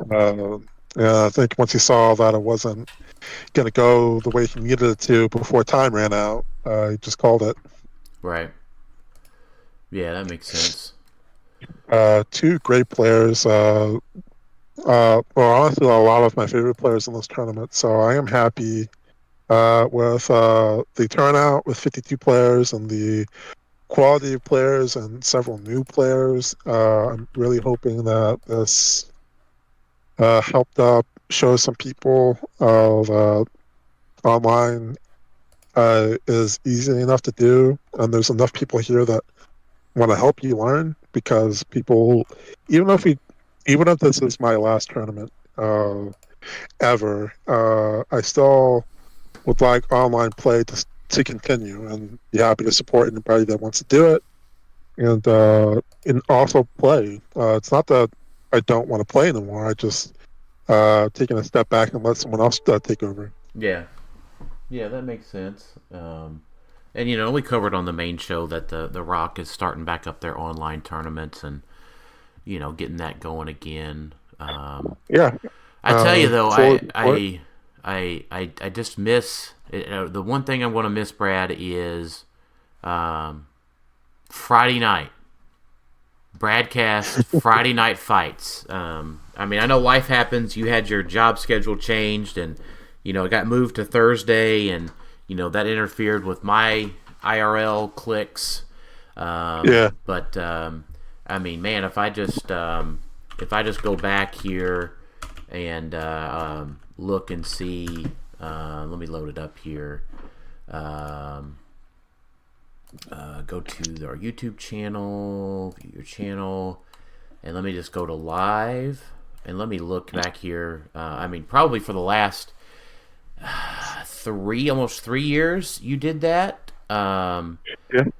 I think once he saw that it wasn't going to go the way he needed it to before time ran out, he just called it. Right. Yeah, that makes sense. 2 great players. Well, honestly, a lot of my favorite players in this tournament. So I am happy with the turnout with 52 players and the quality of players and several new players. I'm really hoping that this helped show some people that online is easy enough to do, and there's enough people here that want to help you learn, because people, even if this is my last tournament ever, I still would like online play to continue, and be happy to support anybody that wants to do it, and also play. It's not that I don't want to play anymore. I just taking a step back and let someone else take over. Yeah. Yeah, that makes sense. And, we covered on the main show that the Rock is starting back up their online tournaments and, getting that going again. Yeah. I tell you, though, I just miss... the one thing I'm going to miss, Brad, is Friday night. Broadcast Friday night fights. I know life happens. You had your job schedule changed, and it got moved to Thursday, and that interfered with my IRL clicks. Yeah. But man, if I just go back here and look and see, let me load it up here. Go to our YouTube channel, view your channel, and let me just go to live, and let me look back here. Probably for the last almost 3 years you did that. Yeah.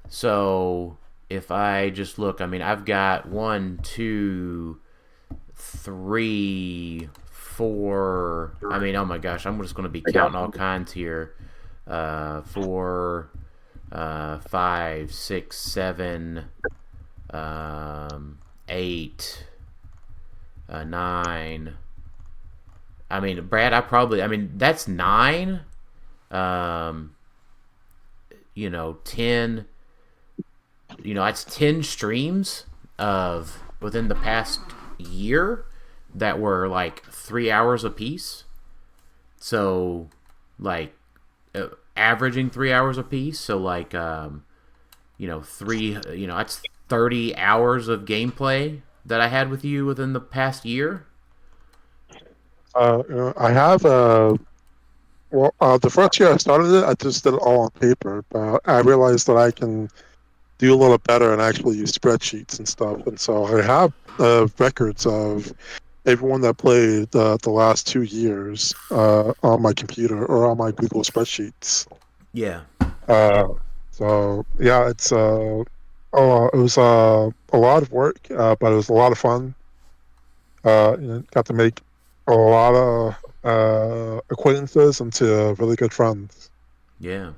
So if I just look, I've got 1, 2, 3, 4. Oh my gosh, I'm just going to be counting all kinds here. 4, 5, 6, 7, 8, 9. Brad, that's 9. 10. It's 10 streams of within the past year that were like 3 hours apiece. So, averaging 3 hours apiece. So, that's 30 hours of gameplay that I had with you within the past year. I have Well, the first year I started it, I just did it all on paper, but I realized that I can do a little better and actually use spreadsheets and stuff. And so I have records of everyone that played the last 2 years on my computer or on my Google spreadsheets. Yeah. So yeah, it was a lot of work, but it was a lot of fun. Got to make a lot of acquaintances into really good friends. Yeah.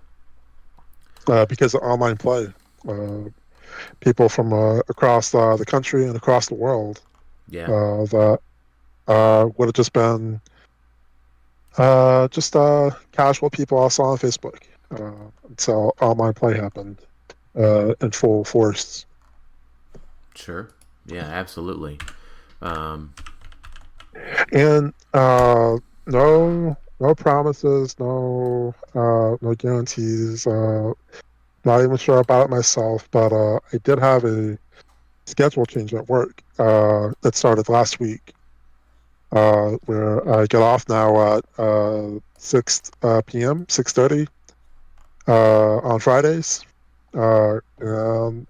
Because of online play, people from across the country and across the world. Yeah. That would have just been just casual people I saw on Facebook. So online play happened in full force. Sure. Yeah, absolutely. And no promises, no guarantees. Not even sure about it myself, but I did have a schedule change at work that started last week, where I get off now at 6 p.m., 6:30 on Fridays. And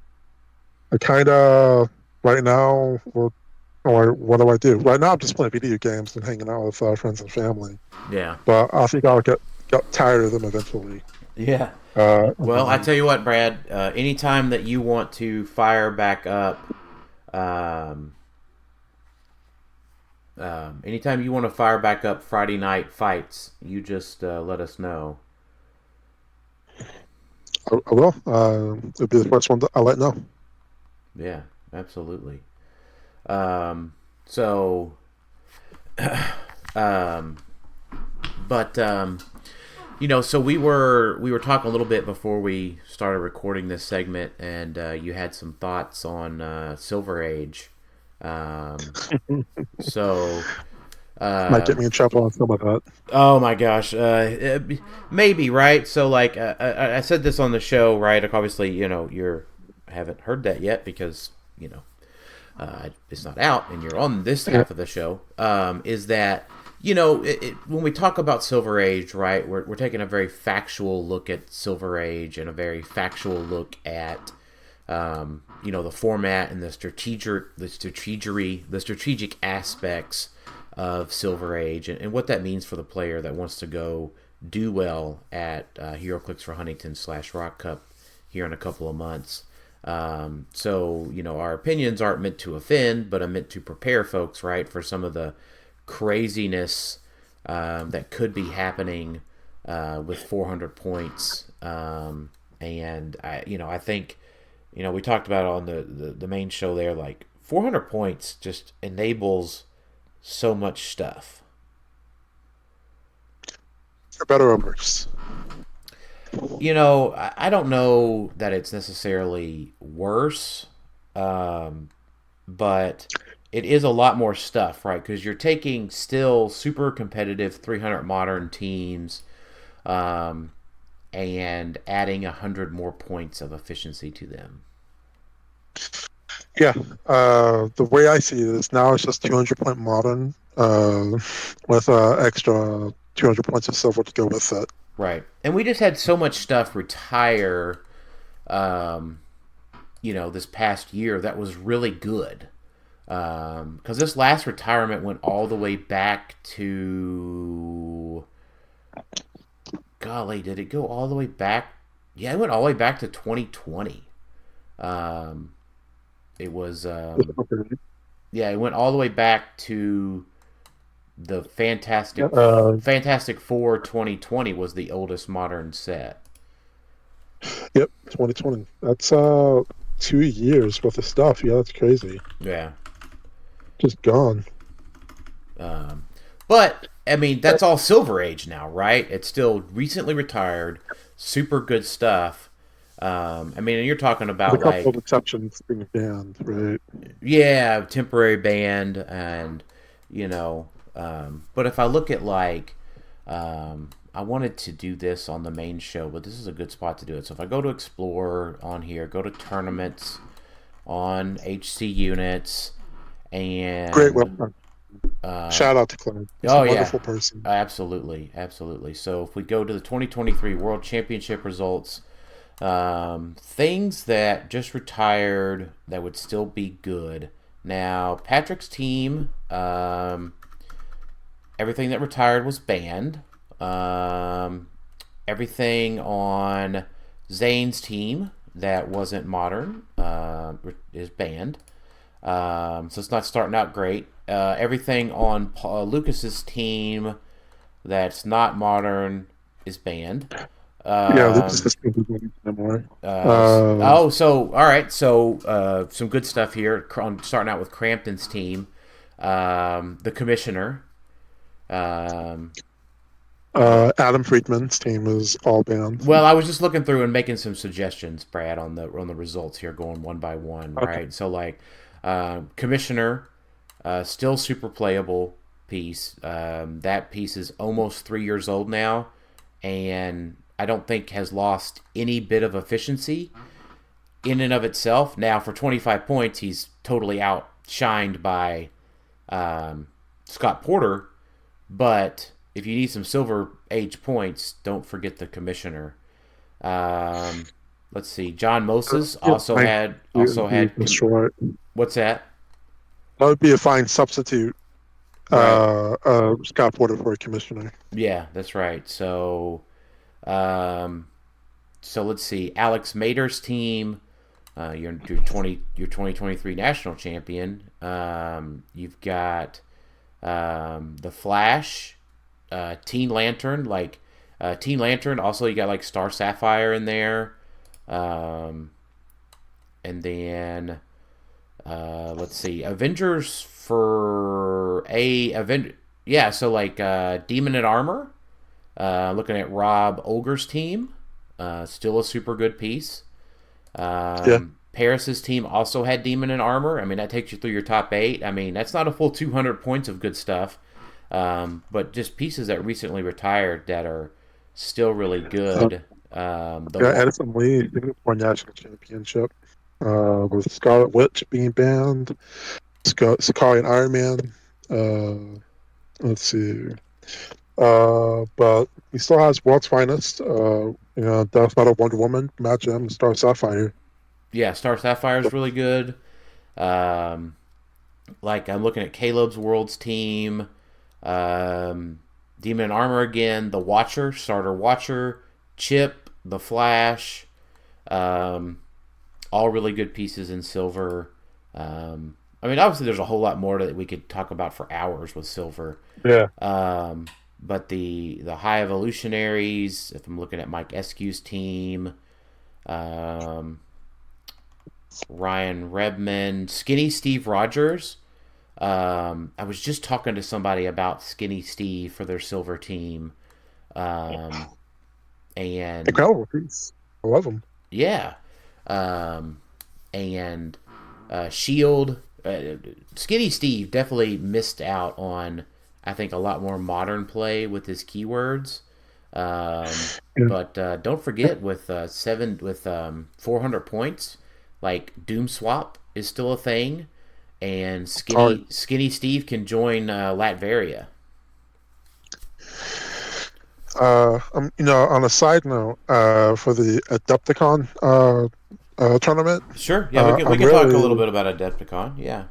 I kind of, right now, or what do I do? Right now I'm just playing video games and hanging out with friends and family. Yeah. But I think I'll get tired of them eventually. Yeah. Well, I tell you what, Brad. Anytime that you want to fire back up, anytime you want to fire back up Friday night fights, you just let us know. I will. It'll be the first one that I'll let know. Yeah, absolutely. So we were talking a little bit before we started recording this segment, and you had some thoughts on Silver Age. Might get me in trouble on some of that. Oh my gosh, maybe, right? So like I said this on the show, right? Like, obviously, you haven't heard that yet because it's not out, and you're on this half of the show. Is that when we talk about Silver Age, right? We're taking a very factual look at Silver Age and a very factual look at the format and the strategic aspects of Silver Age and what that means for the player that wants to go do well at HeroClix for Huntington / Rock Cup here in a couple of months. Our opinions aren't meant to offend, but are meant to prepare folks, right, for some of the craziness that could be happening with 400 points. And I think, we talked about on the main show there, like 400 points just enables so much stuff. For better or worse. I don't know that it's necessarily worse, but it is a lot more stuff, right? Because you're taking still super competitive 300 modern teams and adding 100 more points of efficiency to them. Yeah, the way I see it is now it's just 200 point modern with extra 200 points of silver to go with it. Right, and we just had so much stuff retire, this past year that was really good. Because this last retirement went all the way back to... Golly, did it go all the way back? Yeah, it went all the way back to 2020. It was... it went all the way back to the Fantastic Four 2020 was the oldest modern set. Yep, 2020. That's 2 years worth of stuff. Yeah, that's crazy. Yeah. Just gone. But I mean, that's all Silver Age now, right? It's still recently retired, super good stuff. You're talking about a couple of exceptions being banned, right? Yeah, temporary banned, and but if I look at I wanted to do this on the main show, but this is a good spot to do it. So if I go to Explorer on here, go to Tournaments on HC Units, and great website. Shout out to Claire. He's a wonderful person. Absolutely. So if we go to the 2023 World Championship results, things that just retired that would still be good. Now, Patrick's team, everything that retired was banned. Everything on Zane's team that wasn't modern is banned. So it's not starting out great. Everything on Lucas's team that's not modern is banned. Lucas is anymore. All right. So some good stuff here. Starting out with Crampton's team, the commissioner. Adam Friedman's team is all banned. Well, I was just looking through and making some suggestions, Brad, on the results here, going one by one, Okay. right? So, like, Commissioner, still super playable piece. That piece is almost 3 years old now, and I don't think has lost any bit of efficiency in and of itself. Now, for 25 points, he's totally outshined by Scott Porter, but if you need some Silver Age points, don't forget the Commissioner. Let's see. John Moses also had. What's that? That would be a fine substitute. Right. Scott Porter for a commissioner. Yeah, that's right. So let's see. Alex Mader's team. Your 2023 national champion. You've got the Flash. Teen Lantern, Teen Lantern. Also, you got like Star Sapphire in there, and then let's see, Avengers for Yeah, so like Demon in Armor. Looking at Rob Olger's team, still a super good piece. Paris's team also had Demon in Armor. I mean, that takes you through your top 8. I mean, that's not a full 200 points of good stuff. But just pieces that recently retired that are still really good. Edison Lee, Singapore National Championship, with Scarlet Witch being banned, Sakari and Iron Man. Let's see. But he still has World's Finest, Death Metal Wonder Woman, Matt Gem, Star Sapphire. Yeah, Star Sapphire is really good. Like, I'm looking at Caleb's World's team. Demon in Armor again, the Watcher, Starter Watcher, Chip, the Flash, all really good pieces in Silver. I mean, obviously there's a whole lot more that we could talk about for hours with Silver. Yeah. But the High Evolutionaries, if I'm looking at Mike Eskew's team, Ryan Redmond, Skinny Steve Rogers. I was just talking to somebody about Skinny Steve for their Silver team, and incredible piece. I love them. Yeah, and Shield. Skinny Steve definitely missed out on, I think, a lot more modern play with his keywords. But don't forget with 400 points, like Doom Swap is still a thing. And Skinny Steve can join Latveria. On a side note, for the Adepticon tournament. Sure. Yeah, we can talk a little bit about Adepticon. Yeah.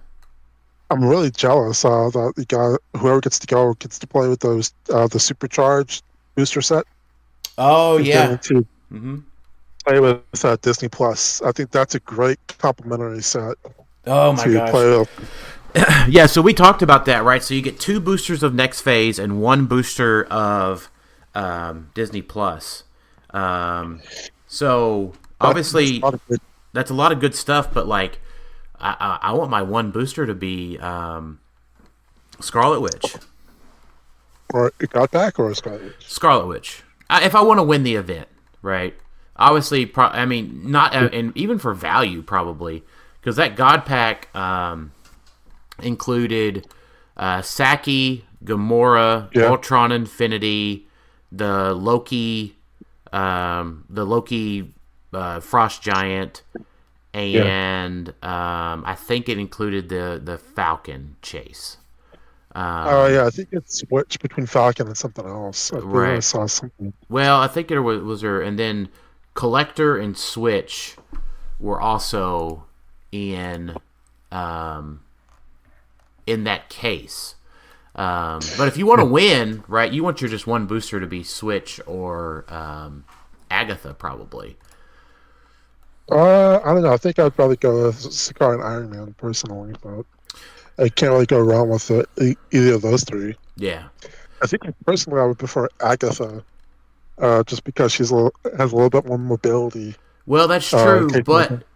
I'm really jealous that whoever gets to go gets to play with those the supercharged booster set. Oh yeah. Play with Disney Plus. I think that's a great complimentary set. Oh my gosh. Yeah, so we talked about that, right? So you get 2 boosters of Next Phase and 1 booster of Disney Plus. So obviously that's a lot of good stuff, but like I want my 1 booster to be Scarlet Witch. Or a God Pack or a Scarlet Witch? Scarlet Witch. If I want to win the event, right? Obviously, I mean, not and even for value probably. Because that God Pack included Saki, Gamora, Ultron Infinity, the Loki Frost Giant, and I think it included the Falcon Chase. Oh yeah, I think it's switched between Falcon and something else. Right. I saw something. Well, I think there was there, and then Collector and Switch were also in that case. But if you want to win, right, you want your just one booster to be Switch or Agatha, probably. I don't know. I think I'd probably go with Sakaar and Iron Man personally, but I can't really go wrong with either of those three. Yeah. I think personally I would prefer Agatha, just because has a little bit more mobility. Well, that's true,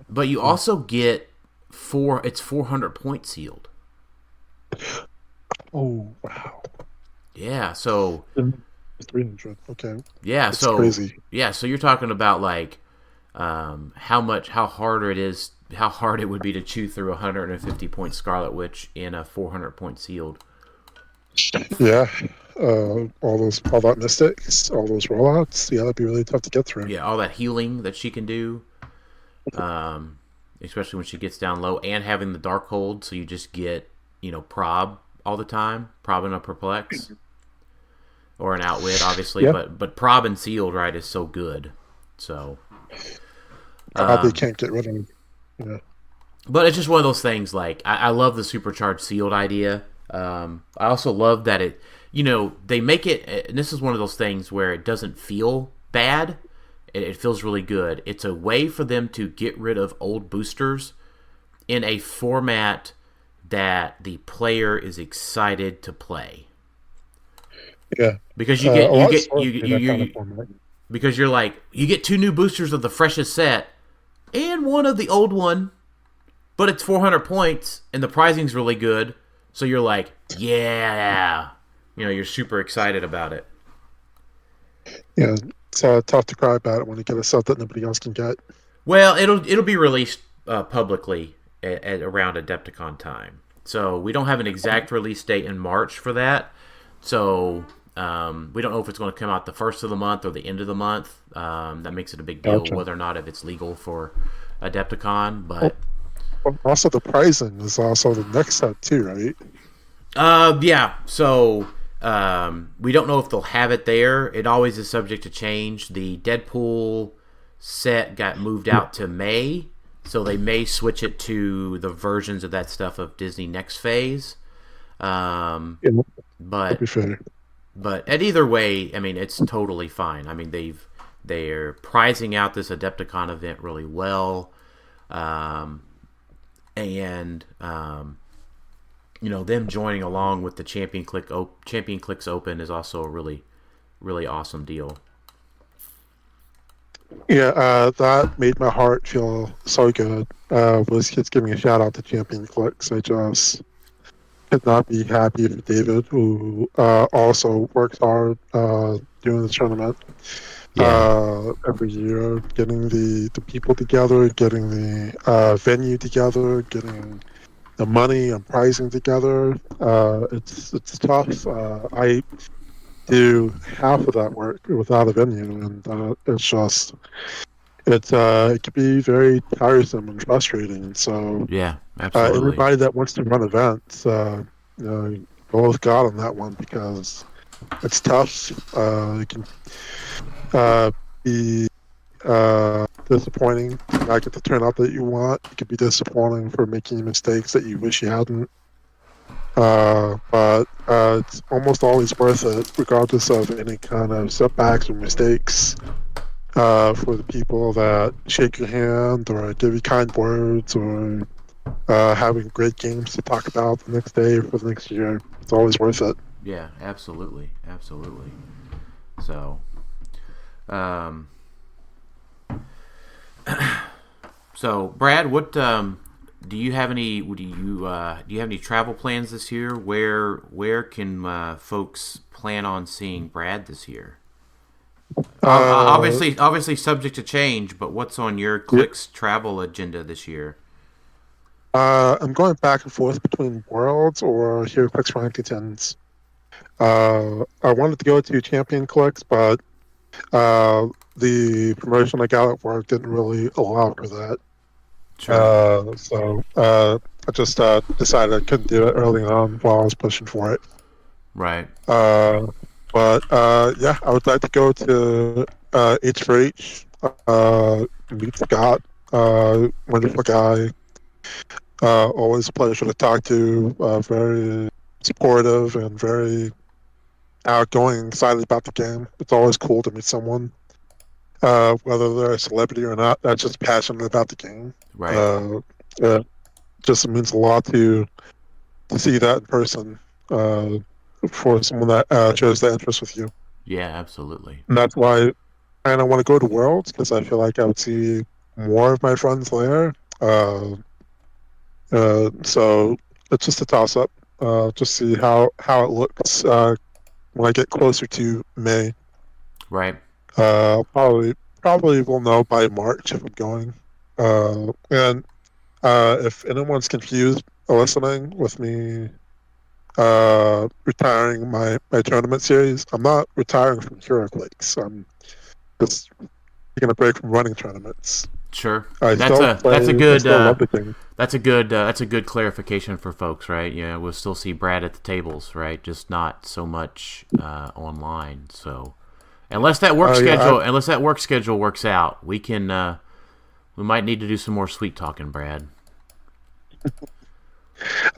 but you also get 400 points sealed. Oh wow! Yeah, so 300. Okay. Yeah, that's so crazy. Yeah, so you're talking about like how hard it would be to chew through 150 point Scarlet Witch in a 400 point sealed. Yeah, all that mystics, all those rollouts. Yeah, that'd be really tough to get through. Yeah, all that healing that she can do, especially when she gets down low, and having the Dark Hold, so you just get prob all the time, prob and a perplex, or an outwit, obviously. Yeah. But prob and sealed, right, is so good. So probably can't get rid of him. Yeah. But it's just one of those things. Like I love the supercharged sealed idea. I also love that they make it, and this is one of those things where it doesn't feel bad. It feels really good. It's a way for them to get rid of old boosters in a format that the player is excited to play. Yeah, because because you're like, you get 2 new boosters of the freshest set and one of the old one, but it's 400 points and the pricing's really good. So you're like, yeah, you're super excited about it. Yeah, it's tough to cry about it when you get a set that nobody else can get. Well, it'll be released publicly at around Adepticon time. So we don't have an exact release date in March for that. So we don't know if it's going to come out the first of the month or the end of the month. That makes it a big deal, whether or not if it's legal for Adepticon. But also the pricing is also the next set too, right? Yeah. So we don't know if they'll have it there. It always is subject to change. The Deadpool set got moved out to May, so they may switch it to the versions of that stuff of Disney Next Phase. But at either way, I mean, it's totally fine. I mean, they're pricing out this Adepticon event really well, and them joining along with the Champion Clix Open is also a really, really awesome deal. Yeah, that made my heart feel so good. Was just giving a shout out to Champion Clix. I just could not be happy for David, who also works hard doing the tournament every year, getting the people together, getting the venue together, getting the money and pricing together. It's tough. I do half of that work without a venue, and it can be very tiresome and frustrating. So yeah, absolutely. Everybody that wants to run events, go with God on that one, because it's tough. It can be disappointing to not get the turnout that you want. It can be disappointing for making mistakes that you wish you hadn't. But it's almost always worth it, regardless of any kind of setbacks or mistakes, for the people that shake your hand or give you kind words or having great games to talk about the next day or for the next year. It's always worth it. Yeah, absolutely. So, so Brad, what do you have any? Do you have any travel plans this year? Where can folks plan on seeing Brad this year? Obviously subject to change, but what's on your Clix travel agenda this year? I'm going back and forth between Worlds or HeroClix Rankingtons. I wanted to go to Champion Clix, but the promotion I got at work didn't really allow for that. Sure. I just decided I couldn't do it early on while I was pushing for it. Right. But yeah, I would like to go to H4H, meet Scott, wonderful guy. Always a pleasure to talk to. Very supportive and very outgoing, excited about the game. It's always cool to meet someone, whether they're a celebrity or not, that's just passionate about the game. Right. Just means a lot to see that in person for someone that shows that interest with you. Yeah, absolutely. And that's why I kind of want to go to Worlds, because I feel like I would see more of my friends there. So it's just a toss-up. Just see how it looks when I get closer to May. Right. Probably will know by March if I'm going. And if anyone's confused listening with me retiring my tournament series, I'm not retiring from HeroClix. I'm just taking a break from running tournaments. Sure. That's a good clarification for folks, right? Yeah, we'll still see Brad at the tables, right? Just not so much online. So unless that work schedule works out, we might need to do some more sweet talking, Brad.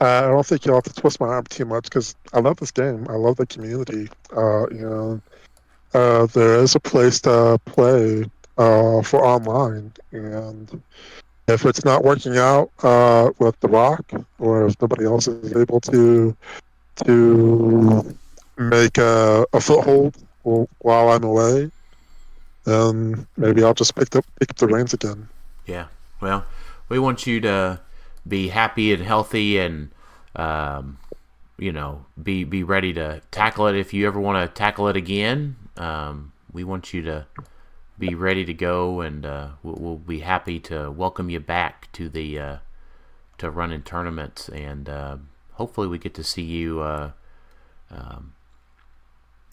I don't think you'll have to twist my arm too much, because I love this game. I love the community. There is a place to play for online, and if it's not working out with The Rock, or if nobody else is able to make a foothold while I'm away, then maybe I'll just pick up the reins again. Yeah. Well, we want you to be happy and healthy, and be ready to tackle it if you ever want to tackle it again. We want you to be ready to go, and we'll be happy to welcome you back to the to running tournaments, and hopefully we get to see you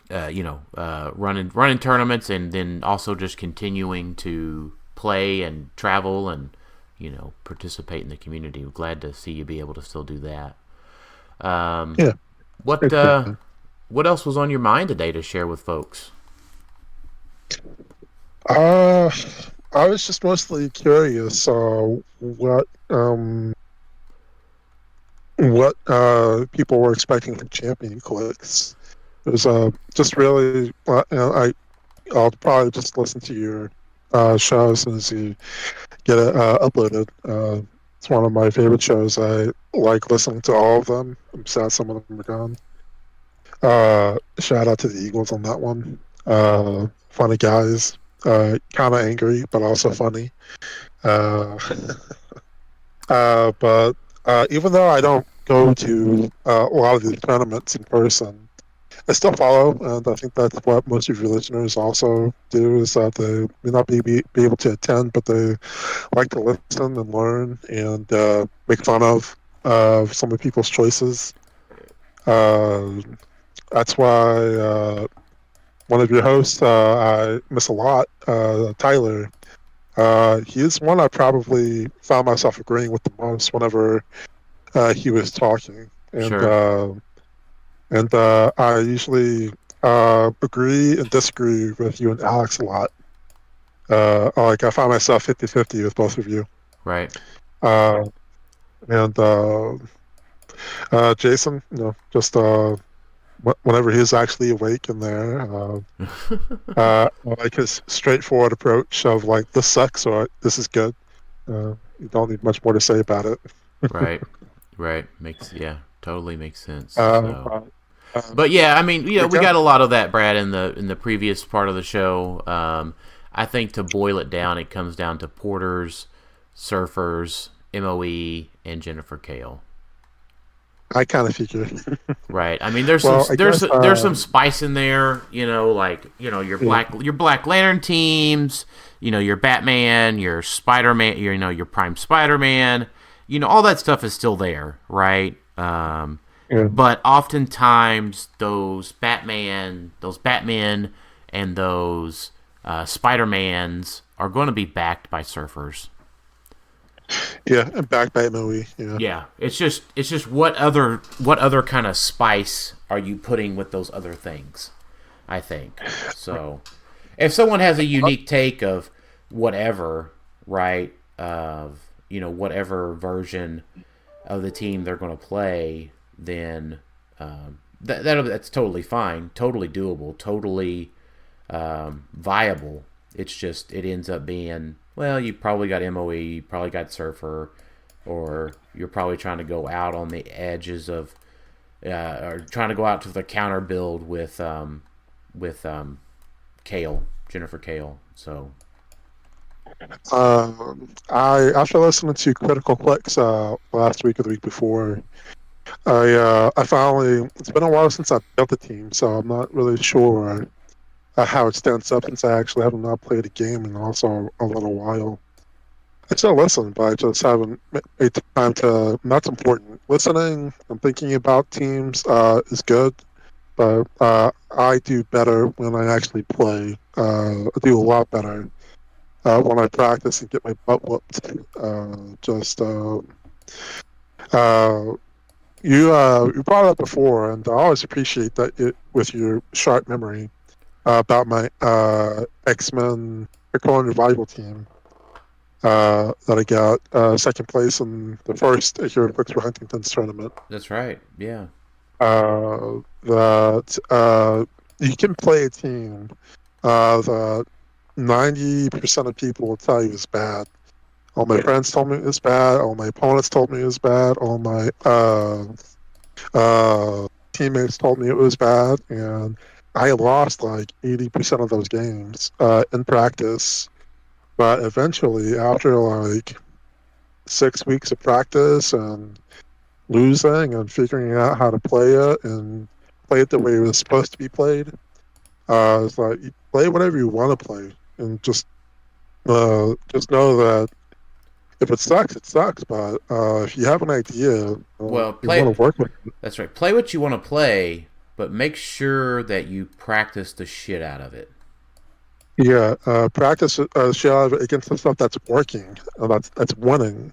running tournaments, and then also just continuing to play and travel and participate in the community. We're glad to see you be able to still do that. Yeah. What else was on your mind today to share with folks? I was just mostly curious what people were expecting from Champion Clix. It was just really, I'll probably just listen to your show as soon as you get it uploaded. It's one of my favorite shows. I like listening to all of them. I'm sad some of them are gone. Shout out to the Eagles on that one. Funny guys. Kind of angry, but also funny. But even though I don't go to a lot of these tournaments in person, I still follow, and I think that's what most of your listeners also do, is that they may not be able to attend, but they like to listen and learn and make fun of some of people's choices. That's why one of your hosts I miss a lot, Tyler, he's one I probably found myself agreeing with the most whenever he was talking. And Sure. I usually agree and disagree with you and Alex a lot. I find myself 50-50 with both of you. Right. Jason, just whenever he's actually awake in there, I like his straightforward approach of like, this sucks or this is good. You don't need much more to say about it. Right. Totally makes sense. But yeah, I mean, we got a lot of that, Brad, in the previous part of the show. I think to boil it down, it comes down to porters, surfers, MOE, and Jennifer Kale. I kind of figured. Right. I mean, there's some spice in there. Your Black Lantern teams. Your Batman, your Spider-Man. Your Prime Spider-Man. All that stuff is still there, right? But oftentimes those Batmen, and those Spider-Mans are going to be backed by surfers. Yeah, and backed by MOE. Yeah. Yeah, it's just what other kind of spice are you putting with those other things? I think so. If someone has a unique take of whatever, right? Of whatever version of the team they're going to play, then that's totally fine, totally doable, totally viable. It's just it ends up being, well, you probably got MOE, you probably got Surfer, or you're probably trying to go out on the edges of, or trying to go out to the counter build with Kale, Jennifer Kale. So I after listening to Critical Clix last week or the week before, I finally, it's been a while since I built the team, so I'm not really sure how it stands up since I actually have not played a game in also a little while. I still listen, but I just haven't made time to. That's important. Listening and thinking about teams is good, but I do better when I actually play. I do a lot better when I practice and get my butt whooped. You brought it up before, and I always appreciate that with your sharp memory about my X-Men Recon Revival team that I got second place in the first HeroClix for Huntington's tournament. That's right. Yeah. That you can play a team that 90% of people will tell you is bad. All my friends told me it was bad. All my opponents told me it was bad. All my teammates told me it was bad, and I lost like 80% of those games in practice. But eventually, after like 6 weeks of practice and losing and figuring out how to play it and play it the way it was supposed to be played, it's like you play whatever you want to play, and just know that if it sucks, it sucks. But if you have an idea, well, you want to work with it. That's right. Play what you want to play, but make sure that you practice the shit out of it. Yeah, practice shit out of it against the stuff that's working, that's winning,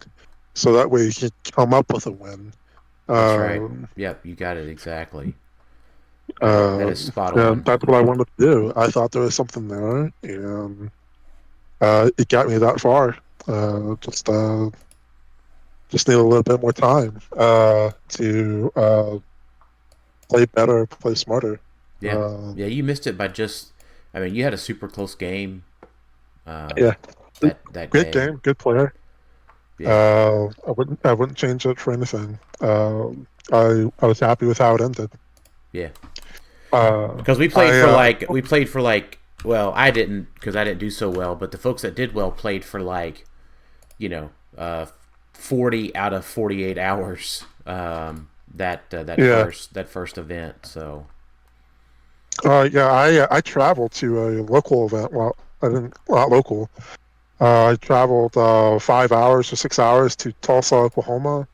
so that way you can come up with a win. That's right. Yep, you got it exactly. That is spot on. That's what I wanted to do. I thought there was something there, and it got me that far. Just need a little bit more time to play better, play smarter. Yeah, you missed it by just. I mean, you had a super close game. That great day. game, good player. Yeah. I wouldn't change it for anything. I was happy with how it ended. Yeah. Because we played for like. Well, I didn't because I didn't do so well, but the folks that did well played for 40 out of 48 hours. That first event. So. I traveled to a local event. Well, I didn't. Not local. I traveled 5 hours or 6 hours to Tulsa, Oklahoma,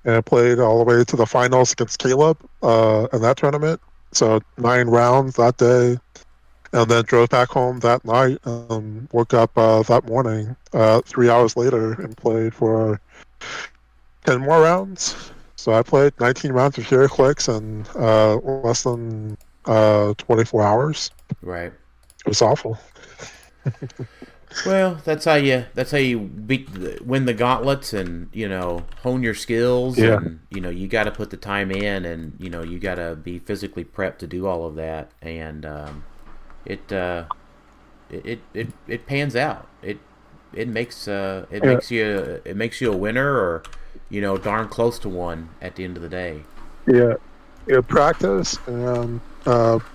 and I played all the way to the finals against Caleb in that tournament. So 9 rounds that day, and then drove back home that night. Woke up that morning 3 hours later and played for 10 more rounds. So I played 19 rounds of HeroClix in less than 24 hours. Right. It was awful. Well, that's how you win the gauntlets, and hone your skills. Yeah. And you got to put the time in, and you got to be physically prepped to do all of that, and it pans out. It makes you a winner, or darn close to one at the end of the day. Yeah, practice and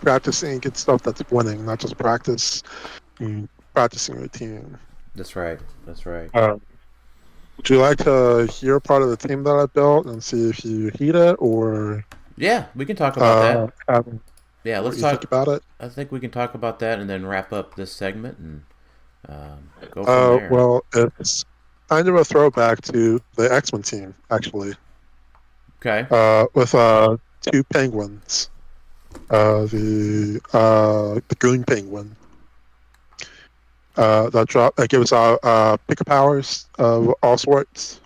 practicing against stuff that's winning, not just practicing routine. That's right. Would you like to hear part of the team that I built and see if you heat it, or? Yeah, we can talk about that. Yeah, let's talk about it. I think we can talk about that and then wrap up this segment and go from there. Well, it's kind of a throwback to the X-Men team, actually. Okay. With 2 penguins. The green penguin. that gives out pick powers of all sorts.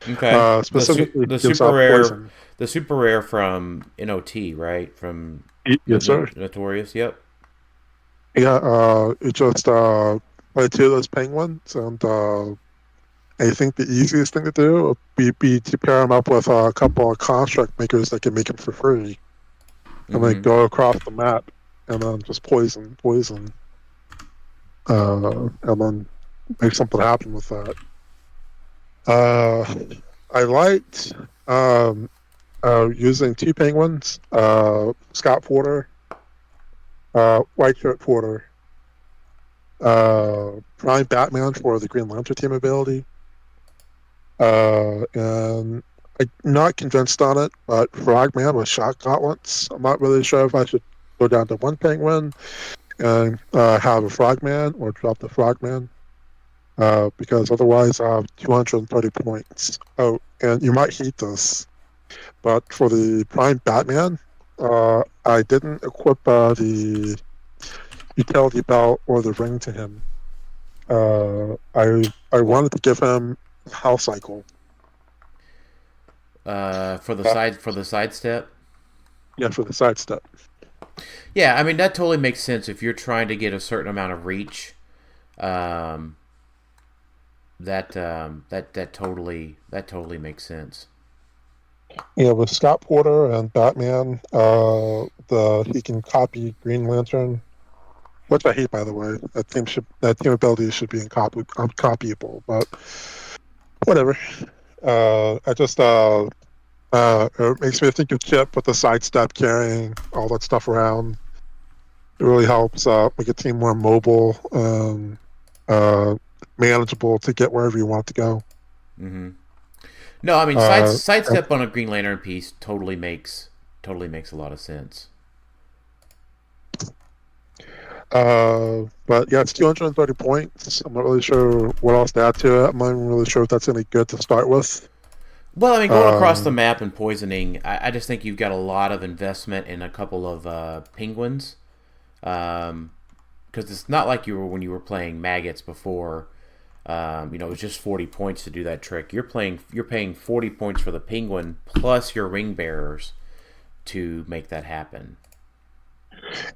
Okay. Specifically, the gives super out rare, poison. the super rare from NOT, right? From Yes, sir. Notorious. Yep. Yeah. It just play 2 of those penguins, and I think the easiest thing to do would be to pair them up with a couple of construct makers that can make them for free, and then go across the map, and then just poison, and then make something happen with that. I liked using 2 penguins, Scott Porter, White Shirt Porter, Prime Batman for the Green Lantern team ability. And I'm not convinced on it, but Frogman with Shock Gauntlets. I'm not really sure if I should go down to 1 penguin and have a Frogman or drop the Frogman, because otherwise I have 230 points. Oh, and you might hate this, but for the Prime Batman, I didn't equip the utility belt or the ring to him. I wanted to give him Hell Cycle. For the sidestep. Yeah, for the sidestep. Yeah, I mean that totally makes sense if you're trying to get a certain amount of reach. That totally makes sense. Yeah, with Scott Porter and Batman, he can copy Green Lantern, which I hate, by the way. That team ability should be uncopyable, but whatever. It makes me think of Chip with the sidestep, carrying all that stuff around. It really helps make a team more mobile, manageable to get wherever you want it to go. Mm-hmm. No, I mean sidestep on a Green Lantern piece totally makes a lot of sense. But yeah, it's 230 points. I'm not really sure what else to add to it. I'm not even really sure if that's any good to start with. Well, I mean, going across the map and poisoning, I just think you've got a lot of investment in a couple of penguins, because it's not like when you were playing maggots before. It was just 40 points to do that trick. You're paying 40 points for the penguin plus your ring bearers to make that happen.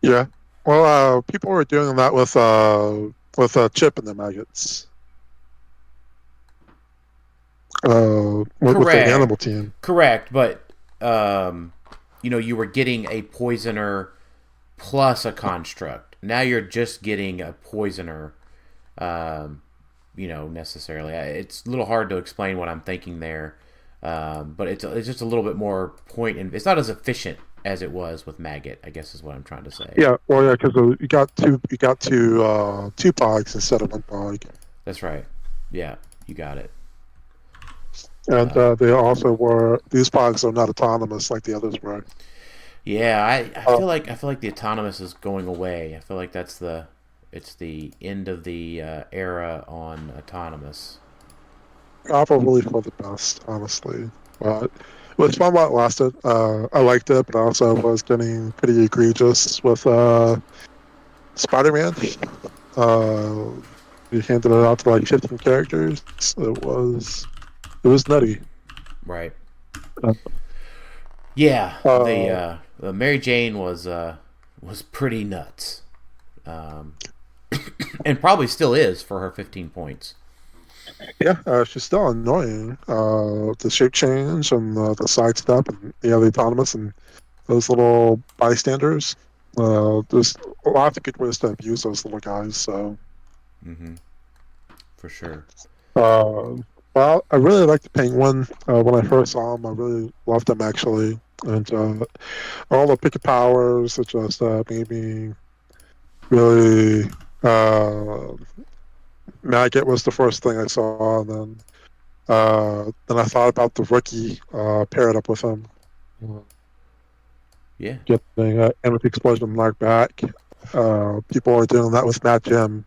Yeah. Well, people were doing that with Chip and the maggots. With the animal team. Correct, but you were getting a poisoner plus a construct. Now you're just getting a poisoner. Necessarily. It's a little hard to explain what I'm thinking there, but it's just a little bit more point, and it's not as efficient as it was with Maggot, I guess is what I'm trying to say. Yeah, well, yeah, because you got two pogs instead of 1 pog. That's right. Yeah, you got it. And they also these pogs are not autonomous like the others were. Yeah, I feel like the autonomous is going away. I feel like it's the end of the era on autonomous. Probably for the best, honestly. But it was fun while it lasted. I liked it, but I also was getting pretty egregious with Spider-Man. We handed it out to like 15 characters. It was nutty. Right. Yeah. The Mary Jane was pretty nuts. And probably still is for her 15 points. Yeah, she's still annoying. The shape change and the sidestep and the autonomous and those little bystanders. There's lots of good ways to abuse those little guys. So, for sure. Well, I really liked the Penguin when I first saw him. I really loved him actually, and all the pick powers that just made me really. Maggot was the first thing I saw, and then I thought about the rookie paired up with him. Yeah. Getting Amethyst Explosion knocked back. People are doing that with Matt Jim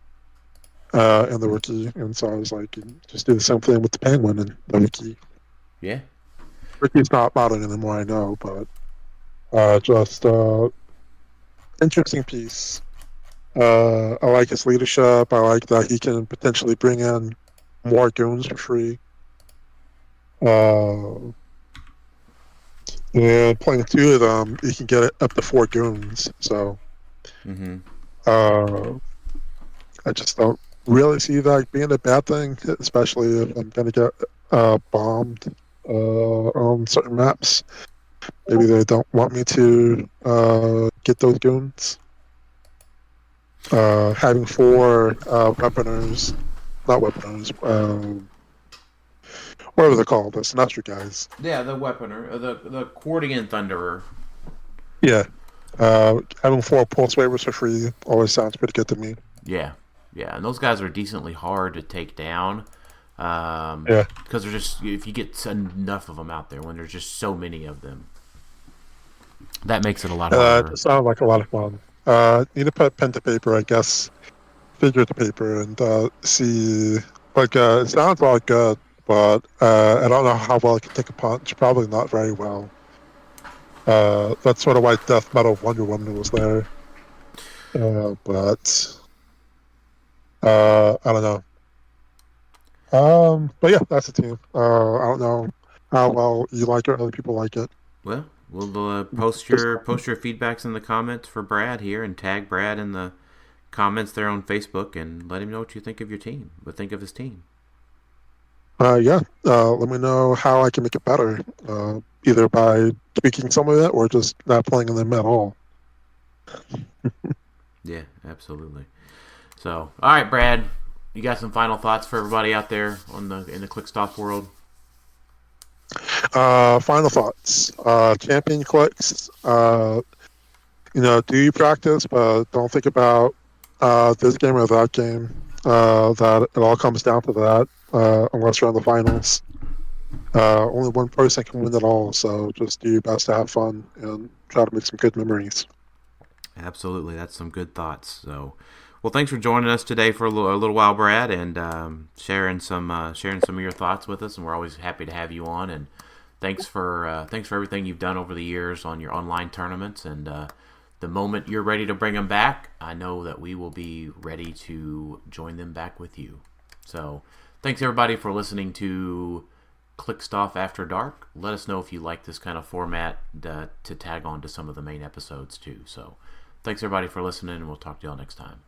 and the rookie, and so I was like, just do the same thing with the Penguin and the rookie. Yeah. Rookie's not modeling anymore, I know, but just interesting piece. I like his leadership. I like that he can potentially bring in more goons for free. And playing 2 of them, you can get up to 4 goons. So, I just don't really see that being a bad thing, especially if I'm going to get bombed on certain maps. Maybe they don't want me to get those goons. Having 4 weaponers, not weaponers, what are they called? The Sinestro guys. Yeah, the weaponer, the Cordian Thunderer. Yeah. Having 4 pulse waivers for free always sounds pretty good to me. Yeah, and those guys are decently hard to take down. Yeah. Because they're just, if you get enough of them out there, when there's just so many of them, that makes it a lot harder. It sounds like a lot of fun. Need to put pen to paper, I guess, figure to paper, and see. Like, it sounds all good, but I don't know how well it can take a punch. Probably not very well. That's sort of why Death Metal Wonder Woman was there. But I don't know. But yeah, that's the team. I don't know how well you like it or other people like it. Well, we'll post your feedbacks in the comments for Brad here, and tag Brad in the comments there on Facebook, and let him know what you think of your team. What think of his team? Yeah. Let me know how I can make it better. Either by tweaking some of it or just not playing in them at all. Yeah, absolutely. So, all right, Brad, you got some final thoughts for everybody out there in the Clixed Off world? Final thoughts. Champion Clix. Do you practice, but don't think about this game or that game. That it all comes down to that, unless you're in the finals. Only one person can win it all, so just do your best to have fun and try to make some good memories. Absolutely, that's some good thoughts. So, well, thanks for joining us today for a little while, Brad, and sharing some of your thoughts with us. And we're always happy to have you on. And thanks for everything you've done over the years on your online tournaments. And the moment you're ready to bring them back, I know that we will be ready to join them back with you. So, thanks everybody for listening to Clixed Off After Dark. Let us know if you like this kind of format to tag on to some of the main episodes too. So, thanks everybody for listening, and we'll talk to y'all next time.